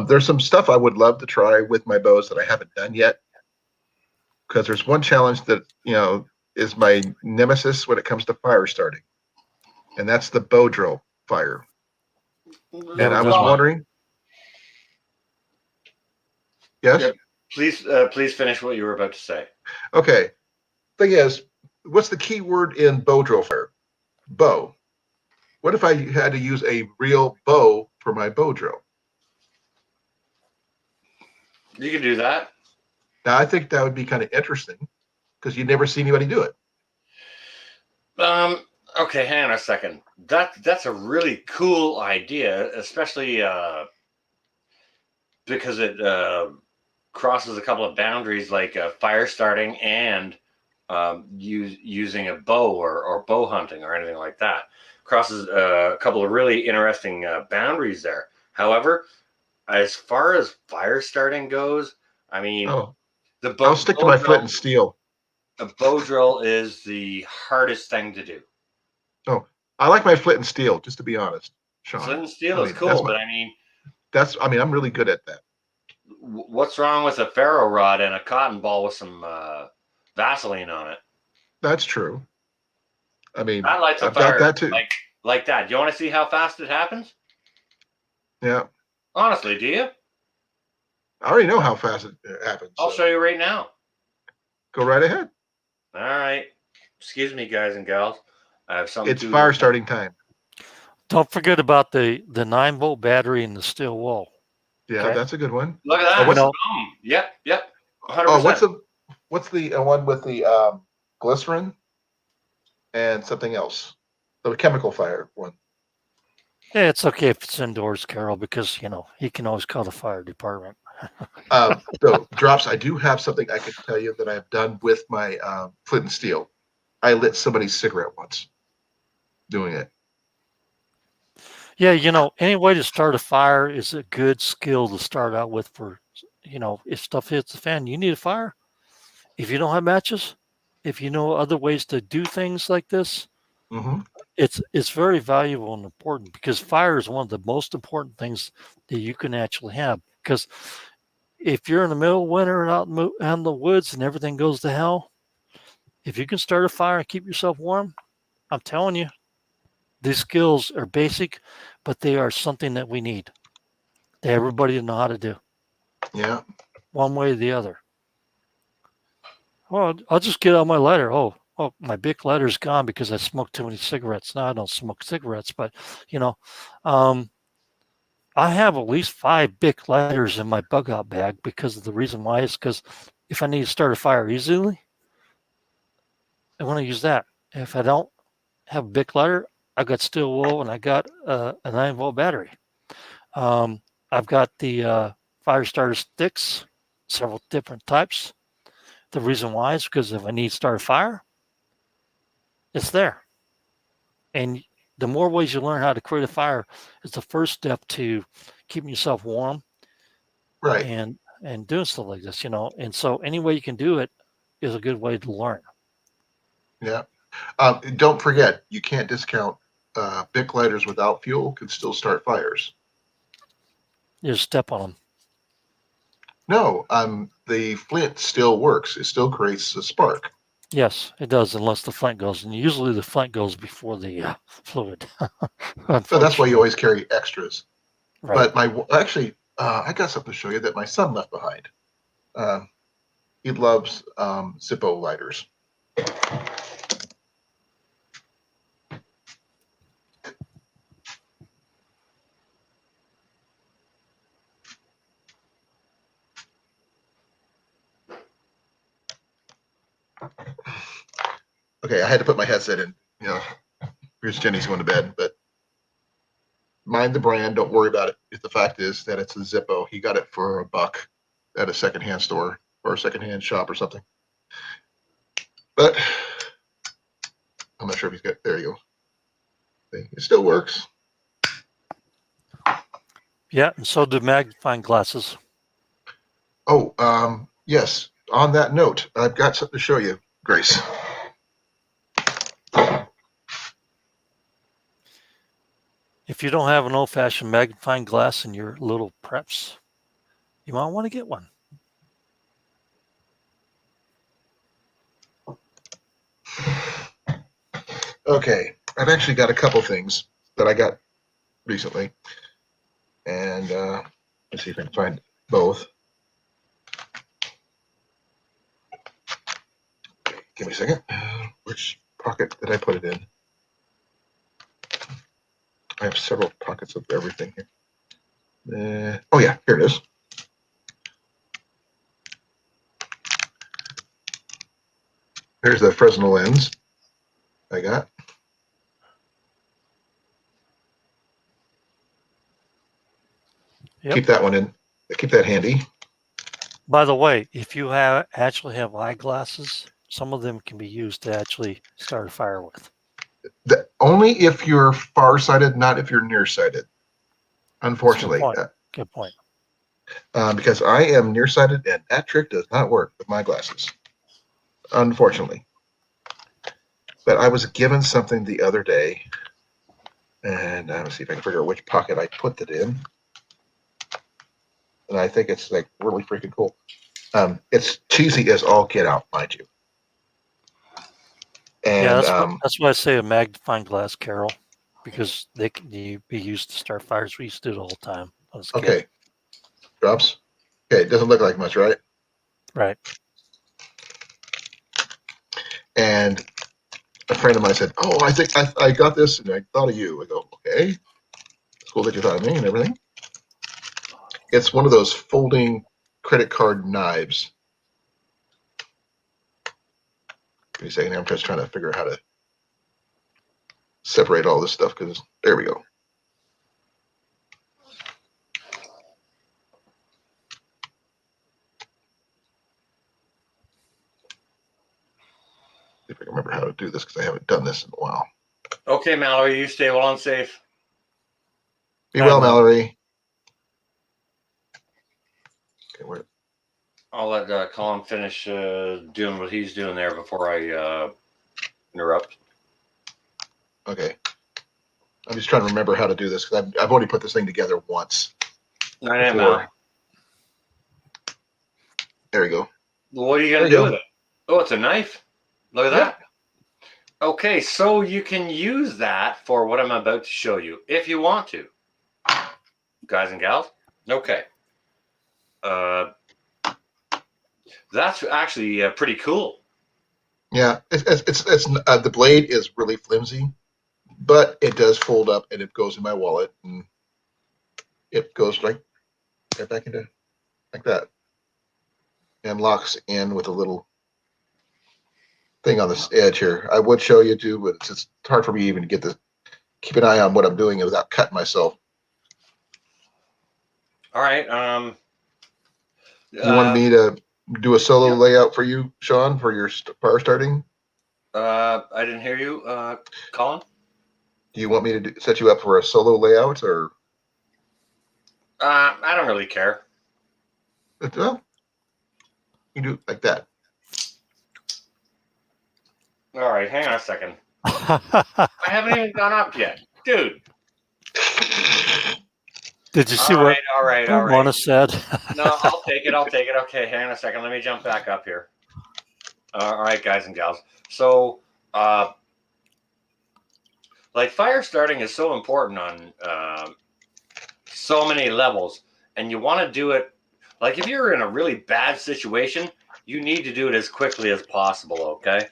There's some stuff I would love to try with my bows that I haven't done yet. Because there's one challenge that, is my nemesis when it comes to fire starting. And that's the bow drill fire. And I was wondering. Yes? Yeah, please finish what you were about to say. Okay. Thing is, what's the key word in bow drill fire? Bow. What if I had to use a real bow for my bow drill? You can do that. Now, I think that would be kind of interesting because you'd never see anybody do it. Okay, hang on a second. That's a really cool idea, especially because it crosses a couple of boundaries, like fire starting and using a bow or bow hunting or anything like that. Crosses a couple of really interesting boundaries there. However, as far as fire starting goes, I mean, I'll stick to my flint and steel. A bow drill is the hardest thing to do. Oh, I like my flint and steel, just to be honest, Sean. Flint and steel is cool, but I'm really good at that. What's wrong with a ferro rod and a cotton ball with some Vaseline on it? That's true. I mean, that lights a fire that too. Like that. Do you want to see how fast it happens? Yeah. Honestly, do you? I already know how fast it happens. I'll show you right now. Go right ahead. All right. Excuse me, guys and gals. I have something. It's fire starting time. Don't forget about the 9-volt battery and the steel wool. Yeah, okay. That's a good one. Look at that. Yep. 100%. Oh, what's the one with the glycerin and something else? a chemical fire one. Yeah, it's okay if it's indoors, Carol, because he can always call the fire department. So drops, I do have something I could tell you that I've done with my flint and steel. I lit somebody's cigarette once doing it. Yeah, any way to start a fire is a good skill to start out with for, if stuff hits the fan, you need a fire. If you don't have matches, if you know other ways to do things like this, Mm-hmm. it's very valuable and important because fire is one of the most important things that you can actually have. Because if you're in the middle of winter and out in the woods and everything goes to hell, if you can start a fire and keep yourself warm, I'm telling you, these skills are basic, but they are something that we need. That everybody know how to do Yeah. one way or the other. Well, I'll just get out my lighter. Oh, my Bic lighter's gone because I smoked too many cigarettes. Now I don't smoke cigarettes, but um, I have at least 5 Bic lighters in my bug out bag because of the reason why is because if I need to start a fire easily, I want to use that. If I don't have a Bic lighter, I got steel wool and I got a 9-volt battery. I've got the fire starter sticks, several different types. The reason why is because if I need to start a fire, it's there. And the more ways you learn how to create a fire is the first step to keeping yourself warm Right. and doing stuff like this, And so any way you can do it is a good way to learn. Yeah. Don't forget, you can't discount Bic lighters without fuel can still start fires. You just step on them. No, the flint still works. It still creates a spark. Yes, it does, unless the flint goes. And usually the flint goes before the fluid. So that's why you always carry extras. Right. But I got something to show you that my son left behind. He loves Zippo lighters. Okay, I had to put my headset in. Here's Jenny's going to bed, but mind the brand. Don't worry about it. If the fact is that it's a Zippo, he got it for $1 at a secondhand store or a secondhand shop or something. But I'm not sure if he's got. There you go. It still works. Yeah, and so do magnifying glasses. Oh, yes. On that note, I've got something to show you, Grace. If you don't have an old-fashioned magnifying glass in your little preps, you might want to get one. Okay, I've actually got a couple things that I got recently, and let's see if I can find both. Okay, give me a second. Which pocket did I put it in? I have several pockets of everything here. Oh yeah, here it is. Here's the Fresnel lens I got. Yep. Keep that one in. Keep that handy. By the way, if you actually have eyeglasses, some of them can be used to actually start a fire with. Only if you're farsighted, not if you're nearsighted. Unfortunately. Good point. Because I am nearsighted and that trick does not work with my glasses. Unfortunately. But I was given something the other day, and let's see if I can figure out which pocket I put it in. And I think it's like really freaking cool. It's cheesy as all get out, mind you. And that's why I say a magnifying glass, Carol, because they can be used to start fires. We used to do it all the time. Okay. Drops. Okay, it doesn't look like much, right? Right. And a friend of mine said, "Oh, I think I got this, and I thought of you." I go, "Okay, it's cool that you thought of me and everything." It's one of those folding credit card knives. Give me a second. I'm just trying to figure out how to separate all this stuff because there we go. See if I can remember how to do this because I haven't done this in a while. Okay, Mallory, you stay well and safe. Be well, Well. Mallory. Okay, where? I'll let Colin finish doing what he's doing there before I interrupt. Okay. I'm just trying to remember how to do this because I've only put this thing together once. Night, before. Mal. There we go. What are you going to do with it? Oh, it's a knife. Look at that. Okay, so you can use that for what I'm about to show you if you want to. Guys and gals? Okay. That's actually pretty cool. Yeah, it's the blade is really flimsy, but it does fold up and it goes in my wallet and it goes right back into like that and locks in with a little thing on this edge here. I would show you too, but it's hard for me even to get this. Keep an eye on what I'm doing without cutting myself. All right. You wanted me to do a solo layout for you, Sean, for your power starting? I didn't hear you, Colin. Do you want me to set you up for a solo layout, or? I don't really care. Well, you do it like that. All right, hang on a second. I haven't even gone up yet, dude. Did you see what All right. Mona said? No, I'll take it. Okay, hang on a second. Let me jump back up here. All right, guys and gals. So, like fire starting is so important on so many levels, and you want to do it like if you're in a really bad situation, you need to do it as quickly as possible. Okay.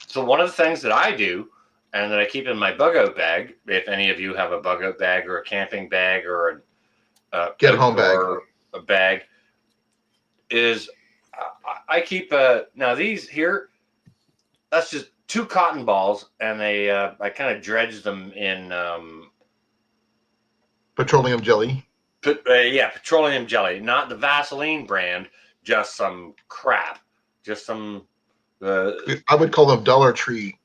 So one of the things that I do and that I keep in my bug out bag, if any of you have a bug out bag or a camping bag or a get home bag, a bag, is I keep now these here. That's just 2 cotton balls, and they I kind of dredge them in petroleum jelly. Petroleum jelly, not the Vaseline brand, just some crap, just some. I would call them Dollar Tree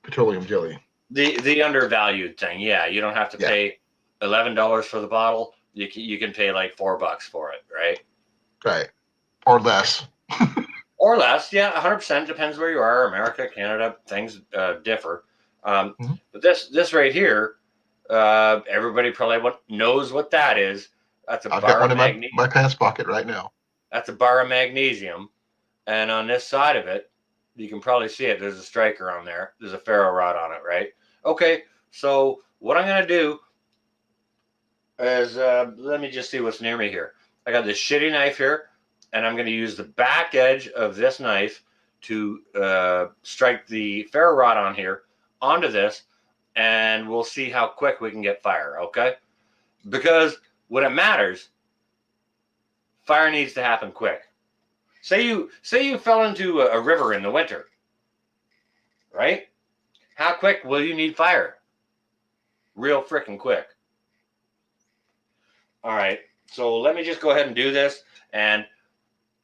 petroleum jelly. The undervalued thing, yeah. You don't have to pay $11 for the bottle. You can pay like $4 for it, right? Right, or less. Or less, yeah. 100% depends where you are. America, Canada, things differ. But this right here, everybody probably knows what that is. That's a I've bar got one of in magnesium. my pants pocket right now. That's a bar of magnesium, and on this side of it, you can probably see it. There's a striker on there. There's a ferro rod on it, right? Okay, so what I'm going to do is, let me just see what's near me here. I got this shitty knife here, and I'm going to use the back edge of this knife to strike the ferro rod on here onto this, and we'll see how quick we can get fire, okay? Because when it matters, fire needs to happen quick. Say you fell into a river in the winter, right? How quick will you need fire? Real freaking quick. All right, so let me just go ahead and do this, and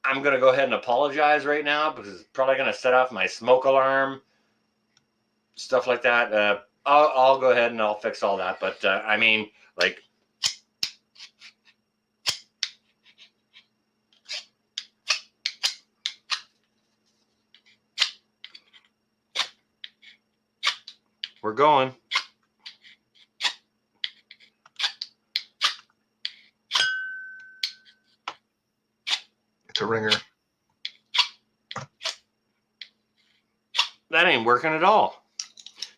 I'm going to go ahead and apologize right now because it's probably going to set off my smoke alarm, stuff like that. I'll go ahead and I'll fix all that, but I mean, like, we're going. It's a ringer. That ain't working at all.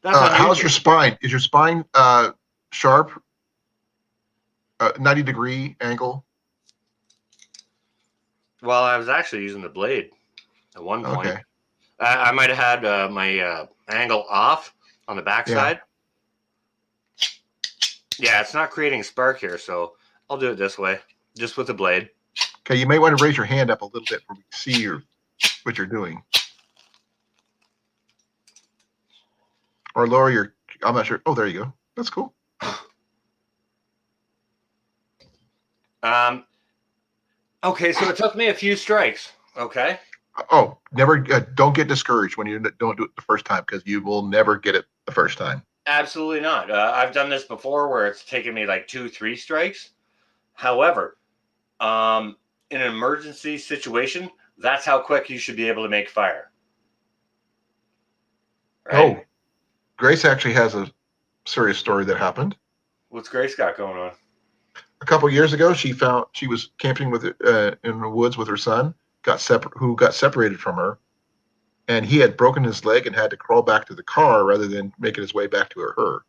How's your spine? Is your spine sharp? 90-degree angle? Well, I was actually using the blade at one point. Okay. I might have had my angle off on the backside. Yeah, it's not creating spark here, so I'll do it this way, just with the blade. Okay, you may want to raise your hand up a little bit where we can see what you're doing. or lower your. I'm not sure. Oh, there you go. That's cool. Okay, so it took me a few strikes. Okay. Oh, never. Don't get discouraged when you don't do it the first time, because you will never get it the first time. Absolutely not. I've done this before where it's taken me like 2-3 strikes. However, in an emergency situation, that's how quick you should be able to make fire. Right? Oh, Grace actually has a serious story that happened. What's Grace got going on? A couple years ago, she was camping with in the woods with her son, who got separated from her, and he had broken his leg and had to crawl back to the car rather than making his way back to her.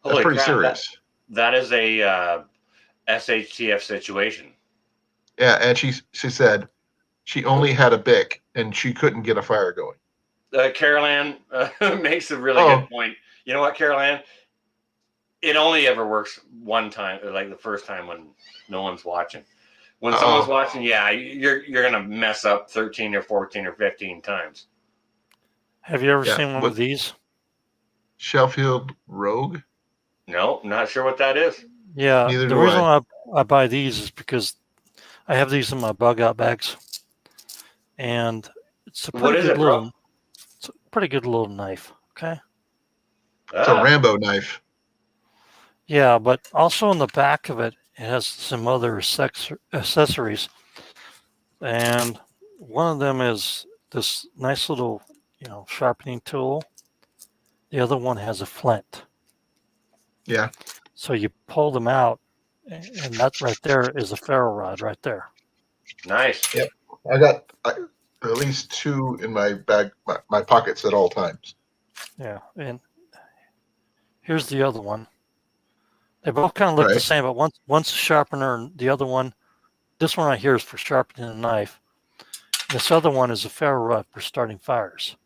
That's Holy pretty crap, serious. that is a SHTF situation. Yeah, and she said she only had a Bic and she couldn't get a fire going. Carol Ann makes a really good point. You know what, Carol Ann? It only ever works one time, like the first time when no one's watching. When someone's watching, yeah, you're gonna mess up 13 or 14 or 15 times. Have you ever seen one of these? Sheffield Rogue? No, not sure what that is. Yeah, Neither the do reason I. I buy these is because I have these in my bug out bags, and it's a pretty good little, it's a pretty good little knife. Okay. It's a Rambo knife. Yeah, but also on the back of it, it has some other accessories, and one of them is this nice little, sharpening tool. The other one has a flint. Yeah. So you pull them out, and that right there is a ferro rod right there. Nice. Yep. I got at least two in my bag, my pockets at all times. Yeah, and here's the other one. They both kind of look the same, but one's a sharpener, and the other one, this one right here is for sharpening a knife. This other one is a ferro rod for starting fires.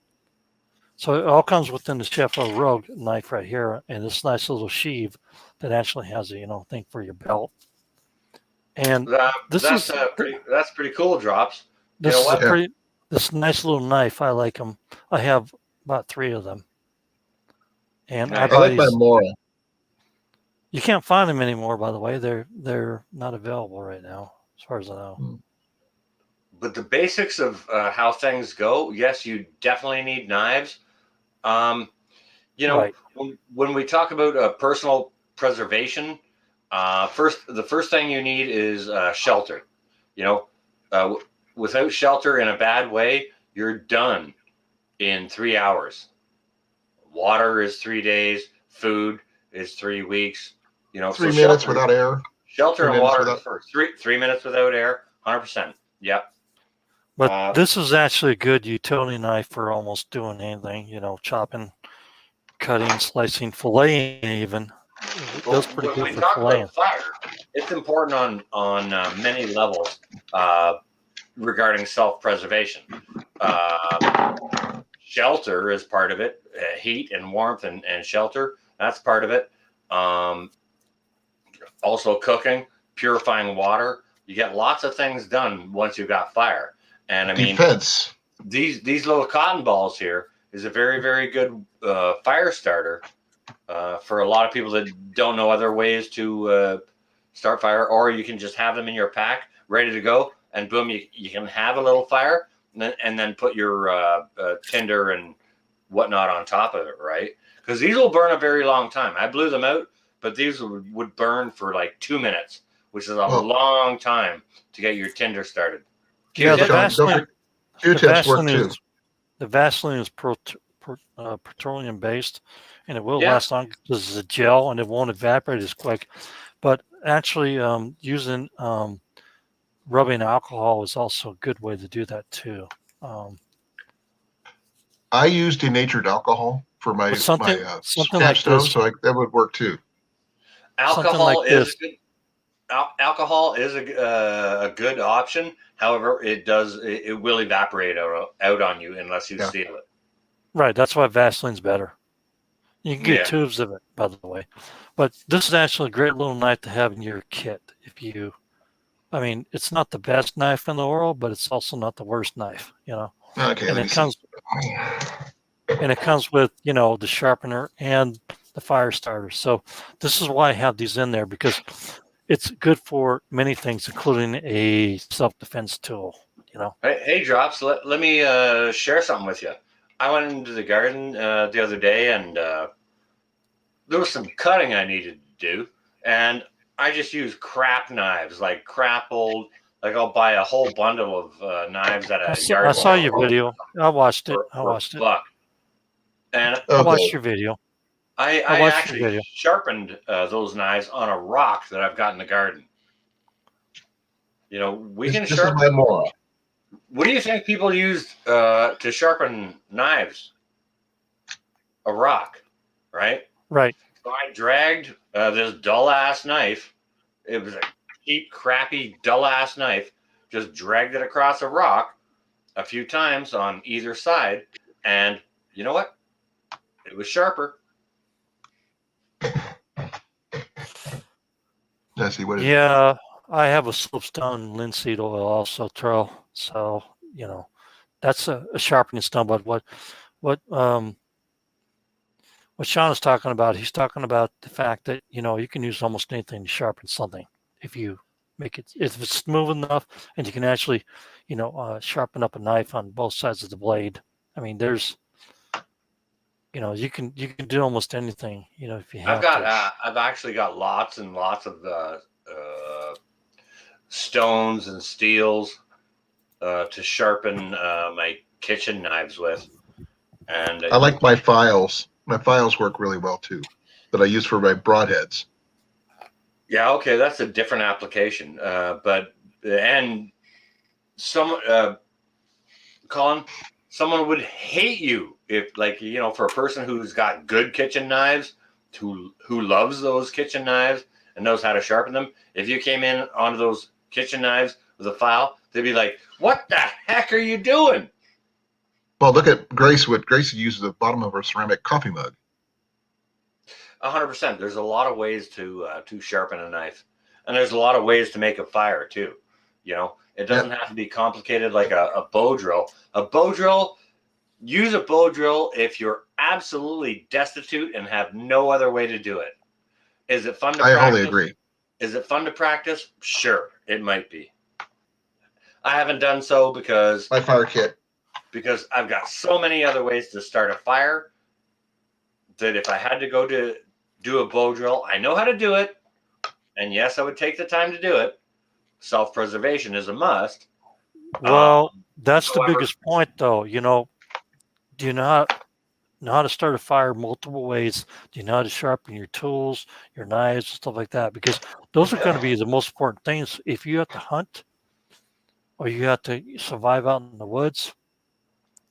So it all comes within the Sheffield Rogue knife right here, and this nice little sheath that actually has a thing for your belt. And that's pretty cool, Drops. This is this nice little knife. I like them. I have about 3 of them, and nice. I like my Mora. You can't find them anymore, by the way. They're not available right now, as far as I know. But the basics of how things go, yes, you definitely need knives. Right. When we talk about personal preservation, the first thing you need is shelter. Without shelter in a bad way, you're done in 3 hours. Water is 3 days. Food is 3 weeks. 3 minutes without air. Shelter and water is first. 3 minutes without air, 100%. Yep. But this is actually a good utility knife for almost doing anything. Chopping, cutting, slicing, filleting even. That's pretty good for filleting. Fire, it's important on many levels regarding self-preservation. Shelter is part of it. Heat and warmth and shelter, that's part of it. Also cooking, purifying water. You get lots of things done once you've got fire. And I mean, defense. These little cotton balls here is a very, very good fire starter for a lot of people that don't know other ways to start fire, or you can just have them in your pack ready to go, and boom, you can have a little fire, and then put your tinder and whatnot on top of it, right? Because these will burn a very long time. I blew them out, but these would burn for like 2 minutes, which is a long time to get your tinder started. Yeah, the Vaseline is petroleum based, and it will last long because it's a gel and it won't evaporate as quick. But actually, using rubbing alcohol is also a good way to do that too. I use denatured alcohol for my something like stove, so that would work too. Alcohol is a good option. However, it will evaporate out on you unless you seal it. Right, that's why Vaseline's better. You can get tubes of it, by the way. But this is actually a great little knife to have in your kit. It's not the best knife in the world, but it's also not the worst knife, Okay, and it comes. and it comes with, the sharpener and the fire starter. So this is why I have these in there, because it's good for many things, including a self-defense tool. Hey, Drops, let me share something with you. I went into the garden the other day, and there was some cutting I needed to do, and I just used crap knives, like crap old. Like I'll buy a whole bundle of knives at a I yard saw sale your video. I watched it. for a buck, and I watched Okay. your video. I watched your actually video. sharpened those knives on a rock that I've got in the garden. We can This is sharpen. my moral. What do you think people use to sharpen knives? A rock, right? Right. So I dragged this dull ass knife. It was a cheap, crappy, dull ass knife. Just dragged it across a rock a few times on either side, and you know what? It was sharper. Jesse, what is it? Yeah, I have a soapstone linseed oil also, Terrell. So that's a sharpening stone. But what Sean is talking about, he's talking about the fact that you can use almost anything to sharpen something if you make it, if it's smooth enough, and you can actually sharpen up a knife on both sides of the blade. I mean, there's you can do almost anything if you have to. I've actually got lots and lots of stones and steels to sharpen my kitchen knives with, and I like my files. My files work really well too, that I use for my broadheads. yeah, okay, that's a different application. But and some Colin, someone would hate you if, like, for a person who's got good kitchen knives, who loves those kitchen knives and knows how to sharpen them. If you came in onto those kitchen knives with a file, they'd be like, "What the heck are you doing?" Well, look at Grace. What Grace uses the bottom of her ceramic coffee mug. 100%. There's a lot of ways to sharpen a knife, and there's a lot of ways to make a fire too. It doesn't have to be complicated like a bow drill. A bow drill, use a bow drill if you're absolutely destitute and have no other way to do it. Is it fun to I practice? wholly agree. Is it fun to practice? Sure, it might be. I haven't done so because My fire kit. I've got so many other ways to start a fire that if I had to go to do a bow drill, I know how to do it. And yes, I would take the time to do it. Self-preservation is a must. Well, that's the however- biggest point, though. Do you know how to start a fire multiple ways? Do you know how to sharpen your tools, your knives, stuff like that? Because those are going to be the most important things. If you have to hunt or you have to survive out in the woods,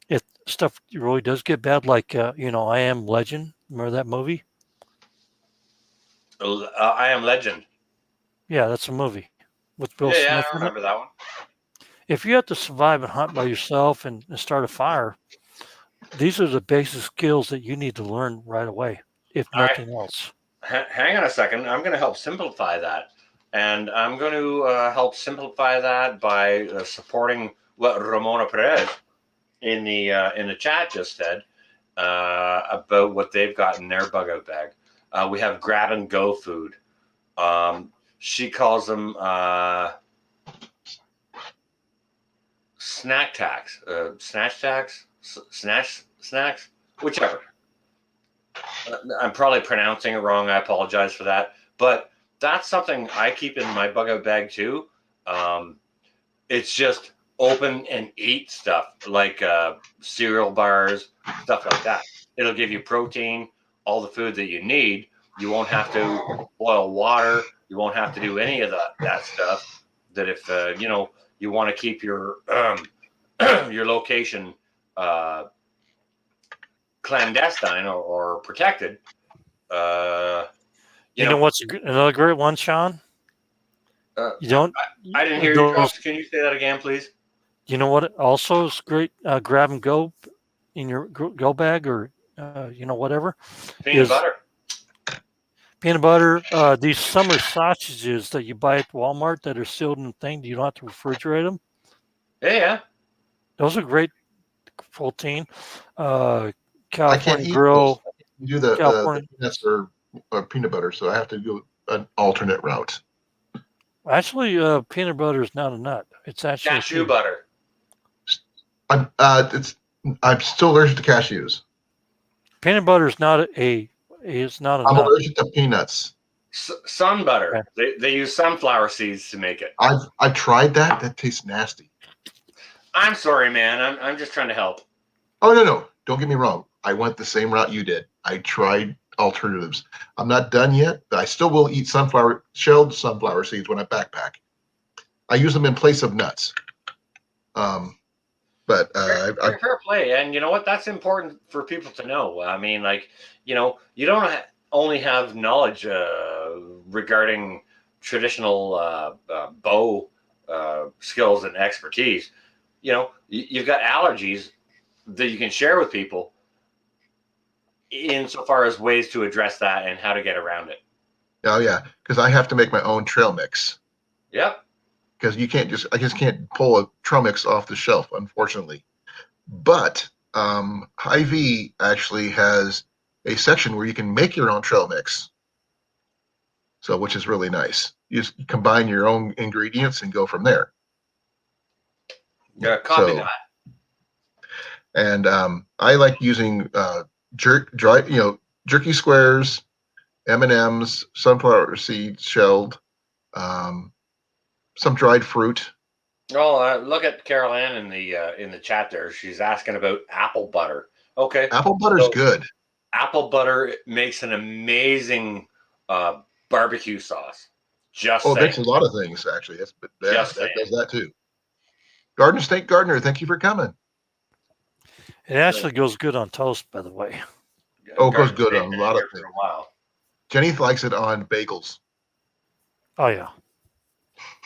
if stuff really does get bad, like I Am Legend. Remember that movie? I Am Legend. Yeah, that's a movie with Will Yeah, Smith I in it. remember that one. If you have to survive and hunt by yourself and start a fire, these are the basic skills that you need to learn right away, if All right. nothing else. Hang on a second. I'm going to help simplify that. And I'm going to help simplify that by supporting what Ramona Perez in the chat just said about what they've got in their bug out bag. We have grab and go food. She calls them snack tacks, snacks, whichever. I'm probably pronouncing it wrong. I apologize for that. But that's something I keep in my bug out bag too. It's just open and eat stuff like cereal bars, stuff like that. It'll give you protein, all the food that you need. You won't have to boil water. You won't have to do any of that stuff. That if you want to keep your your location clandestine or protected. You know what's another great one, Sean? You don't. I didn't hear you. Can you say that again, please? You know what? Also, is great. Grab and go in your go bag or whatever. Peanut butter. Peanut butter. These summer sausages that you buy at Walmart that are sealed in the thing. You don't have to refrigerate them. Yeah. Those are great protein. I can't California eat Grill, those. You do the California. peanuts or peanut butter, so I have to do an alternate route. Actually, peanut butter is not a nut. It's actually a Cashew pea. butter. I'm still allergic to cashews. Peanut butter is not a I'm nut. allergic to peanuts. Sun butter. Okay. They use sunflower seeds to make it. I've tried that. That tastes nasty. I'm sorry, man. I'm just trying to help. Oh no, don't get me wrong. I went the same route you did. I tried alternatives. I'm not done yet, but I still will eat shelled sunflower seeds when I backpack. I use them in place of nuts. But Fair play, and you know what? That's important for people to know. I mean, like, you don't only have knowledge regarding traditional bow skills and expertise. You've got allergies that you can share with people insofar as ways to address that and how to get around it. oh yeah, because I have to make my own trail mix. Yep. Because I just can't pull a trail mix off the shelf, unfortunately. But Hy-Vee actually has a section where you can make your own trail mix. So, which is really nice. You just combine your own ingredients and go from there. Yeah, copy that. And I like using jerky squares, M&Ms, sunflower seeds shelled, some dried fruit. Oh, look at Carol Ann in the chat there. She's asking about apple butter. Okay, Apple butter's so good. apple butter makes an amazing barbecue sauce. Just Oh, saying. that's a lot of things actually. That does that too. Garden State Gardener, thank you for coming. It actually goes good on toast, by the way. Oh, it goes good on a lot of things. For a while. Jenny likes it on bagels. Oh yeah.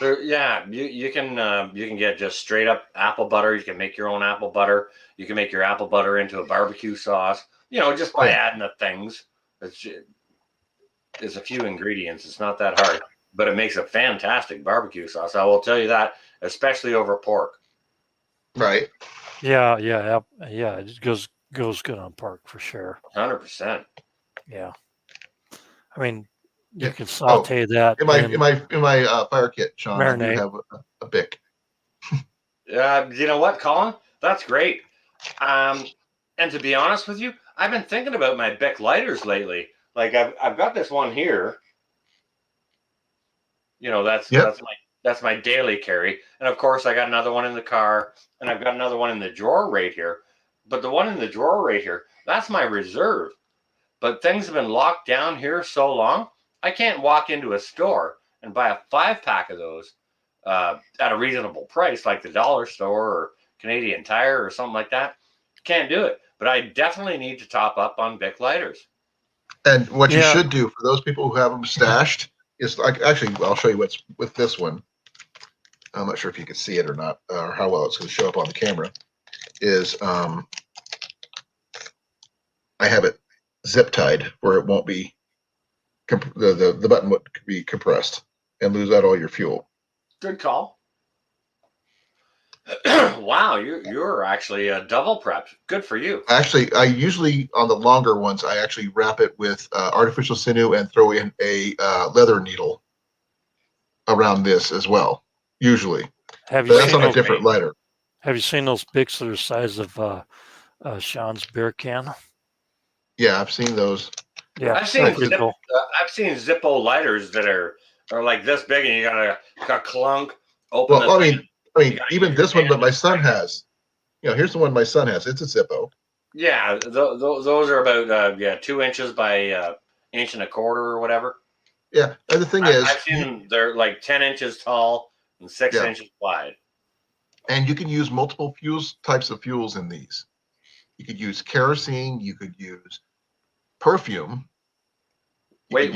Yeah, you can get just straight up apple butter. You can make your own apple butter. You can make your apple butter into a barbecue sauce. Just by adding the things. It's a few ingredients. It's not that hard, but it makes a fantastic barbecue sauce. I will tell you that, especially over pork. Right. Yeah. It goes good on pork for sure. 100%. Yeah. I mean, you Yeah. can saute that in my fire kit, Sean. marinade. I do have a Bic. You know what, Colin? That's great. And to be honest with you, I've been thinking about my Bic lighters lately. Like I've got this one here. That's my daily carry, and of course I got another one in the car, and I've got another one in the drawer right here. But the one in the drawer right here, that's my reserve. But things have been locked down here so long, I can't walk into a store and buy a 5-pack of those at a reasonable price, like the dollar store or Canadian Tire or something like that. Can't do it. But I definitely need to top up on Bic lighters. And what you should do for those people who have them stashed is I'll show you what's with this one. I'm not sure if you can see it or not, or how well it's going to show up on the camera. Is I have it zip tied where it won't be the button would be compressed and lose out all your fuel. Good call. Wow, you're actually double prepped. Good for you. Actually, I usually on the longer ones, I actually wrap it with artificial sinew and throw in a leather needle around this as well. Usually, that's on a different lighter. Have you seen those Bics that are the size of Sean's beer can? Yeah, I've seen those. Yeah, I've seen Zippo lighters that are like this big, and you got a clunk. Open. Well, I mean, even this one that my son has. Here's the one my son has. It's a Zippo. Yeah, those are about 2 inches by inch and a quarter or whatever. Yeah, and the thing is, I've seen them. They're like 10 inches tall and 6 inches wide. And you can use multiple types of fuels in these. You could use kerosene. You could use perfume. Wait.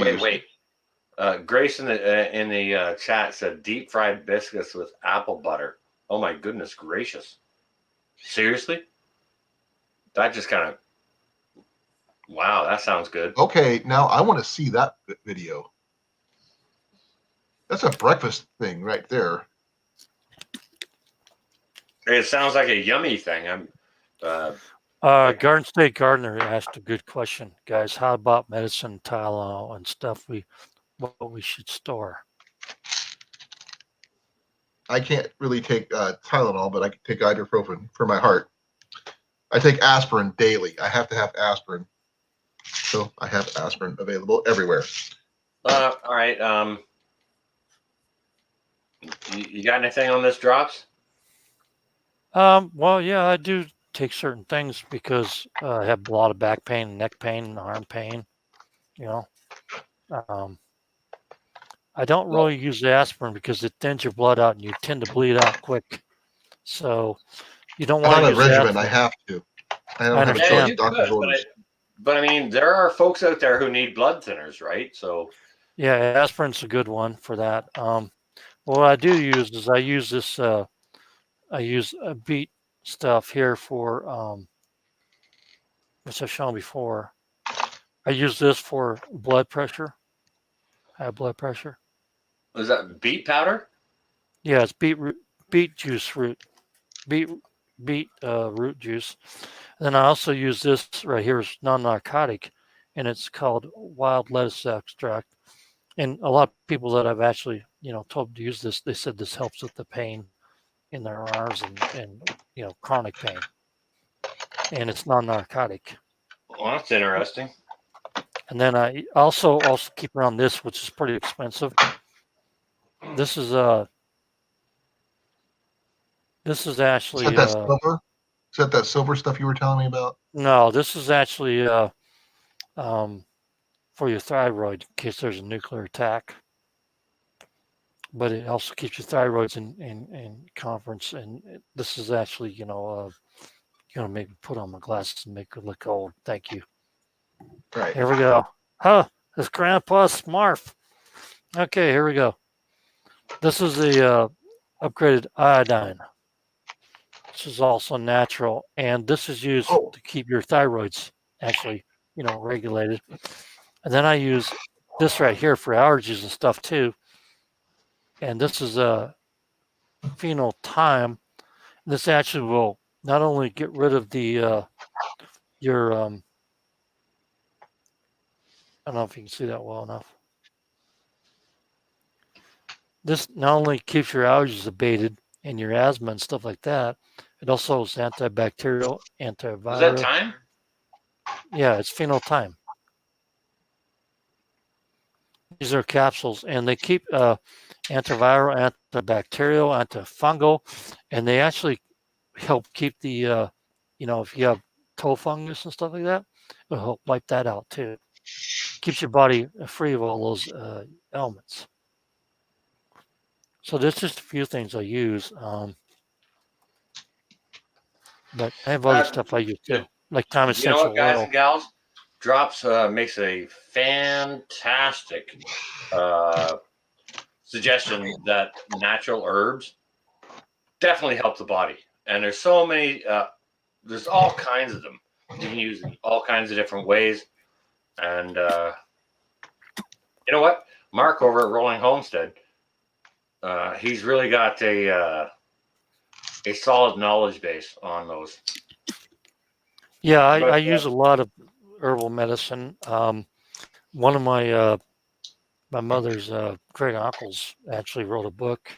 Grace in the chat said deep fried biscuits with apple butter. Oh my goodness gracious! Seriously? That just kind of wow. That sounds good. Okay, now I want to see that video. That's a breakfast thing right there. It sounds like a yummy thing. Garden State Gardener asked a good question, guys. How about medicine, Tylenol, and stuff what we should store? I can't really take Tylenol, but I can take ibuprofen for my heart. I take aspirin daily. I have to have aspirin. So I have aspirin available everywhere. All right. You got anything on this, Drops? Well, yeah, I do take certain things because I have a lot of back pain, neck pain, arm pain. You know, I don't really use the aspirin because it thins your blood out and you tend to bleed out quick. So you don't want to I'm on a use regimen. aspirin. I have to. I don't I have a understand. choice. Doctor's orders. But I mean, there are folks out there who need blood thinners, right? So Yeah, aspirin's a good one for that. What I do use is I use this. I use a beet stuff here for which I've shown before. I use this for blood pressure. High blood pressure. is that beet powder? Yeah, it's beet juice root, beet root juice. And then I also use this right here is non-narcotic, and it's called wild lettuce extract. And a lot of people that I've actually told to use this, they said this helps with the pain in their arms and chronic pain. And it's non-narcotic. Well, that's interesting. And then I also keep around this, which is pretty expensive. This is actually Is that silver? Is that silver stuff you were telling me about? No, this is actually for your thyroid in case there's a nuclear attack. But it also keeps your thyroids in conference. And this is actually, gonna make me put on my glasses and make it look old. Thank you. Right. Here we go. Huh, it's Grandpa Smurf. Okay, here we go. This is the upgraded iodine. This is also natural, and this is used to keep your thyroids actually, regulated. And then I use this right here for allergies and stuff too. And this is a phenol thyme. This actually will not only get rid of the your I don't know if you can see that well enough. This not only keeps your allergies abated and your asthma and stuff like that, it also is antibacterial, antiviral. Is that thyme? Yeah, it's phenol thyme. These are capsules, and they keep antiviral, antibacterial, antifungal, and they actually help keep the, if you have toe fungus and stuff like that, it'll help wipe that out too. Keeps your body free of all those elements. So there's just a few things I use, but I have other stuff I use too, like thyme essential oil. Guys and gals, Drops makes a fantastic suggestion that natural herbs definitely help the body. And there's so many, there's all kinds of them. You can use in all kinds of different ways. And you know what? Mark over at Rolling Homestead, he's really got a solid knowledge base on those. Yeah, I use a lot of herbal medicine. One of my mother's great uncles actually wrote a book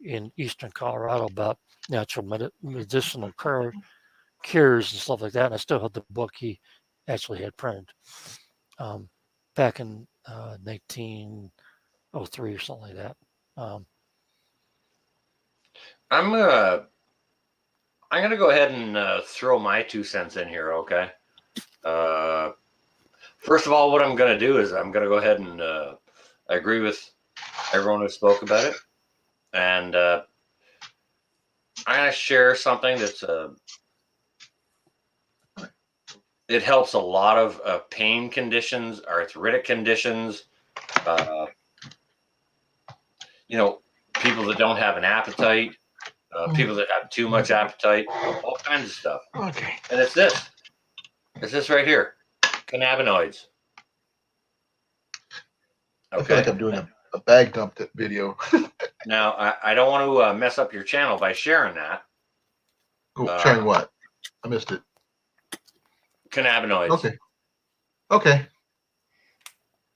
in eastern Colorado about natural medicinal cures and stuff like that. And I still have the book he actually had printed back in 1903 or something like that. I'm gonna go ahead and throw my 2 cents in here, okay? First of all, what I'm gonna do is I'm gonna go ahead and agree with everyone who spoke about it, and I'm gonna share something that's it helps a lot of pain conditions, arthritic conditions, people that don't have an appetite. People that have too much appetite, all kinds of stuff. Okay. And it's this. It's this right here. Cannabinoids. Okay. I feel like I'm doing a bag dump video. Now, I don't want to mess up your channel by sharing that. Cool. Sharing what? I missed it. cannabinoids. Okay. Okay.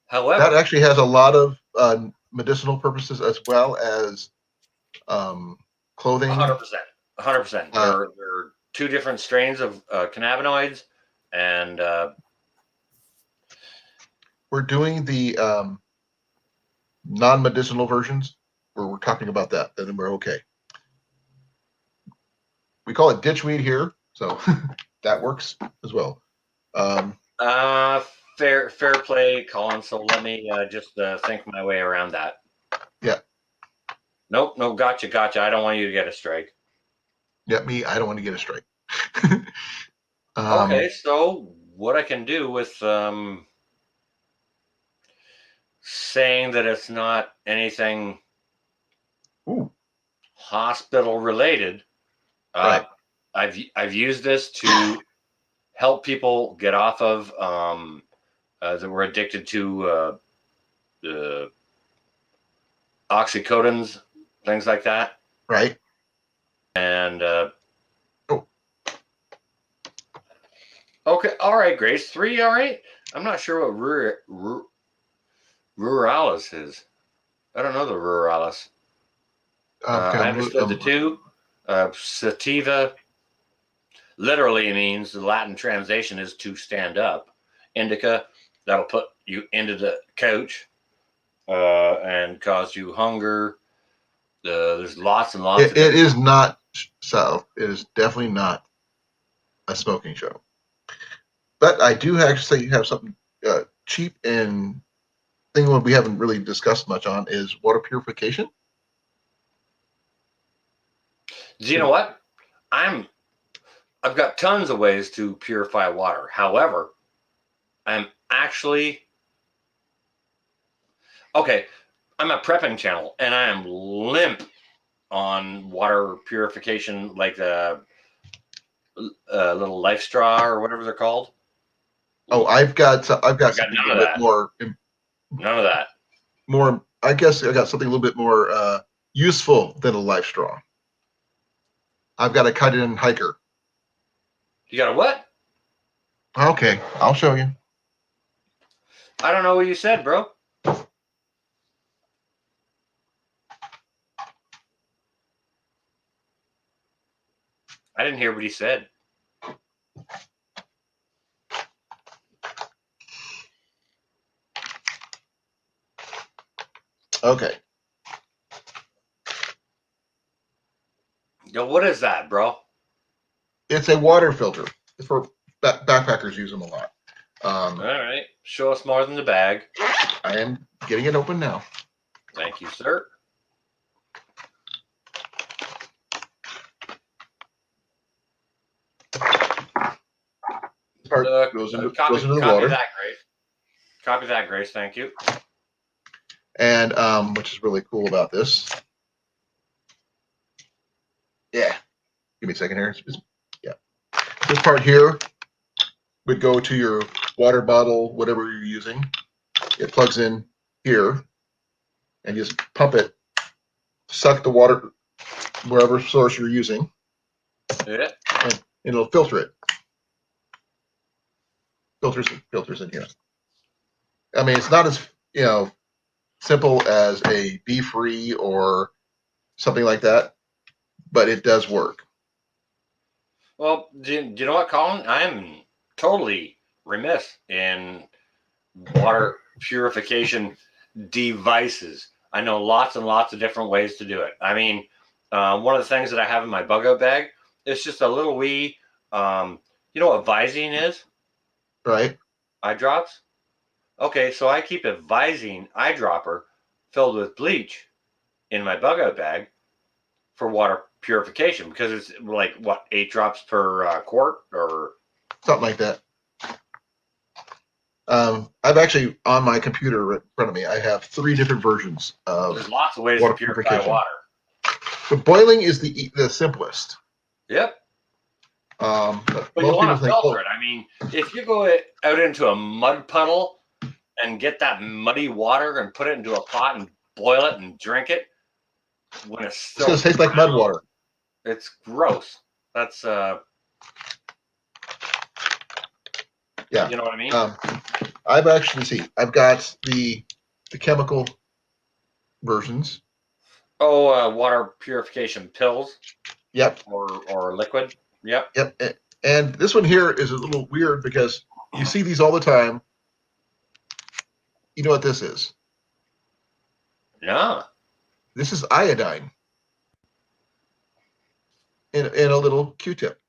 However, That actually has a lot of medicinal purposes as well as clothing. 100%. 100%. There are two different strains of cannabinoids, and We're doing the non-medicinal versions where we're talking about that. Then we're okay. We call it ditchweed here, so that works as well. fair play, Colin. So let me just think my way around that. Yeah. Nope. Gotcha. I don't want you to get a strike. Yeah, me. I don't want to get a strike. Okay, so what I can do with saying that it's not anything hospital related. Right. I've used this to help people get off of that were addicted to oxycodons, things like that. Right. And okay, all right, Grace, 3, all right. I'm not sure what ruralis is. I don't know the ruralis. I understood the 2. Sativa literally means the Latin translation is to stand up. Indica, that'll put you into the couch and cause you hunger. There's lots and lots of it is not so. It is definitely not a smoking show. But I do actually have something cheap and thing what we haven't really discussed much on is water purification. Do you know what? I've got tons of ways to purify water. However, I'm actually okay. I'm a prepping channel, and I am limp on water purification, like the little life straw or whatever they're called. Oh, I've got something none of that. None of that. More, I guess I got something a little bit more useful than a life straw. I've got a cut-in hiker. You got a what? Okay, I'll show you. I don't know what you said, bro. I didn't hear what he said. Okay. Yo, what is that, bro? It's a water filter. It's for backpackers use them a lot. All right. Show us more than the bag. I am getting it open now. Thank you, sir. Part goes into copy the water. That, Grace. Copy that, Grace. Thank you. And which is really cool about this. Yeah. Give me a second here. Yeah. This part here would go to your water bottle, whatever you're using. It plugs in here, and you just pump it, suck the water wherever source you're using, Yeah. and it'll filter it. Filters in here. I mean, it's not as simple as a Be-Free or something like that, but it does work. Well, do you know what, Colin? I'm totally remiss in water purification devices. I know lots and lots of different ways to do it. I mean, one of the things that I have in my bug out bag is just a little wee, you know what Visine is? Right. Eye drops? Okay, so I keep a Visine eyedropper filled with bleach in my bug out bag for water purification because it's like, what, 8 drops per quart or something like that. I've actually, on my computer right in front of me, I have 3 different versions of there's lots of ways to purify water. The boiling is the simplest. Yep. But you want to filter it. I mean, if you go out into a mud puddle and get that muddy water and put it into a pot and boil it and drink it, when it's still going to taste like mud water. It's gross. That's Yeah. You know what I mean? I've actually I've got the chemical versions. Oh, water purification pills. Yep. Or liquid. Yep. Yep. And this one here is a little weird because you see these all the time. You know what this is? No. This is iodine in a little Q-tip,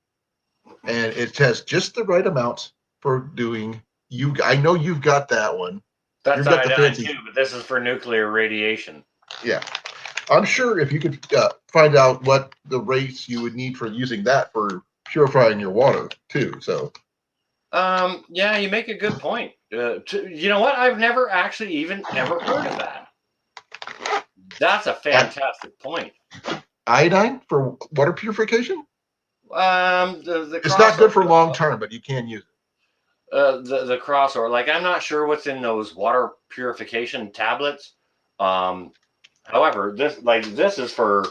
and it has just the right amount for doing. I know you've got that one. That's You've got the iodine fancy. too, but this is for nuclear radiation. Yeah, I'm sure if you could find out what the rates you would need for using that for purifying your water too. So. Yeah, you make a good point. You know what? I've never actually even ever heard of that. That's a fantastic point. Iodine for water purification? It's not good for long term, but you can use it. The crossover, like I'm not sure what's in those water purification tablets. However, this is for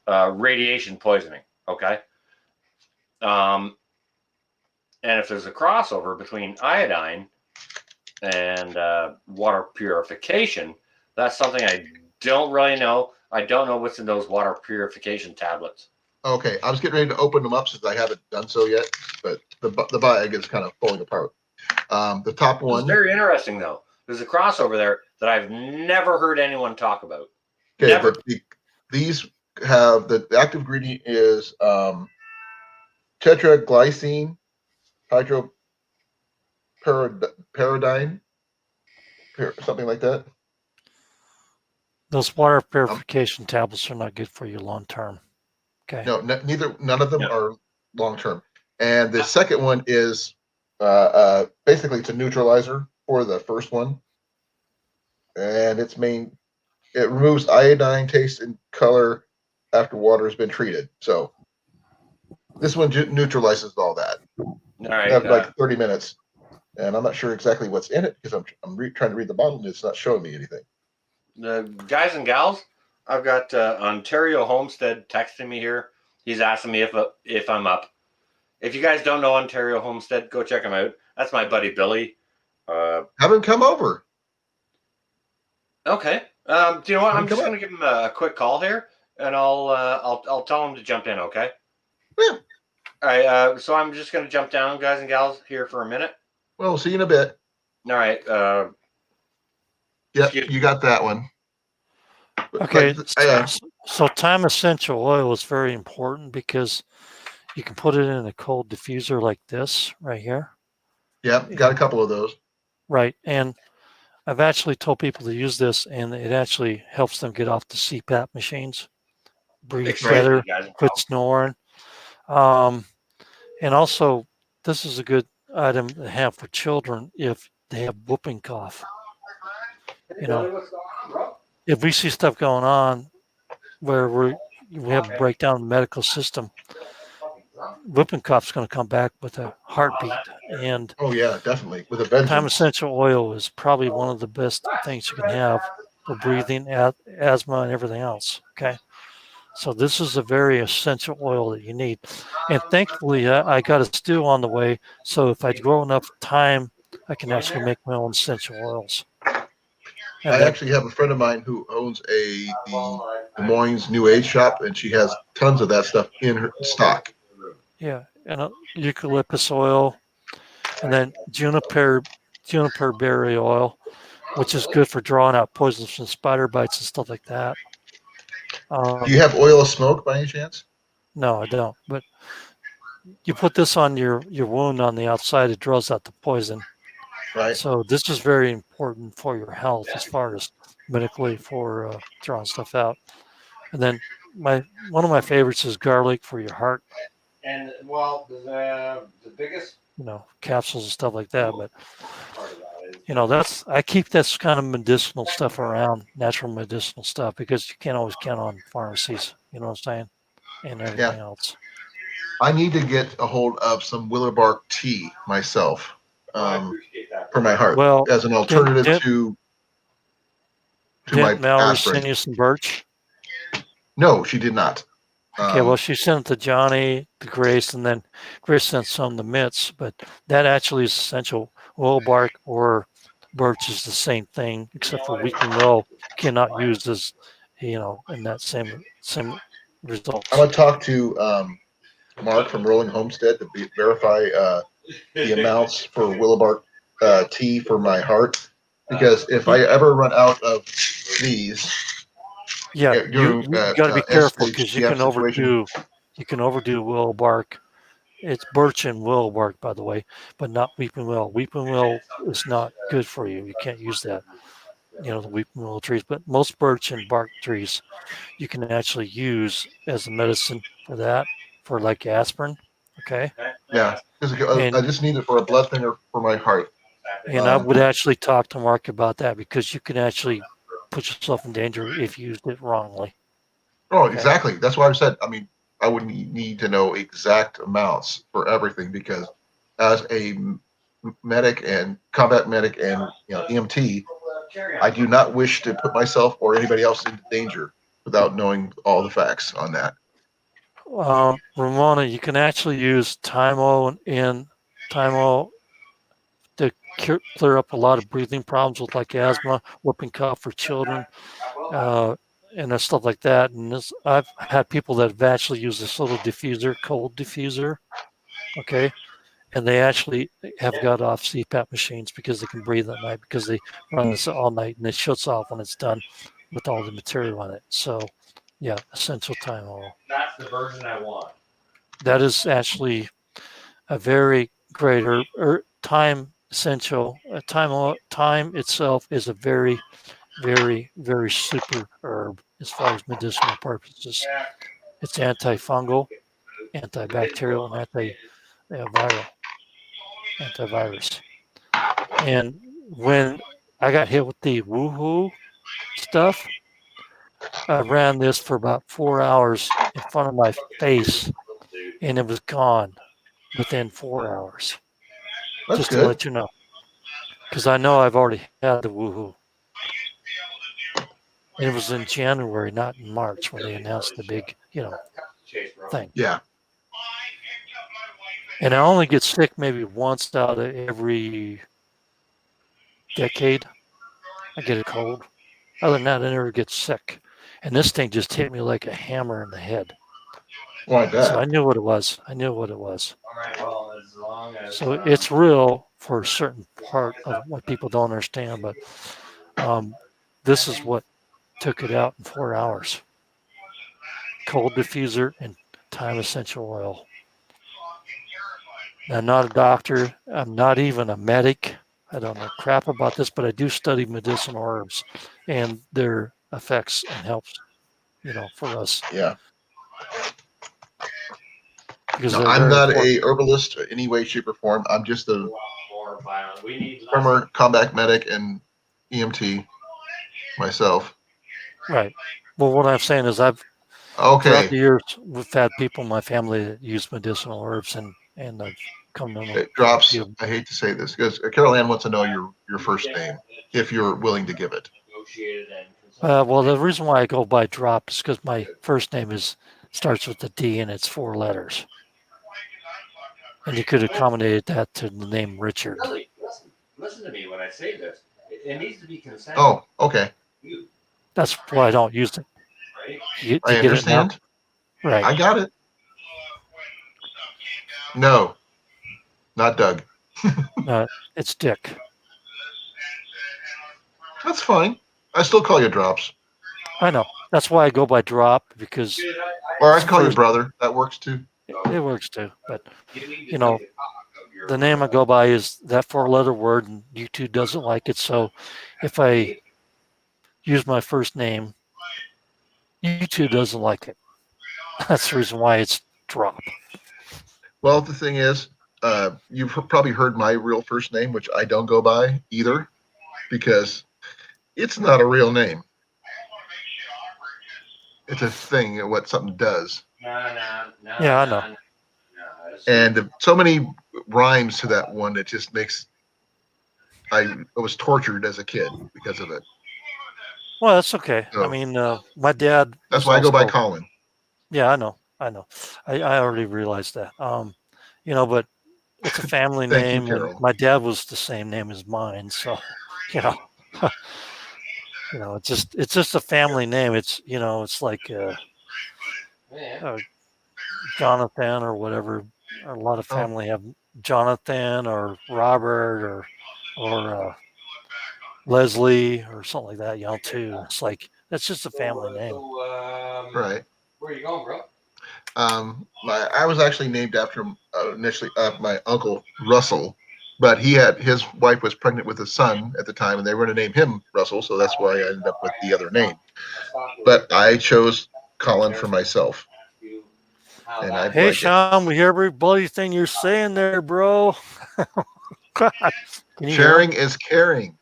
radiation poisoning. Okay. And if there's a crossover between iodine and water purification, that's something I don't really know. I don't know what's in those water purification tablets. Okay, I was getting ready to open them up since I haven't done so yet, but the bag is kind of falling apart. The top one. It's very interesting, though. There's a crossover there that I've never heard anyone talk about. Okay, Never. These have the active ingredient is tetraglycine hydropyridine, something like that. Those water purification tablets are not good for you long term. Okay. No, none of them are long term. And the second one is basically it's a neutralizer for the first one, and it removes iodine, taste, and color after water has been treated. So this one neutralizes all that. All right. Have like 30 minutes, and I'm not sure exactly what's in it because I'm trying to read the bottle and it's not showing me anything. The guys and gals, I've got Ontario Homestead texting me here. He's asking me if I'm up. If you guys don't know Ontario Homestead, go check him out. That's my buddy Billy. Have him come over. Okay. Do you know what? I'm just going to give him a quick call here, and I'll tell him to jump in. Okay. Yeah. All right. So I'm just going to jump down, guys and gals, here for a minute. Well, we'll see you in a bit. All right. Yep, you got that one. Okay. So time essential oil is very important because you can put it in a cold diffuser like this right here. Yep, got a couple of those. Right. And I've actually told people to use this, and it actually helps them get off the CPAP machines, breathe better, quit snoring. And also, this is a good item to have for children if they have whooping cough. You know, if we see stuff going on where we have a breakdown in the medical system, whooping cough's going to come back with a heartbeat. And oh yeah, definitely with a vengeance. Time essential oil is probably one of the best things you can have for breathing, asthma, and everything else. Okay, so this is a very essential oil that you need. And thankfully, I got a stew on the way, so if I grow enough time, I can actually make my own essential oils. I actually have a friend of mine who owns the Des Moines New Age shop, and she has tons of that stuff in her stock. Yeah, and eucalyptus oil, and then juniper berry oil, which is good for drawing out poisons from spider bites and stuff like that. Do you have oil of smoke by any chance? No, I don't. But you put this on your wound on the outside, it draws out the poison. Right. So this is very important for your health as far as medically for drawing stuff out. And then one of my favorites is garlic for your heart. And well, the biggest, capsules and stuff like that. But I keep this kind of medicinal stuff around, natural medicinal stuff, because you can't always count on pharmacies. You know what I'm saying? And everything else. I need to get a hold of some willow bark tea myself. For my heart, as an alternative to my Mallory send you some birch? No, she did not. Okay, well, she sent it to Johnny, to Grace, and then Grace sent some to Mitz, but that actually is essential. willow bark or birch is the same thing, except for weeping willow cannot use as, in that same results. I'm gonna talk to Mark from Rolling Homestead to verify the amounts for Willowbark tea for my heart, because if I ever run out of these Yeah, during you got to be careful because SHTF situation, you can overdo willow bark. It's birch and willow bark, by the way, but not weeping willow. Weeping willow is not good for you. You can't use that. The weeping willow trees, but most birch and bark trees you can actually use as a medicine for that, for like aspirin. Okay. yeah, because I And just need it for a blood thinner for my heart. I would actually talk to Mark about that because you can actually put yourself in danger if you used it wrongly. Oh, Okay. exactly. That's why I said. I mean, I would need to know exact amounts for everything, because as a medic and combat medic and EMT, I do not wish to put myself or anybody else into danger without knowing all the facts on that. Ramona, you can actually use Thymo to clear up a lot of breathing problems with like asthma, whooping cough for children, and stuff like that. And I've had people that have actually used this little diffuser, cold diffuser, okay, and they actually have got off CPAP machines because they can breathe at night because they run this all night and it shuts off when it's done with all the material on it. So, yeah, essential time oil. That's the version I want. That is actually a very great time essential. Time itself is a very, very, very super herb as far as medicinal purposes. It's antifungal, antibacterial, and antivirus. And when I got hit with the woohoo stuff, I ran this for about 4 hours in front of my face, and it was gone within 4 hours. That's Just to good. let you know, because I know I've already had the woohoo. And it was in January, not in March, when they announced the big, thing. Yeah. And I only get sick maybe once out of every decade. I get a cold. Other than that, I never get sick. And this thing just hit me like a hammer in the head. Well, I bet. So I knew what it was. I knew what it was. All right, well, as long as So it's real for a certain part of what people don't understand, but this is what took it out in 4 hours. Cold diffuser and thyme essential oil. I'm not a doctor. I'm not even a medic. I don't know crap about this, but I do study medicinal herbs and their effects and helps, for us. Yeah. Because No, they're I'm very not important. a herbalist in any way, shape, or form. I'm just a more violent. We need former combat medic and EMT myself. Right. Well, what I'm saying is throughout Okay. the years, we've had people in my family that use medicinal herbs, and I've come to know It quite a drops. few. I hate to say this because Carol Ann wants to know your first name, if you're willing to give it. Well, the reason why I go by Drop is because my first name starts with a D and it's 4 letters. And you could accommodate that to the name Richard. Listen to me when I say this. It needs to be consensual. Oh, okay. That's why I don't use it. You I get it now? understand. Right. I got it. No, not Doug. It's Dick. That's fine. I still call you Drops. I know. That's why I go by Drop, because Or I can call you brother. That works too. it works too. But, the name I go by is that 4-letter word, and YouTube doesn't like it. So if I use my first name, YouTube doesn't like it. That's the reason why it's Drop. Well, the thing is, you've probably heard my real first name, which I don't go by either, because it's not a real name. It's a thing, what something does. Yeah, I know. And so many rhymes to that one, it just makes. I was tortured as a kid because of it. Well, that's okay. So, I mean, my dad. That's why I go by Colin. Yeah, I know. I already realized that. But it's a family Thank you, name, and Carol. my dad was the same name as mine. So, you know, it's just a family name. It's it's like Jonathan or whatever. A lot of Oh, family have Jonathan or Robert or Leslie or something like that. Too. It's like that's just a family name. right. Where are you going, bro? I was actually named after initially my uncle Russell, but his wife was pregnant with a son at the time, and they were going to name him Russell, so that's why I ended up with the other name. But I chose Colin for myself, and I Hey, like it. Sean, we hear every bloody thing you're saying there, bro. God, can you hear him? Sharing is caring,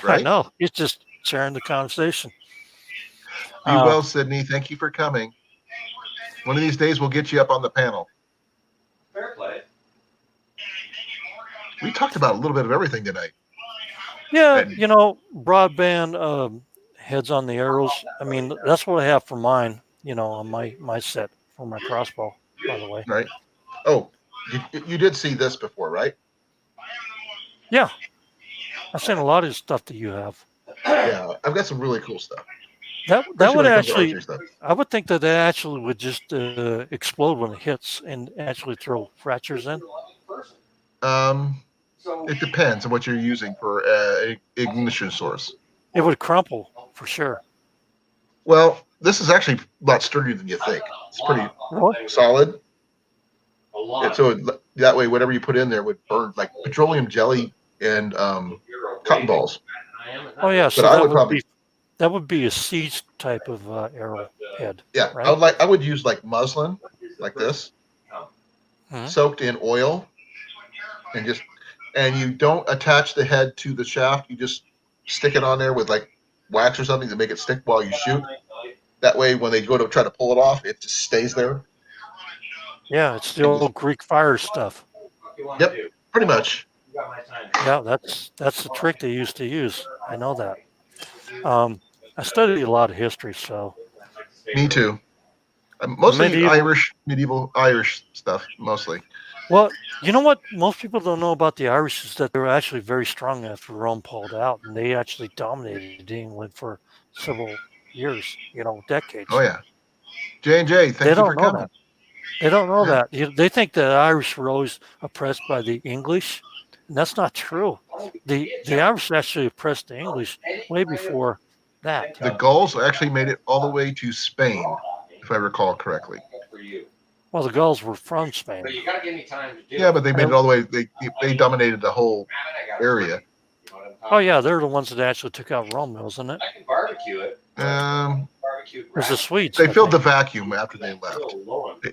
I right? know. He's just sharing the conversation. Be well, Sydney. Thank you for coming. One of these days, we'll get you up on the panel. Fair play. We talked about a little bit of everything tonight. Yeah, And broadband heads on the arrows. I mean, that's what I have for mine. On my set for my crossbow. By the way. right. Oh, you did see this before, right? Yeah, I've seen a lot of stuff that you have. Yeah, I've got some really cool stuff. That Especially would when it comes to actually, archery stuff. I would think that actually would just explode when it hits and actually throw fractures in. It depends on what you're using for ignition source. It would crumple for sure. Well, this is actually a lot sturdier than you think. It's pretty Really? solid. That way, whatever you put in there would burn, like petroleum jelly and cotton balls. Oh yeah, But so I would probably, that would be a siege type of arrow head. yeah, right? I would use like muslin, like this, soaked in oil, and you don't attach the head to the shaft. You just stick it on there with like wax or something to make it stick while you shoot. That way, when they go to try to pull it off, it just stays there. Yeah, it's the old Greek fire stuff. Yep, pretty much. Yeah, that's the trick they used to use. I know that. I studied a lot of history, so. Me too. Mostly medieval medieval Irish stuff, mostly. Well, you know what most people don't know about the Irish is that they were actually very strong after Rome pulled out, and they actually dominated England for several years, decades. Oh yeah. J&J, thank you for coming. That. They don't know Yeah. that. They think the Irish were always oppressed by the English, and that's not true. The Irish actually oppressed the English way before that. The Gauls actually made it all the way to Spain, if I recall correctly. Well, the Gauls were from Spain. But you gotta give me time to do Yeah, but they made it all the way. They dominated the whole area. Oh yeah, they're the ones that actually took out Rome, wasn't it? I can barbecue it. It was the Swedes. They filled the vacuum after they left.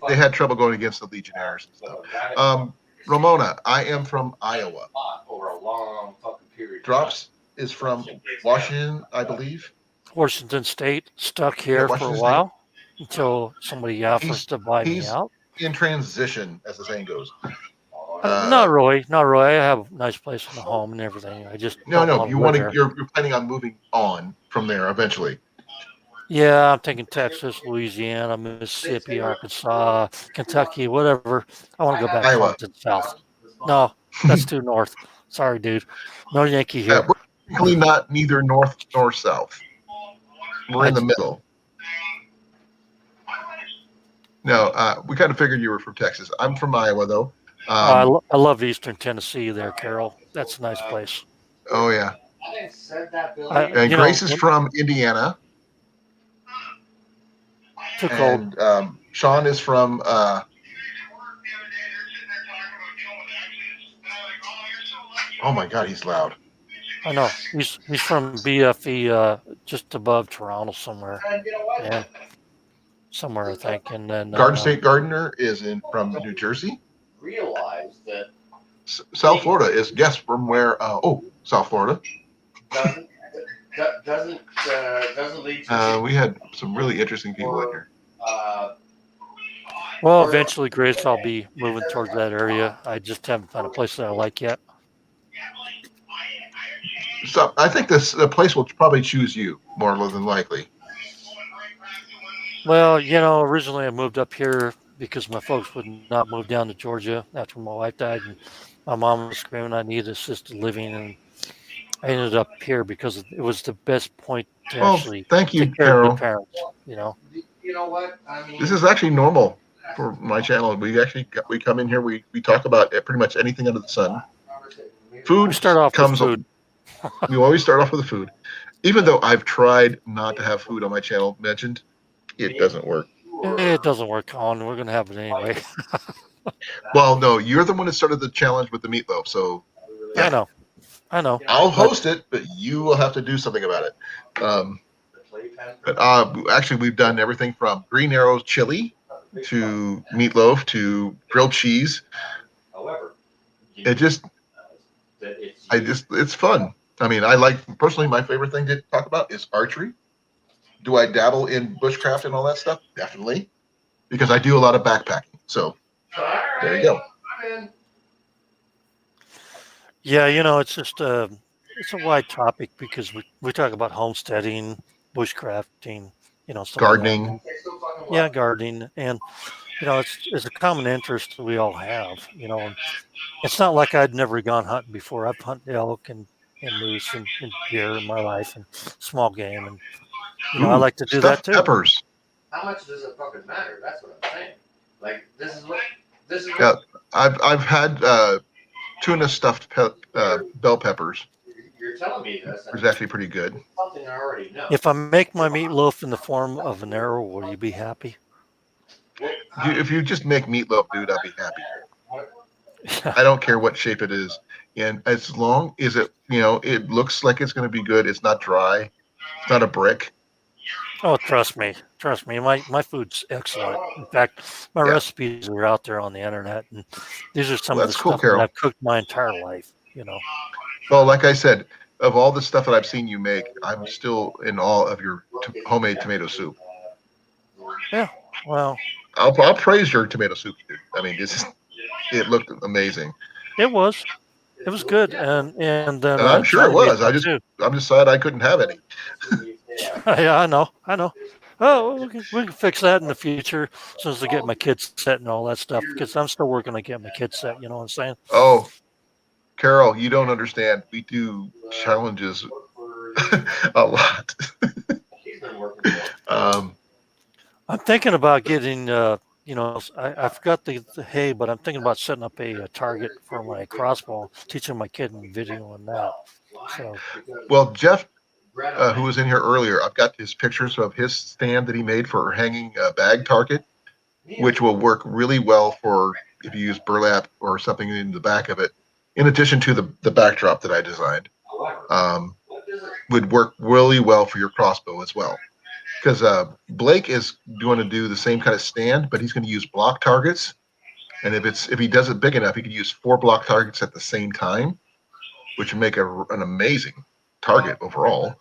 They had trouble going against the Legionnaires and stuff. Ramona, I am from Iowa. Over a long fucking period. Drops is from Washington, I believe. Washington State, stuck here for a while until somebody offers to buy me out. In transition, as the saying goes. Not really. I have a nice place in the home and everything. I just no. You're planning on moving on from there eventually. Yeah, I'm thinking Texas, Louisiana, Mississippi, Arkansas, Kentucky, whatever. I want to go back Iowa. to the south. No, that's too north. Sorry, dude. No Yankee here. We're technically not neither north nor south. We're in the middle. No, we kind of figured you were from Texas. I'm from Iowa, though. I love Eastern Tennessee there, Carol. That's a nice place. Oh, yeah. And Grace is from Indiana. Too cold. And Sean is from... oh, my God, he's loud. I know. He's from BFE, just above Toronto somewhere. Yeah. Somewhere, I think. And then Garden State Gardener is from New Jersey. Realize that South Florida is from where? South Florida. Doesn't lead to. We had some really interesting people in here. Well, eventually, Grace, I'll be moving towards that area. I just haven't found a place that I like yet. So I think the place will probably choose you more than likely. Well, originally I moved up here because my folks would not move down to Georgia after my wife died, and my mom was screaming I needed assisted living, and I ended up here because it was the best point to Well, actually thank you, take care of the Carol. parents. You know, You know what? I mean, This is actually normal for my channel. We come in here, we talk about pretty much anything under the sun. Food we start off with comes. food. We always start off with the food, even though I've tried not to have food on my channel mentioned. It doesn't work. It doesn't work, Colin. We're gonna have it anyway. Well, no, you're the one that started the challenge with the meatloaf, so I know, I'll but host it, but you will have to do something about it. But actually, we've done everything from green arrows chili to meatloaf to grilled cheese. It's fun. I mean, I like, personally, my favorite thing to talk about is archery. Do I dabble in bushcraft and all that stuff? Definitely, because I do a lot of backpacking. So there you go. yeah, it's just it's a wide topic because we talk about homesteading, bushcrafting, stuff like that. Gardening. Yeah, gardening, and it's a common interest that we all have. And it's not like I'd never gone hunting before. I've hunted elk and moose and deer in my life and small game, and I Ooh, like to do that stuffed too. peppers. How much does it fucking matter? That's what I'm saying. Like this is what Yeah, I've had tuna stuffed bell peppers. you're telling me this. It's actually pretty good. Something I already know. If I make my meatloaf in the form of an arrow, will you be happy? If you just make meatloaf, dude, I'll be happy. I don't care what shape it is, and as long as it looks like it's going to be good. It's not dry. It's not a brick. Oh, trust me. My food's excellent. In fact, my recipes are out there on the internet, and these are some of the Cool, stuff Carol. that I've cooked my entire life. Well, like I said, of all the stuff that I've seen you make, I'm still in awe of your homemade tomato soup. Yeah. Well, I'll praise your tomato soup, dude. I mean, it looked amazing. it was good, and then I'm sure it Johnny made was. some too. I'm just sad I couldn't have any. Yeah, I know. Oh, we can fix that in the future as soon as I get my kids set and all that stuff, because I'm still working on getting my kids set. You know what I'm saying? Oh, Carol, you don't understand. We do challenges a lot. I'm thinking about getting, I forgot the hay, but I'm thinking about setting up a target for my crossbow, teaching my kid in video on that. So, well, Jeff, who was in here earlier, I've got his pictures of his stand that he made for hanging a bag target, which will work really well for if you use burlap or something in the back of it, in addition to the backdrop that I designed, would work really well for your crossbow as well. Because Blake is going to do the same kind of stand, but he's going to use block targets. And if he does it big enough, he could use 4 block targets at the same time, which would make an amazing target overall.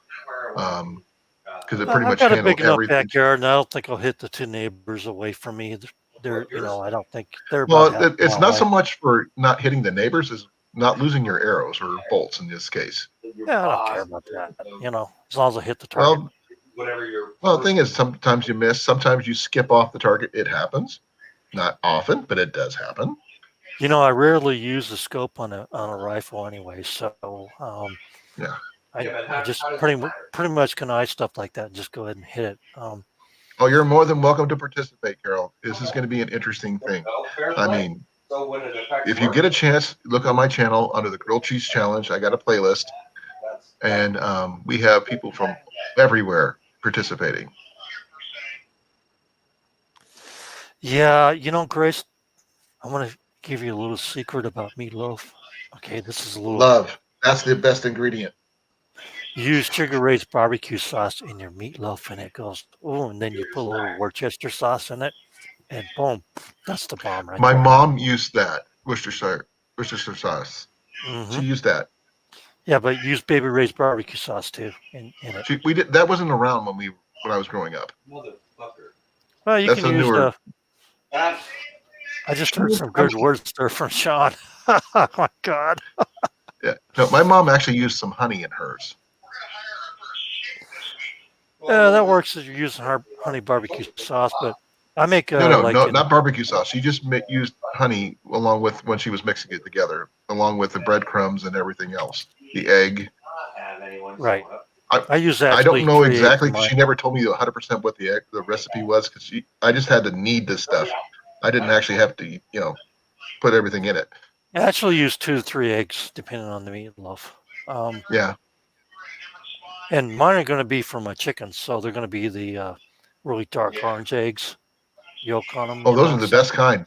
Because it pretty much I've got a handles big enough everything. backyard, and I don't think I'll hit the 2 neighbors away from me. They're, I don't think they're. Well, it's not so much for not hitting the neighbors as not losing your arrows or bolts in this case. Yeah, I don't care about that. As long as I hit the target. Well, the thing is, sometimes you miss, sometimes you skip off the target. It happens, not often, but it does happen. I rarely use the scope on a rifle anyway, so yeah, I just pretty much can eye stuff like that and just go ahead and hit it. Oh, you're more than welcome to participate, Carol. This is going to be an interesting thing. I mean, if you get a chance, look on my channel under the grilled cheese challenge. I got a playlist, and we have people from everywhere participating. Yeah, Grace, I want to give you a little secret about meatloaf. Okay, this is a little love. That's the best ingredient. Use Sugar Ray's barbecue sauce in your meatloaf, and it goes, and then you put a little Worcester sauce in it, and boom, that's the bomb right My there. mom used that Worcestershire sauce. Mm-hmm. She used that. Yeah, but use Baby Ray's barbecue sauce too in it. We did that. Wasn't around when I was growing up. Motherfucker. Well, you That's can use newer. I just heard some good words there from Sean. Oh my God. Yeah. No, my mom actually used some honey in hers. Yeah, that works if you're using honey barbecue sauce, but I make No, like not barbecue sauce. She just used honey along with when she was mixing it together, along with the breadcrumbs and everything else. The egg. right. I use I don't actually know 3 eggs exactly in because mine. she never told me 100% what the recipe was because I just had to knead this stuff. I didn't actually have to, put everything in it. I actually use 2 to 3 eggs depending on the meatloaf. Yeah. And mine are going to be for my chickens, so they're going to be the really dark orange eggs, yolk on them. Oh, those are the best kind,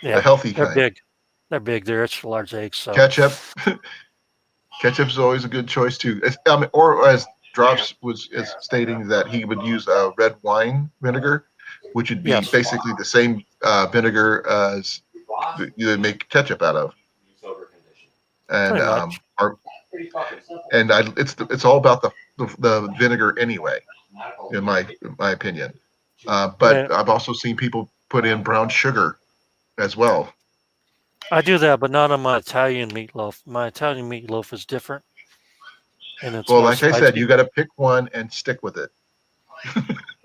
the Yeah, healthy they're kind. big. They're big. They're extra large eggs. So Ketchup. Ketchup's always a good choice too. Or as Drops is stating that he would use red wine vinegar, which would be yes, basically the same vinegar as you make ketchup out of. And pretty much. it's all about the vinegar anyway, in my opinion. But Yeah, I've also seen people put in brown sugar as well. I do that, but not on my Italian meatloaf. My Italian meatloaf is different, and it's Well, more like I said, spicy. you got to pick one and stick with it.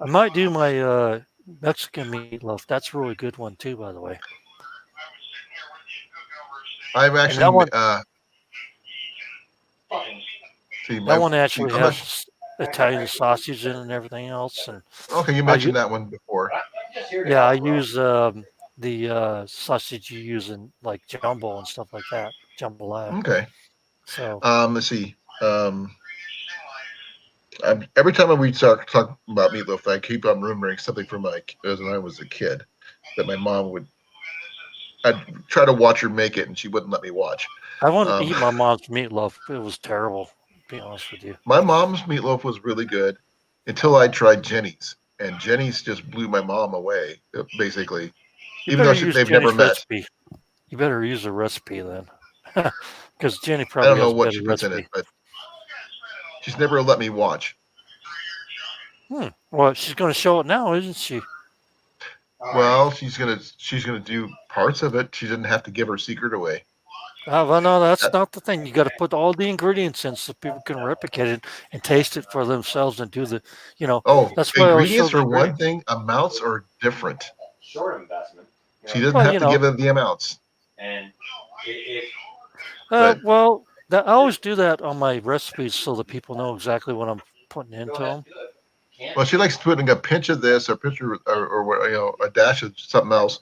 I might do my Mexican meatloaf. That's a really good one too, by the way. I've And actually see that one see. actually I'm not has Italian sausage in it and everything else. And okay. You I mentioned that one before. yeah, I use the sausage you use in like jumbo and stuff like that, jambalaya. Okay. So Let's see. Every time we talk about meatloaf, I keep on remembering something from as when I was a kid that my mom would. I'd try to watch her make it, and she wouldn't let me watch. I wouldn't Um, eat my mom's meatloaf. It was terrible, to be honest with you. my mom's meatloaf was really good until I tried Jenny's, and Jenny's just blew my mom away. Basically, You even though better use they've never Jenny's met. recipe. You better use a recipe then, because Jenny I probably don't know has a what better she puts in it, recipe. but she's never let me watch. Well, she's going to show it now, isn't she? Well, she's gonna do parts of it. She didn't have to give her secret away. Well, no, that's not the thing. You got to put all the ingredients in so people can replicate it and taste it for themselves and do the, Oh, that's why I always show ingredients the are one ingredients. thing. Amounts are different. Short investment. She doesn't Well, have to give them the amounts. And But well, I always do that on my recipes so that people know exactly what I'm putting into them. well, she likes putting a pinch of this, or a pinch of, or a dash of something else,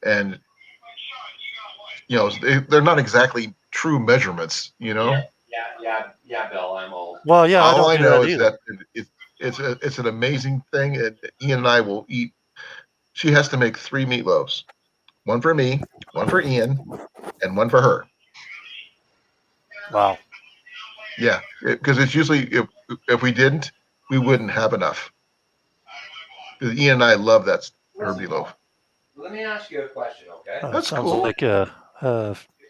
and they're not exactly true measurements. Yeah, Bill. I'm old. Well, yeah, I All don't I do know that is either. that it's an amazing thing, and Ian and I will eat. She has to make 3 meatloaves, one for me, one for Ian, and one for her. Wow. Yeah, because it's usually if we didn't, we wouldn't have enough. Because Ian and I love that her meatloaf. Let me ask you a question, okay? That's sounds cool. like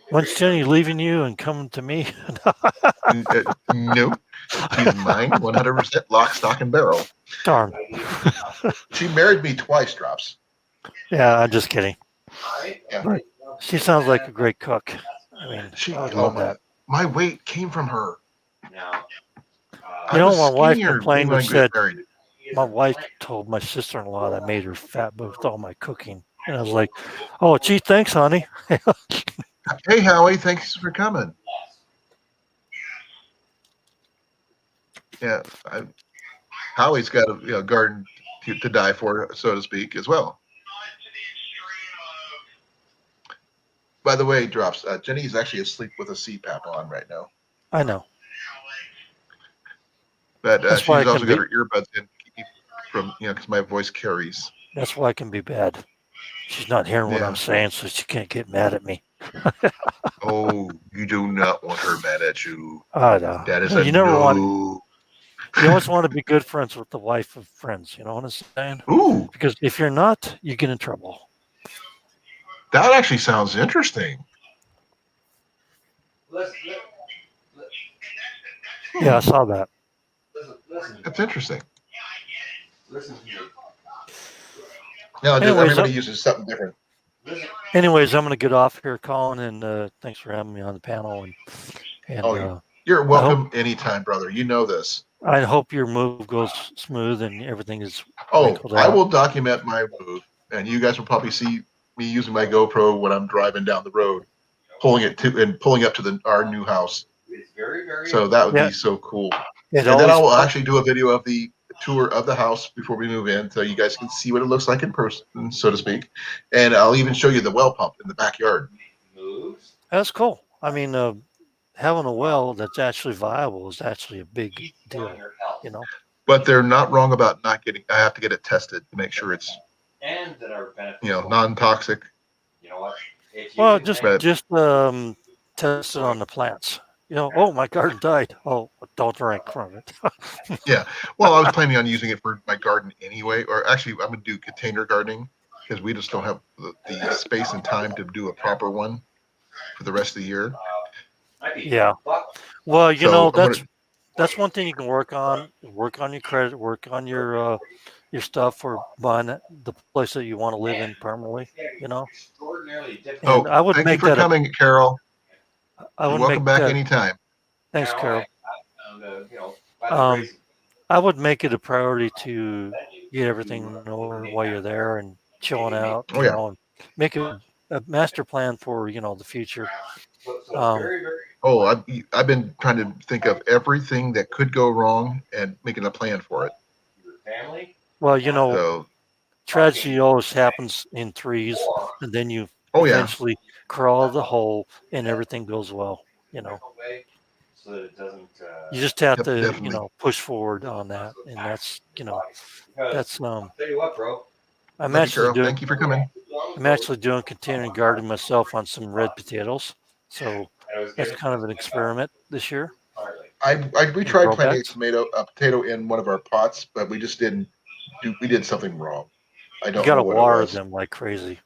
when's Jenny leaving you and coming to me? No, she's mine, 100% lock, stock, and barrel. Darn. She married me twice, Drops. Yeah, I'm just kidding. Yeah. But she sounds like a great cook. I mean, I would love that. My weight came from her. Now, I was my wife skinnier complained when I and got said, married. my wife told my sister-in-law that I made her fat with all my cooking. And I was like, oh, gee, thanks, honey. Hey, Howie, thanks for coming. Yeah, Howie's got a garden to die for, so to speak, as well. By the way, Drops, Jenny's actually asleep with a CPAP on right now. I know. But That's why she's I also can got her earbuds in from, because my voice carries. That's why I can be bad. She's not hearing what Yeah. I'm saying, so she can't get mad at me. Oh, you do not want her mad at you. I know. That is You never want. no. You always want to be good friends with the wife of friends. You know what I'm saying? Ooh, Because if you're not, you get in trouble. that actually sounds interesting. Yeah, I saw that. That's interesting. listen to me. No, Anyways, everybody uses something different. Anyways, I'm going to get off here, Colin, and thanks for having me on the panel. And You're welcome anytime, brother. You know this. I hope your move goes smooth and everything is Oh, wrinkled I out. will document my move. and you guys will probably see me using my GoPro when I'm driving down the road, pulling up to our new house. It's very, very. So that would Yeah. be so cool. It And then always I'll actually do a video of the tour of the house before we move in, so you guys can see what it looks like in person, so to speak. And I'll even show you the well pump in the backyard. Moves. that's cool. I mean, having a well that's actually viable is actually a big deal. You know. But they're not wrong about not getting. I have to get it tested to make sure it's And that are beneficial. non-toxic. You know what? If you Well, can just make- just test it on the plants. You know, oh, my garden died. Oh, don't drink from it. Yeah. Well, I was planning on using it for my garden anyway, or actually, I'm going to do container gardening because we just don't have the space and time to do a proper one for the rest of the year. might be Yeah. $10. Well, you So know, I'm gonna, that's one thing you can work on. Work on your credit. Work on your stuff for buying the place that you want to live in permanently. You know, Extraordinarily difficult. and I would thank you make for that coming, Carol. I You're would welcome make back that. anytime. Thanks, Carol. You know, by the grace I would make it a priority to get everything in order while you're there and chilling out. Oh, You yeah. know, and make a master plan for the future. so very, very. Oh, I've been trying to think of everything that could go wrong and making a plan for it. Your family. Well, you know, So, tragedy always happens in threes, and then you oh yeah, eventually crawl the hole, and everything goes well. You know, So that it doesn't. you just have Yep, to definitely. push forward on that, and that's that's I'll tell you what, bro. I'm Love you, actually Carol. doing Thank you for coming. I'm actually doing continuing gardening myself on some red potatoes, so that's kind of an experiment this year. We In tried grow planting bags. a potato in one of our pots, but we just didn't do. We did something wrong. I You don't got know to what it water was. them like crazy.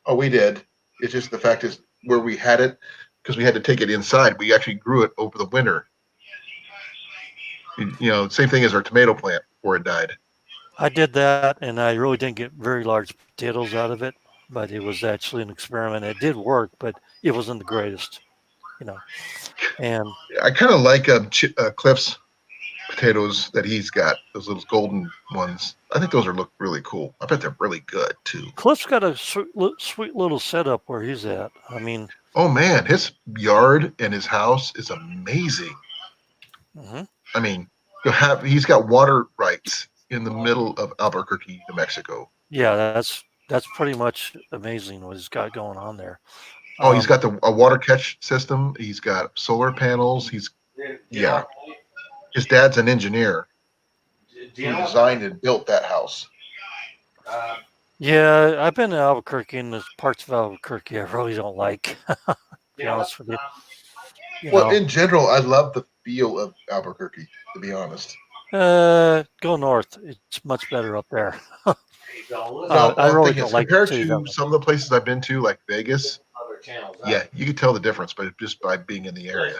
Oh, we did. It's just the fact is where we had it because we had to take it inside. We actually grew it over the winter. Same thing as our tomato plant before it died. I did that, and I really didn't get very large potatoes out of it, but it was actually an experiment. It did work, but it wasn't the greatest, And I kind of like Cliff's potatoes that he's got, those little golden ones. I think those look really cool. I bet they're really good too. Cliff's got a sweet little setup where he's at. I mean, Oh man, his yard and his house is amazing. mhm. I mean, he's got water rights in the middle of Albuquerque, New Mexico. Yeah, that's pretty much amazing what he's got going on there. Oh, he's got a water catch system. He's got solar panels. Yeah. His dad's an engineer who designed and built that house. Yeah, I've been to Albuquerque, and there's parts of Albuquerque I really don't like. To be honest with you. Well, in general, I love the feel of Albuquerque, to be honest. Go north. It's much better up there. I really don't like compared city to development. some of the places I've been to, like Vegas. Yeah, you can tell the difference, but just by being in the area.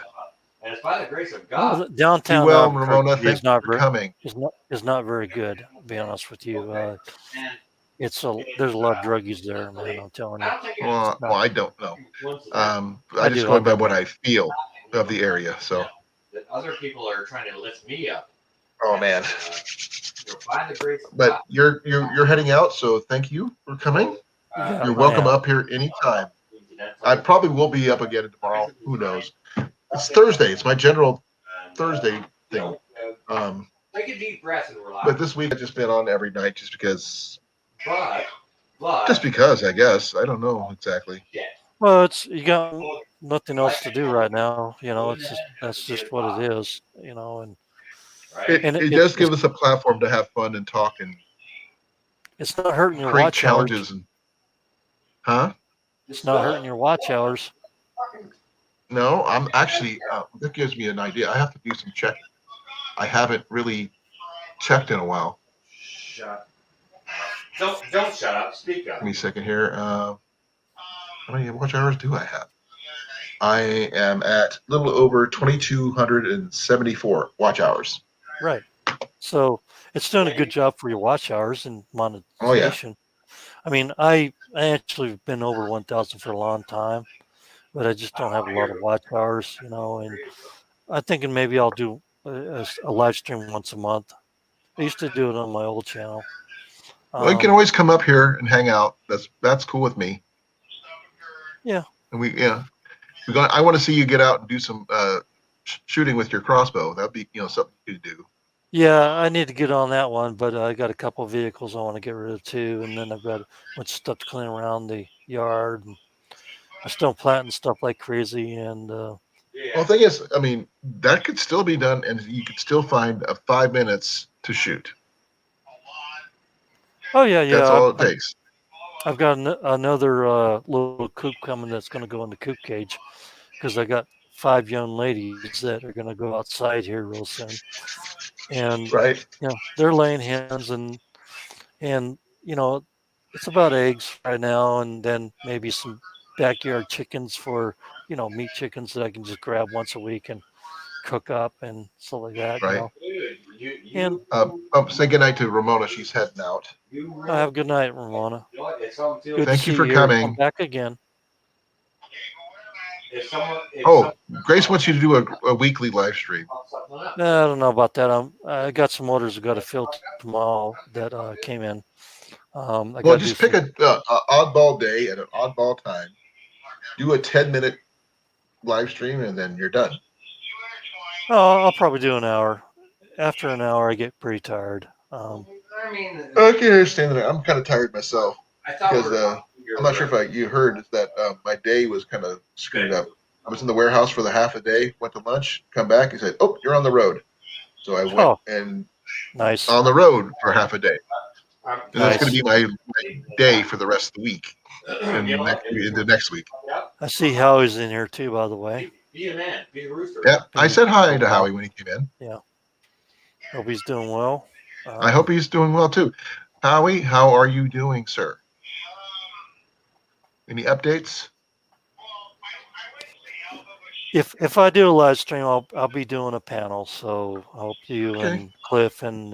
And it's by the grace of Well, God. downtown Well, Albuquerque Ramona, is thanks not for coming. is not very good. To be honest with you, there's a lot of druggies there, man. I'm telling you. Well, I don't know. I just do. going I've by been what there. I feel of the area. So, That other people are trying to lift me up. oh man. By the grace of But God. you're heading out, so thank you for coming. Yeah, You're I welcome am. up here anytime. I probably will be up again tomorrow. Who knows? It's Thursday. It's my general Thursday thing. Take a deep breath and relax. But this week I've just been on every night just because. But Just because, I guess. I don't know exactly. Well, you got nothing else to do right now. That's just what it is. And It does give us a platform to have fun and talk and it's not hurting your create watch challenges. hours. It's not hurting your watch hours. No, I'm actually. That gives me an idea. I have to do some checking. I haven't really checked in a while. Shut. Don't shut up. Speak up. Give me a second here. How many watch hours do I have? I am at a little over 2,274 watch hours. Right. So it's doing a good job for your watch hours and monetization. Oh, yeah. I mean, I actually have been over 1,000 for a long time, but I just don't have a lot of watch hours, and I'm thinking maybe I'll do a live stream once a month. I used to do it on my old channel. Well, you can always come up here and hang out. That's cool with me. Yeah. And I want to see you get out and do some shooting with your crossbow. That'd be something you could do. Yeah, I need to get on that one, but I got a couple of vehicles I want to get rid of too, and then I've got a bunch of stuff to clean around the yard. And I'm still planting stuff like crazy, and Well, the thing is, I mean, that could still be done, and you could still find 5 minutes to shoot. oh yeah, That's yeah, all it takes. I've got another little coop coming that's going to go in the coop cage because I got 5 young ladies that are going to go outside here real soon, and Right. they're laying hens, and it's about eggs right now, and then maybe some backyard chickens for meat chickens that I can just grab once a week and cook up and stuff like that. Right. And Say goodnight to Ramona. She's heading out. have a good night, Ramona. Good to Thank you see for you here. Come coming. back again. Grace wants you to do a weekly live stream. I don't know about that. I got some orders I got to fill tomorrow that came in. I got Well, to do just pick some. a oddball day at an oddball time. Do a 10-minute live stream, and then you're done. Oh, I'll probably do an hour. After an hour, I get pretty tired. I can understand that. I'm kind of tired myself because I'm not sure if you heard that my day was kind of screwed up. I was in the warehouse for the half a day, went to lunch, come back, he said, "Oh, you're on the road." So I went and Nice. on the road for half a day. And that's going to Nice. be my day for the rest of the week and into next week. I see Howie's in here too, by the way. Be a man. Be a rooster. Yeah, I said hi to Howie when he came in. Yeah. Hope he's doing well. I hope he's doing well too. Howie, how are you doing, sir? Any updates? If I do a live stream, I'll be doing a panel. So I hope you Okay. and Cliff and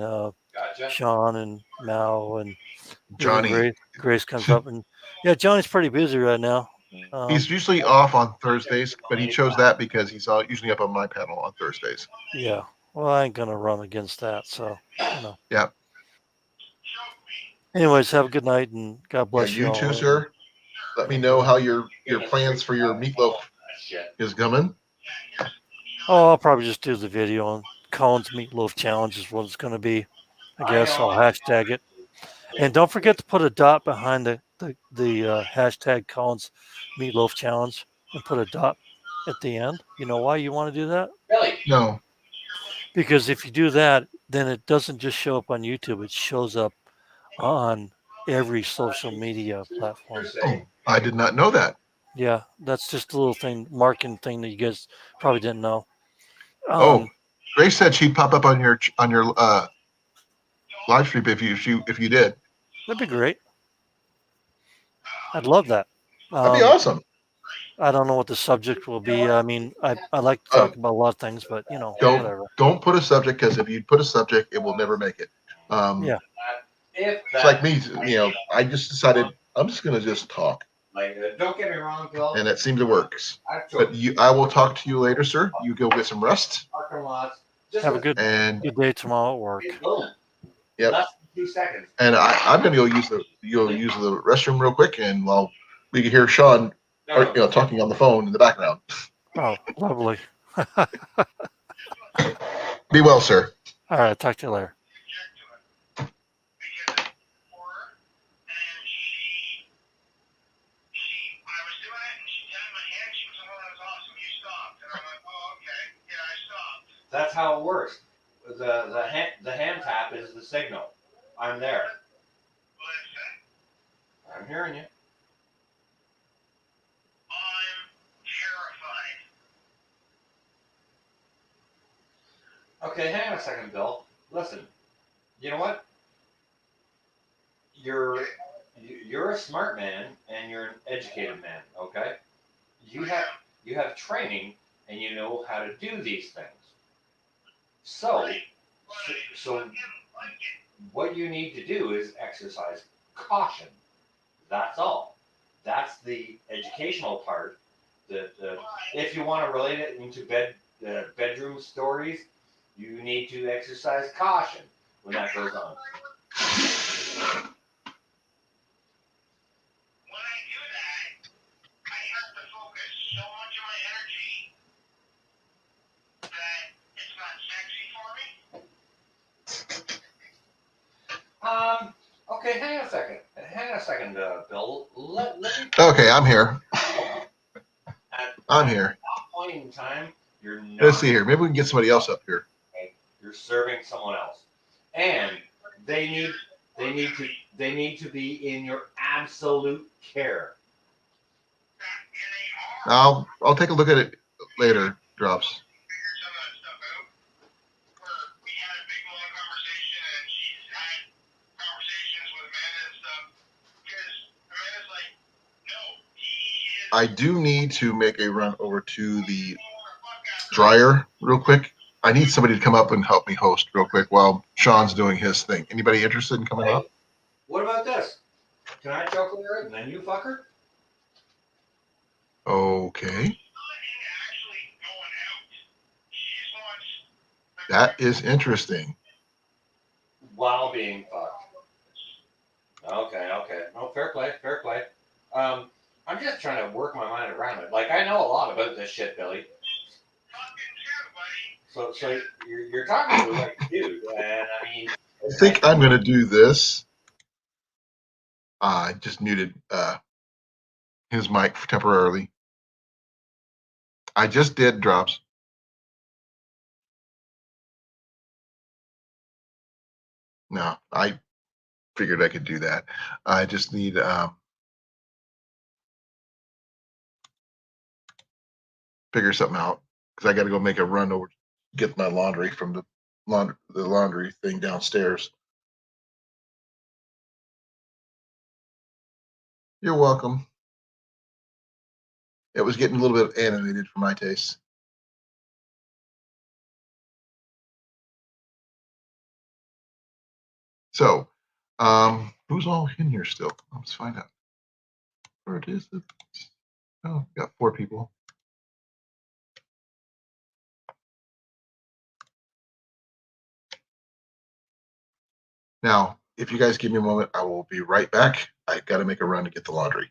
Sean and Mao and Johnny. Grace comes up, and yeah, Johnny's pretty busy right now. He's usually off on Thursdays, but he chose that because he's usually up on my panel on Thursdays. Yeah. Well, I ain't gonna run against that, so Yeah. Anyways, have a good night and God bless you you. too, sir. Let me know how your plans for your meatloaf is coming. Oh, I'll probably just do the video on Colin's Meatloaf Challenge is what it's going to be. I guess I'll hashtag it. And don't forget to put a dot behind the hashtag Colin's Meatloaf Challenge and put a dot at the end. You know why you want to do that? Really? No. Because if you do that, then it doesn't just show up on YouTube. It shows up on every social media platform. Oh, I did not know that. Yeah, that's just a little marketing thing that you guys probably didn't know. Grace said she'd pop up on your live stream if you did. That'd be great. I'd love that. That'd be awesome. I don't know what the subject will be. I mean, I like to talk about a lot of things, but whatever. Don't put a subject, because if you put a subject, it will never make it. Yeah. It's like me. I just decided I'm just gonna just talk. Don't get me wrong, Bill. And it seems it works. But I will talk to you later, sir. You go get some rest. Have a good day tomorrow at work. Yep. Less than 2 seconds. And I'm gonna go use the restroom real quick, and while we can hear Sean talking on the phone in the background. Oh, lovely. Be well, sir. All right, talk to you later. That's how it works. The hand tap is the signal. I'm there. I'm hearing you. Okay, hang on a second, Bill. Listen, you know what? You're a smart man and you're an educated man. Okay, you have training and you know how to do these things. So what you need to do is exercise caution. That's all. That's the educational part. If you want to relate it into bedroom stories, you need to exercise caution when that goes on. second, Bill. Let me. Okay, I'm here. At I'm here. that point in time, you're not. Let's see here. Maybe we can get somebody else up here. You're serving someone else, and they need to be in your absolute care. I'll take a look at it later. Drops. I do need to make a run over to the dryer real quick. I need somebody to come up and help me host real quick while Sean's doing his thing. Anybody interested in coming up? What about this? Can I chocolate her and then you fuck her? Okay. That is interesting. While being fucked. Okay. No, fair play. I'm just trying to work my mind around it. Like, I know a lot about this shit, Billy. So you're talking to like a dude, and I mean, I think I'm going to do this. I just muted his mic temporarily. I just did drops. No, I figured I could do that. I just need figure something out because I got to go make a run over, get my laundry from the laundry thing downstairs. You're welcome. It was getting a little bit animated for my taste. So, who's all in here still? Let's find out. Where it is? Oh, got 4 people. Now, if you guys give me a moment, I will be right back. I got to make a run to get the laundry.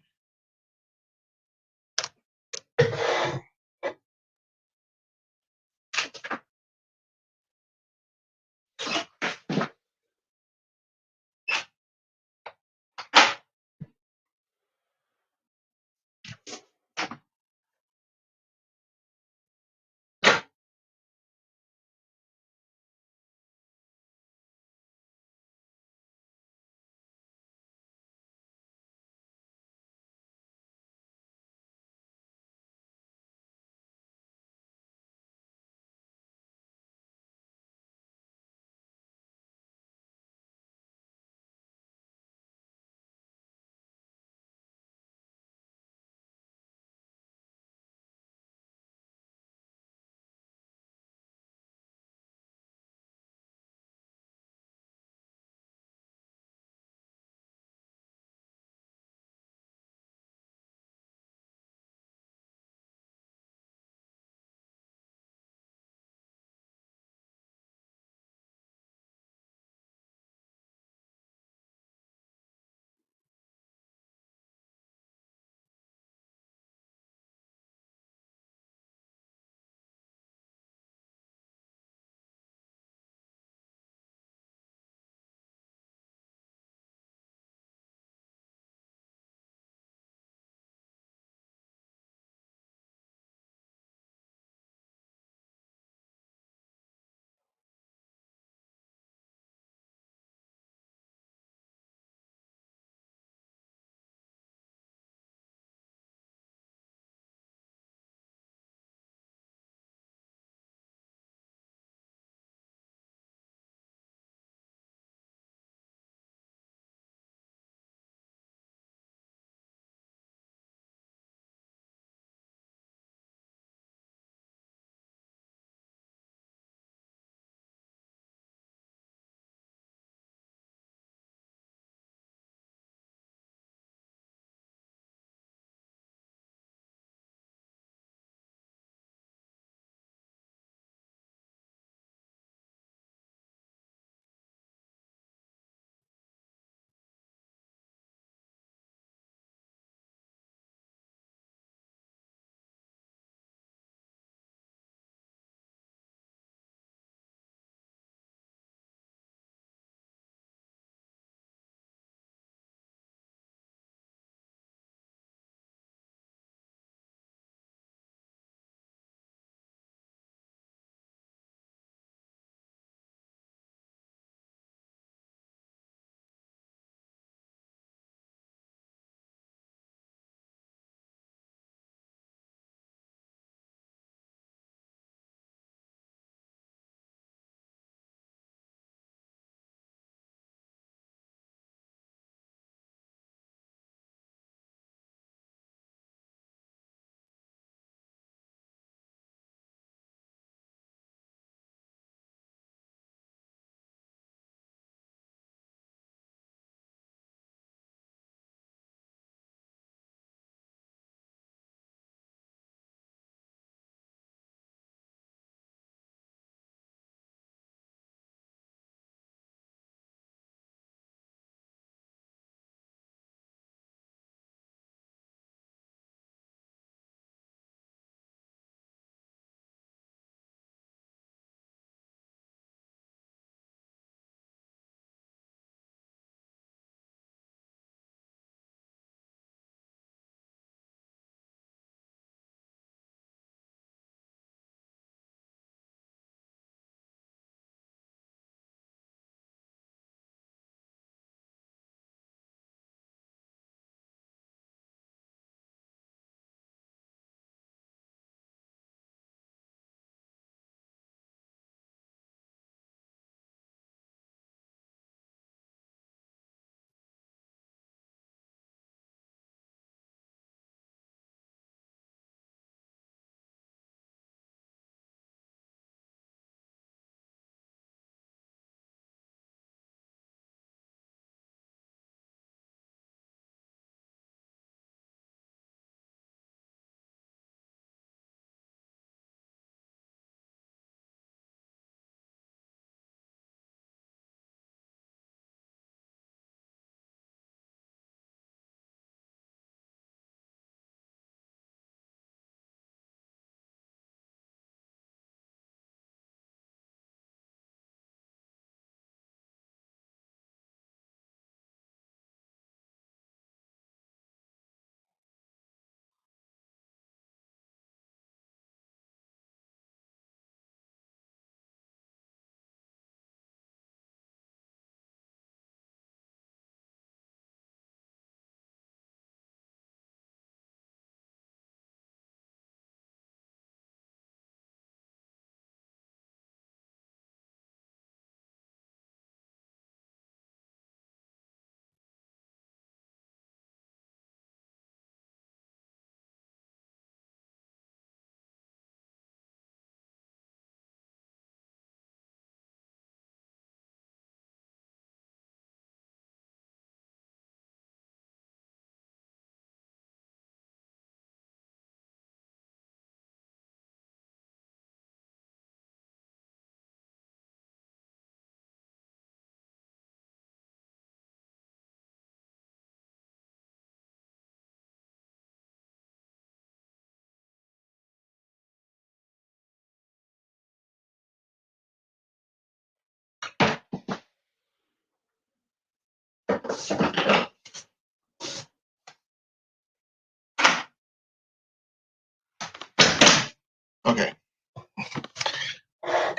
Okay.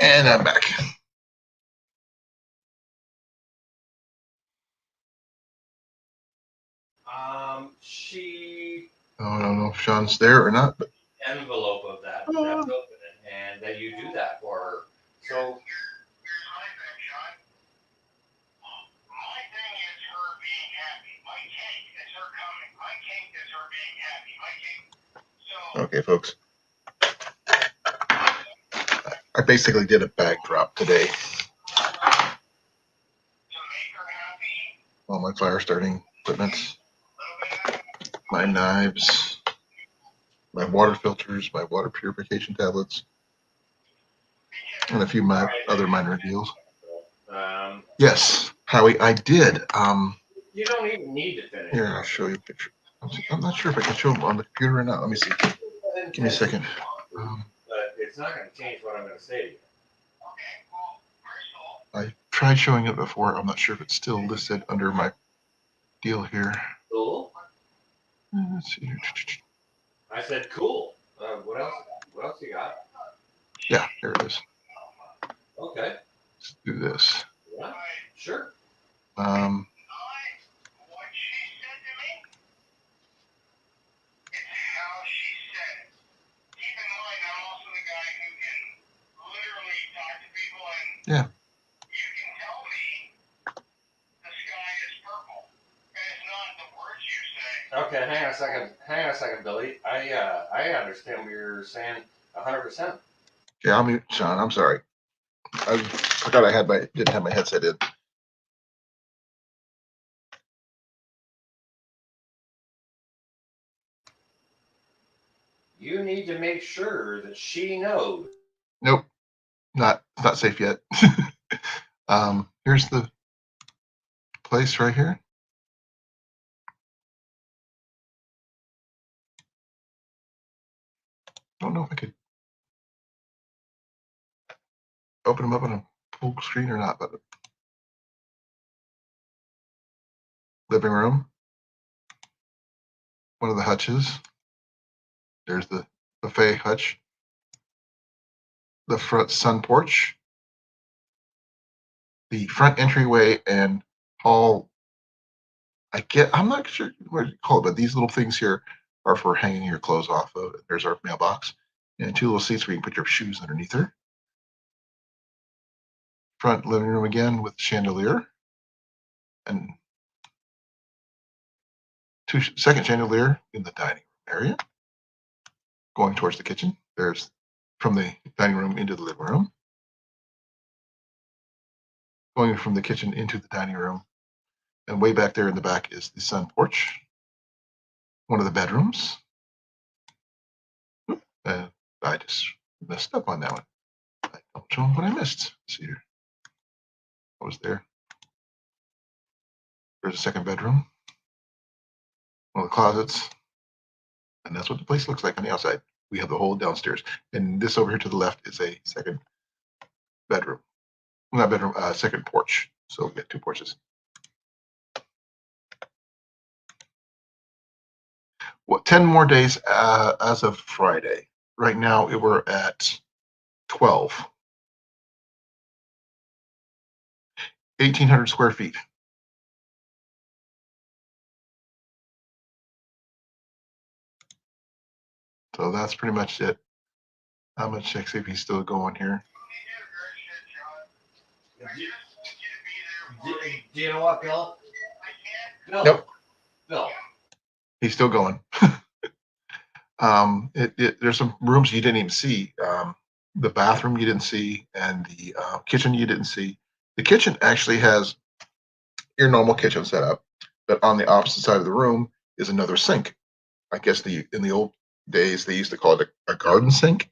And I'm back. She I don't know if Sean's there or not, but envelope of that. That's open it, and that you do that for her. So Here's my thing, Sean. My thing is her being happy. My cake is her coming. My cake is her being happy. My cake. So okay, folks. I basically did a bag drop today. to make her happy, All my fire starting equipment, a little bit of my knives, my water filters, my water purification tablets, and a few other minor deals. Yes, Howie, I did. You don't even need to finish. Here, I'll show you a picture. I'm not sure if I can show them on the computer or not. Let me see. Give me a second. But it's not going to change what I'm going to say to you. Okay, well, first of all, I tried showing it before. I'm not sure if it's still listed under my deal here. Cool. Let's see here. I said cool. What else? What else you got? Yeah, there it is. Okay. Let's do this. Yeah. Sure. what she said to me, it's how she said it. Keep in mind, I'm also the guy who can literally talk to people and Yeah. you can tell me the sky is purple. And it's not the words you say. Okay. Hang on a second. Hang on a second, Billy. I understand what you're saying 100%. Yeah, I'll mute Sean. I'm sorry. I forgot I didn't have my headset in. You need to make sure that she knows. Nope, not safe yet. Here's the place right here. I don't know if I could open them up on a full screen or not, but living room, one of the hutches. There's the buffet hutch, the front sun porch, the front entryway and hall. I'm not sure what you call it, but these little things here are for hanging your clothes off of. There's our mailbox and two little seats where you can put your shoes underneath her. Front living room again with chandelier and second chandelier in the dining room area. Going towards the kitchen, there's from the dining room into the living room. Going from the kitchen into the dining room, and way back there in the back is the sun porch, one of the bedrooms. I just messed up on that one. I don't show them what I missed. Let's see here. What was there? There's a second bedroom, one of the closets, and that's what the place looks like on the outside. We have the whole downstairs, and this over here to the left is a second bedroom. Not bedroom, second porch. So we got two porches. Well, 10 more days as of Friday. Right now, we're at 12. 1,800 square feet. So that's pretty much it. I'm going to check, see if he's still going here. Do you know what, Bill? Bill. Nope. Bill. He's still going. There's some rooms you didn't even see. The bathroom you didn't see, and the kitchen you didn't see. The kitchen actually has your normal kitchen setup, but on the opposite side of the room is another sink. I guess in the old days they used to call it a garden sink.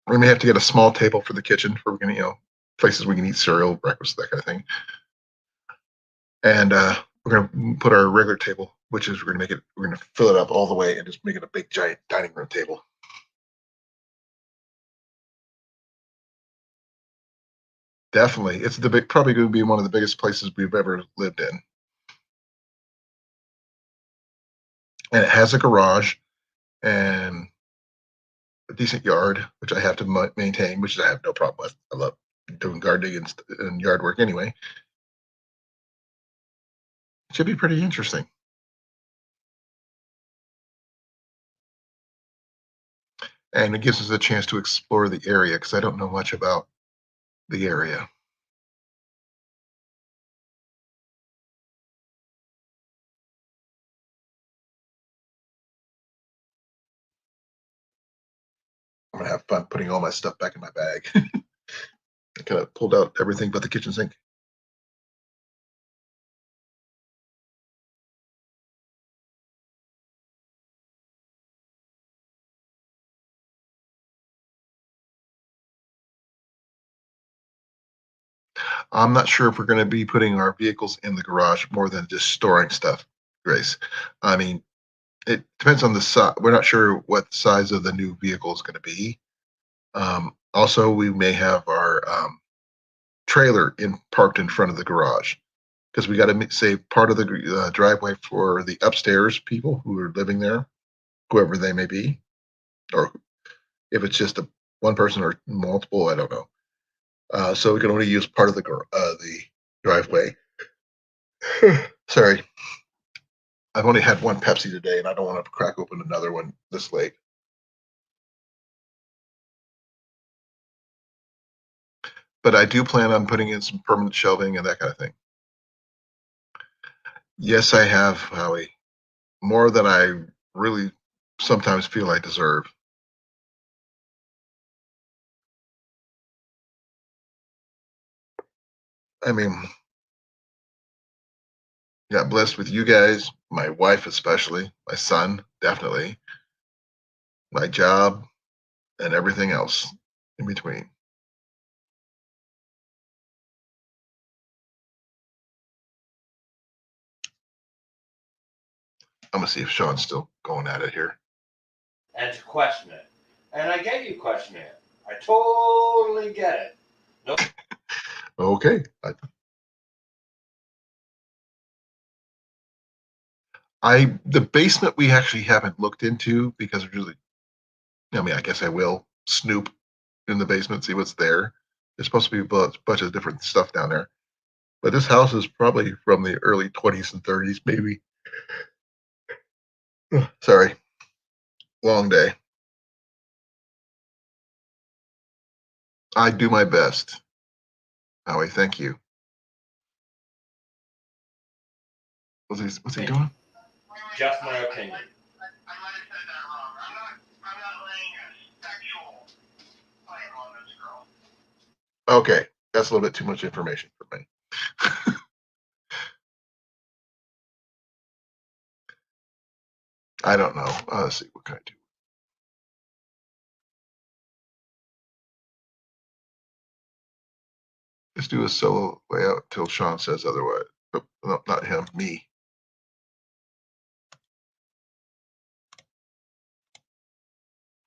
We may have to get a small table for the kitchen for places we can eat cereal, breakfast, that kind of thing. And we're gonna put our regular table, which is we're gonna fill it up all the way and just make it a big giant dining room table. Definitely. It's probably going to be one of the biggest places we've ever lived in. And it has a garage and a decent yard, which I have to maintain, which I have no problem with. I love doing gardening and yard work anyway. It should be pretty interesting. And it gives us a chance to explore the area because I don't know much about the area. I'm going to have fun putting all my stuff back in my bag. I kind of pulled out everything but the kitchen sink. I'm not sure if we're going to be putting our vehicles in the garage more than just storing stuff, Grace. I mean, it depends on the size. We're not sure what the size of the new vehicle is going to be. Also, we may have our trailer parked in front of the garage because we got to save part of the driveway for the upstairs people who are living there, whoever they may be, or if it's just one person or multiple, I don't know. So we can only use part of the driveway. Sorry, I've only had one Pepsi today, and I don't want to crack open another one this late. But I do plan on putting in some permanent shelving and that kind of thing. Yes, I have, Howie. More than I really sometimes feel I deserve. I mean, got blessed with you guys, my wife especially, my son, definitely, my job, and everything else in between. I'm gonna see if Sean's still going at it here. And to question it. And I get you questioning it. I totally get it. Nope. Okay. The basement we actually haven't looked into because really, I mean, I guess I will snoop in the basement, see what's there. There's supposed to be a bunch of different stuff down there. But this house is probably from the early 20s and 30s, maybe. Sorry. Long day. I do my best. Howie, thank you. What's he doing? Just my opinion. I might have said that wrong. I'm not laying a sexual claim on this girl. Okay. That's a little bit too much information for me. I don't know. Let's see. What can I do? Let's do a solo layout till Sean says otherwise. Oh, no, not him, me.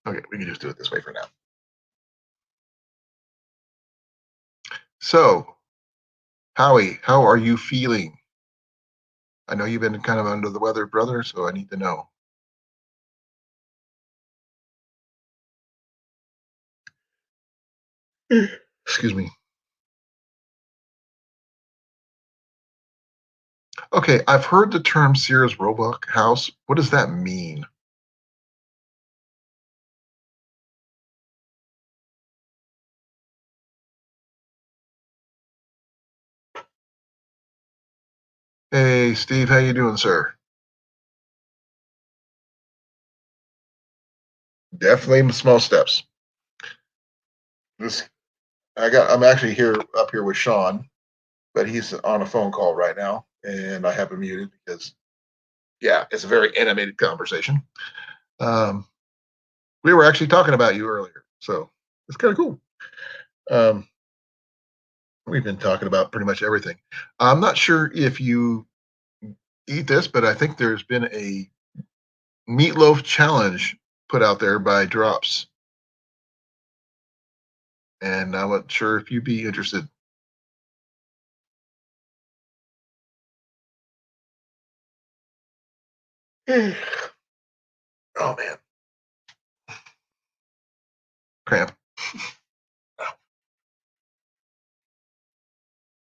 Okay, we can just do it this way for now. So, Howie, how are you feeling? I know you've been kind of under the weather, brother, so I need to know. Excuse me. Okay, I've heard the term Sears Roebuck house. What does that mean? Hey, Steve, how you doing, sir? Definitely small steps. I'm actually up here with Sean, but he's on a phone call right now, and I have him muted because, yeah, it's a very animated conversation. We were actually talking about you earlier, so it's kind of cool. We've been talking about pretty much everything. I'm not sure if you eat this, but I think there's been a meatloaf challenge put out there by Drops, and I'm not sure if you'd be interested Oh man, cramp.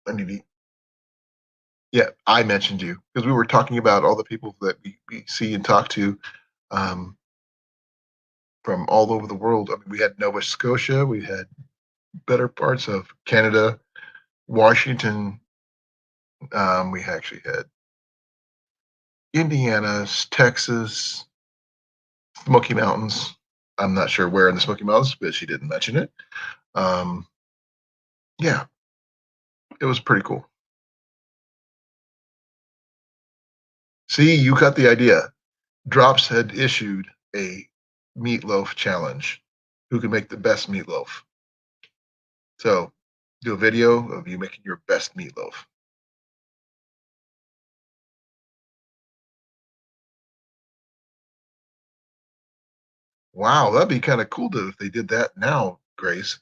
I need to eat. Yeah, I mentioned you because we were talking about all the people that we see and talk to um, from all over the world. I mean, we had Nova Scotia, we had better parts of Canada, Washington. We actually had Indiana, Texas, Smoky Mountains. I'm not sure where in the Smoky Mountains, but she didn't mention it. Um, yeah, it was pretty cool. See, you got the idea. Drops had issued a meatloaf challenge. Who can make the best meatloaf? So, do a video of you making your best meatloaf. Wow, that'd be kind of cool if they did that now, Grace.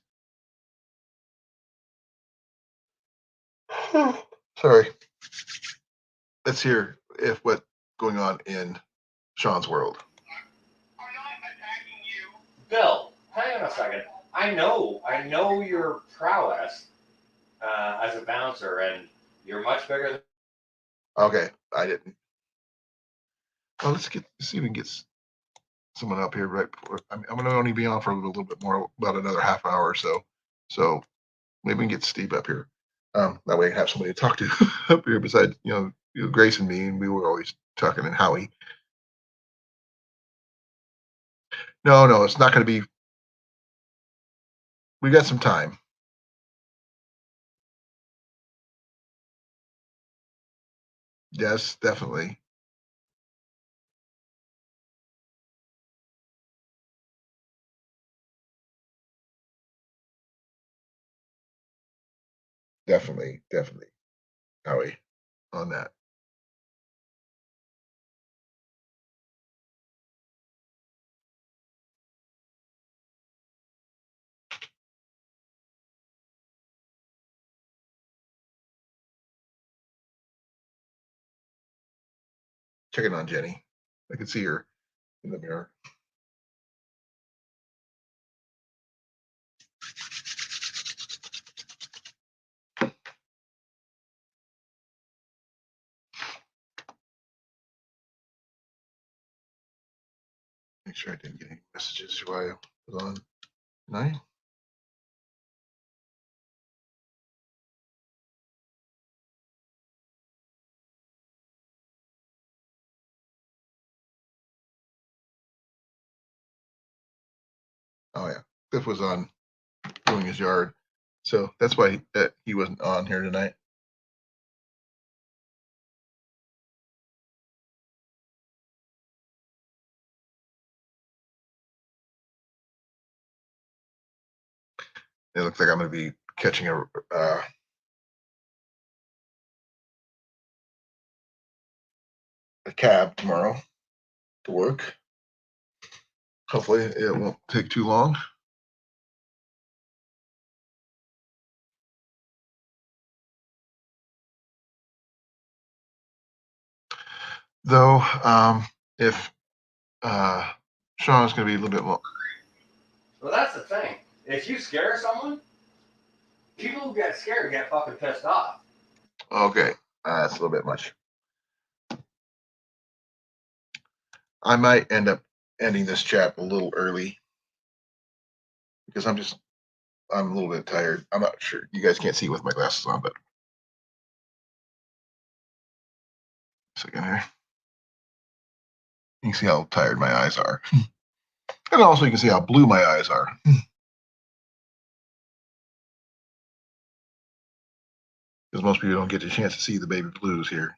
Sorry. Let's hear if what's going on in Sean's world. I'm not attacking you. Bill, hang on a second. I know your prowess as a bouncer, and you're much bigger than. Okay, I didn't. Well, let's see if we can get someone up here right before. I'm going to only be on for a little bit more, about another half hour or so. So maybe we can get Steve up here. That way I can have somebody to talk to up here besides, Grace and me, and we were always talking and Howie. No, it's not going to be. We got some time. Yes, definitely. Definitely, Howie, on that. Checking on Jenny. I can see her in the mirror. Make sure I didn't get any messages while I was on 9. Oh yeah, Cliff was on doing his yard, so that's why he wasn't on here tonight. It looks like I'm going to be catching a cab tomorrow to work. Hopefully, it won't take too long. Though, if Sean's going to be a little bit more. Well, that's the thing. If you scare someone, people who get scared get fucking pissed off. Okay, that's a little bit much. I might end up ending this chat a little early because I'm a little bit tired. I'm not sure. You guys can't see with my glasses on, but second here. You can see how tired my eyes are. And also you can see how blue my eyes are. Because most people don't get a chance to see the baby blues here.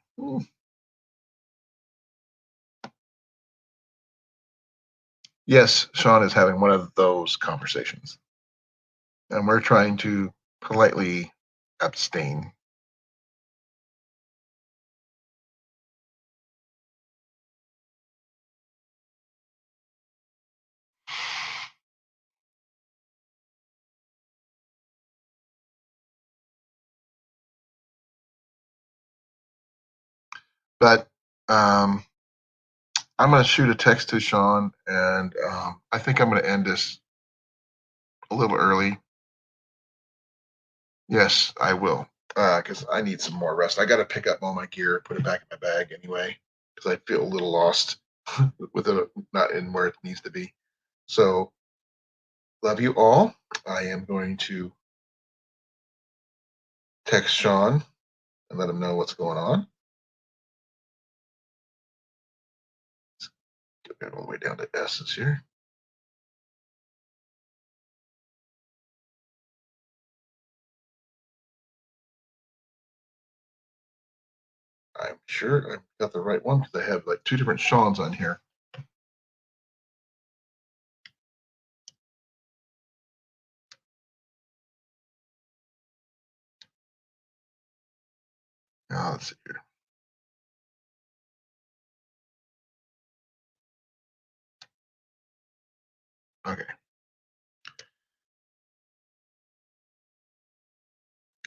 Yes, Sean is having one of those conversations. And we're trying to politely abstain. But I'm going to shoot a text to Sean, and I think I'm going to end this a little early. Yes, I will, because I need some more rest. I got to pick up all my gear, put it back in my bag anyway, because I feel a little lost with it not in where it needs to be. So, love you all. I am going to text Sean and let him know what's going on. Get all the way down to S's here. I'm sure I've got the right one because I have like 2 different Seans on here. Now, let's see here. Okay.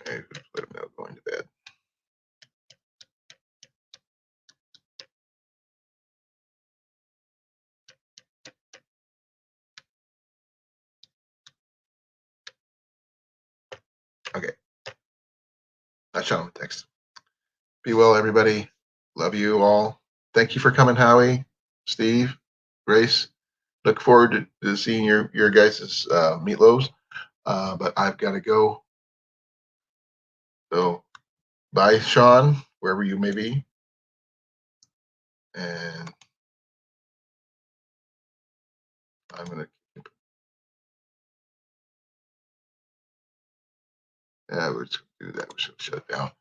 Hey, let him know going to bed. Okay. I shot him a text. Be well, everybody. Love you all. Thank you for coming, Howie, Steve, Grace. Look forward to seeing your guys' meatloaves. But I've got to go. So bye, Sean, wherever you may be. And I'm going to we're just going to do that. We're just going to shut it down.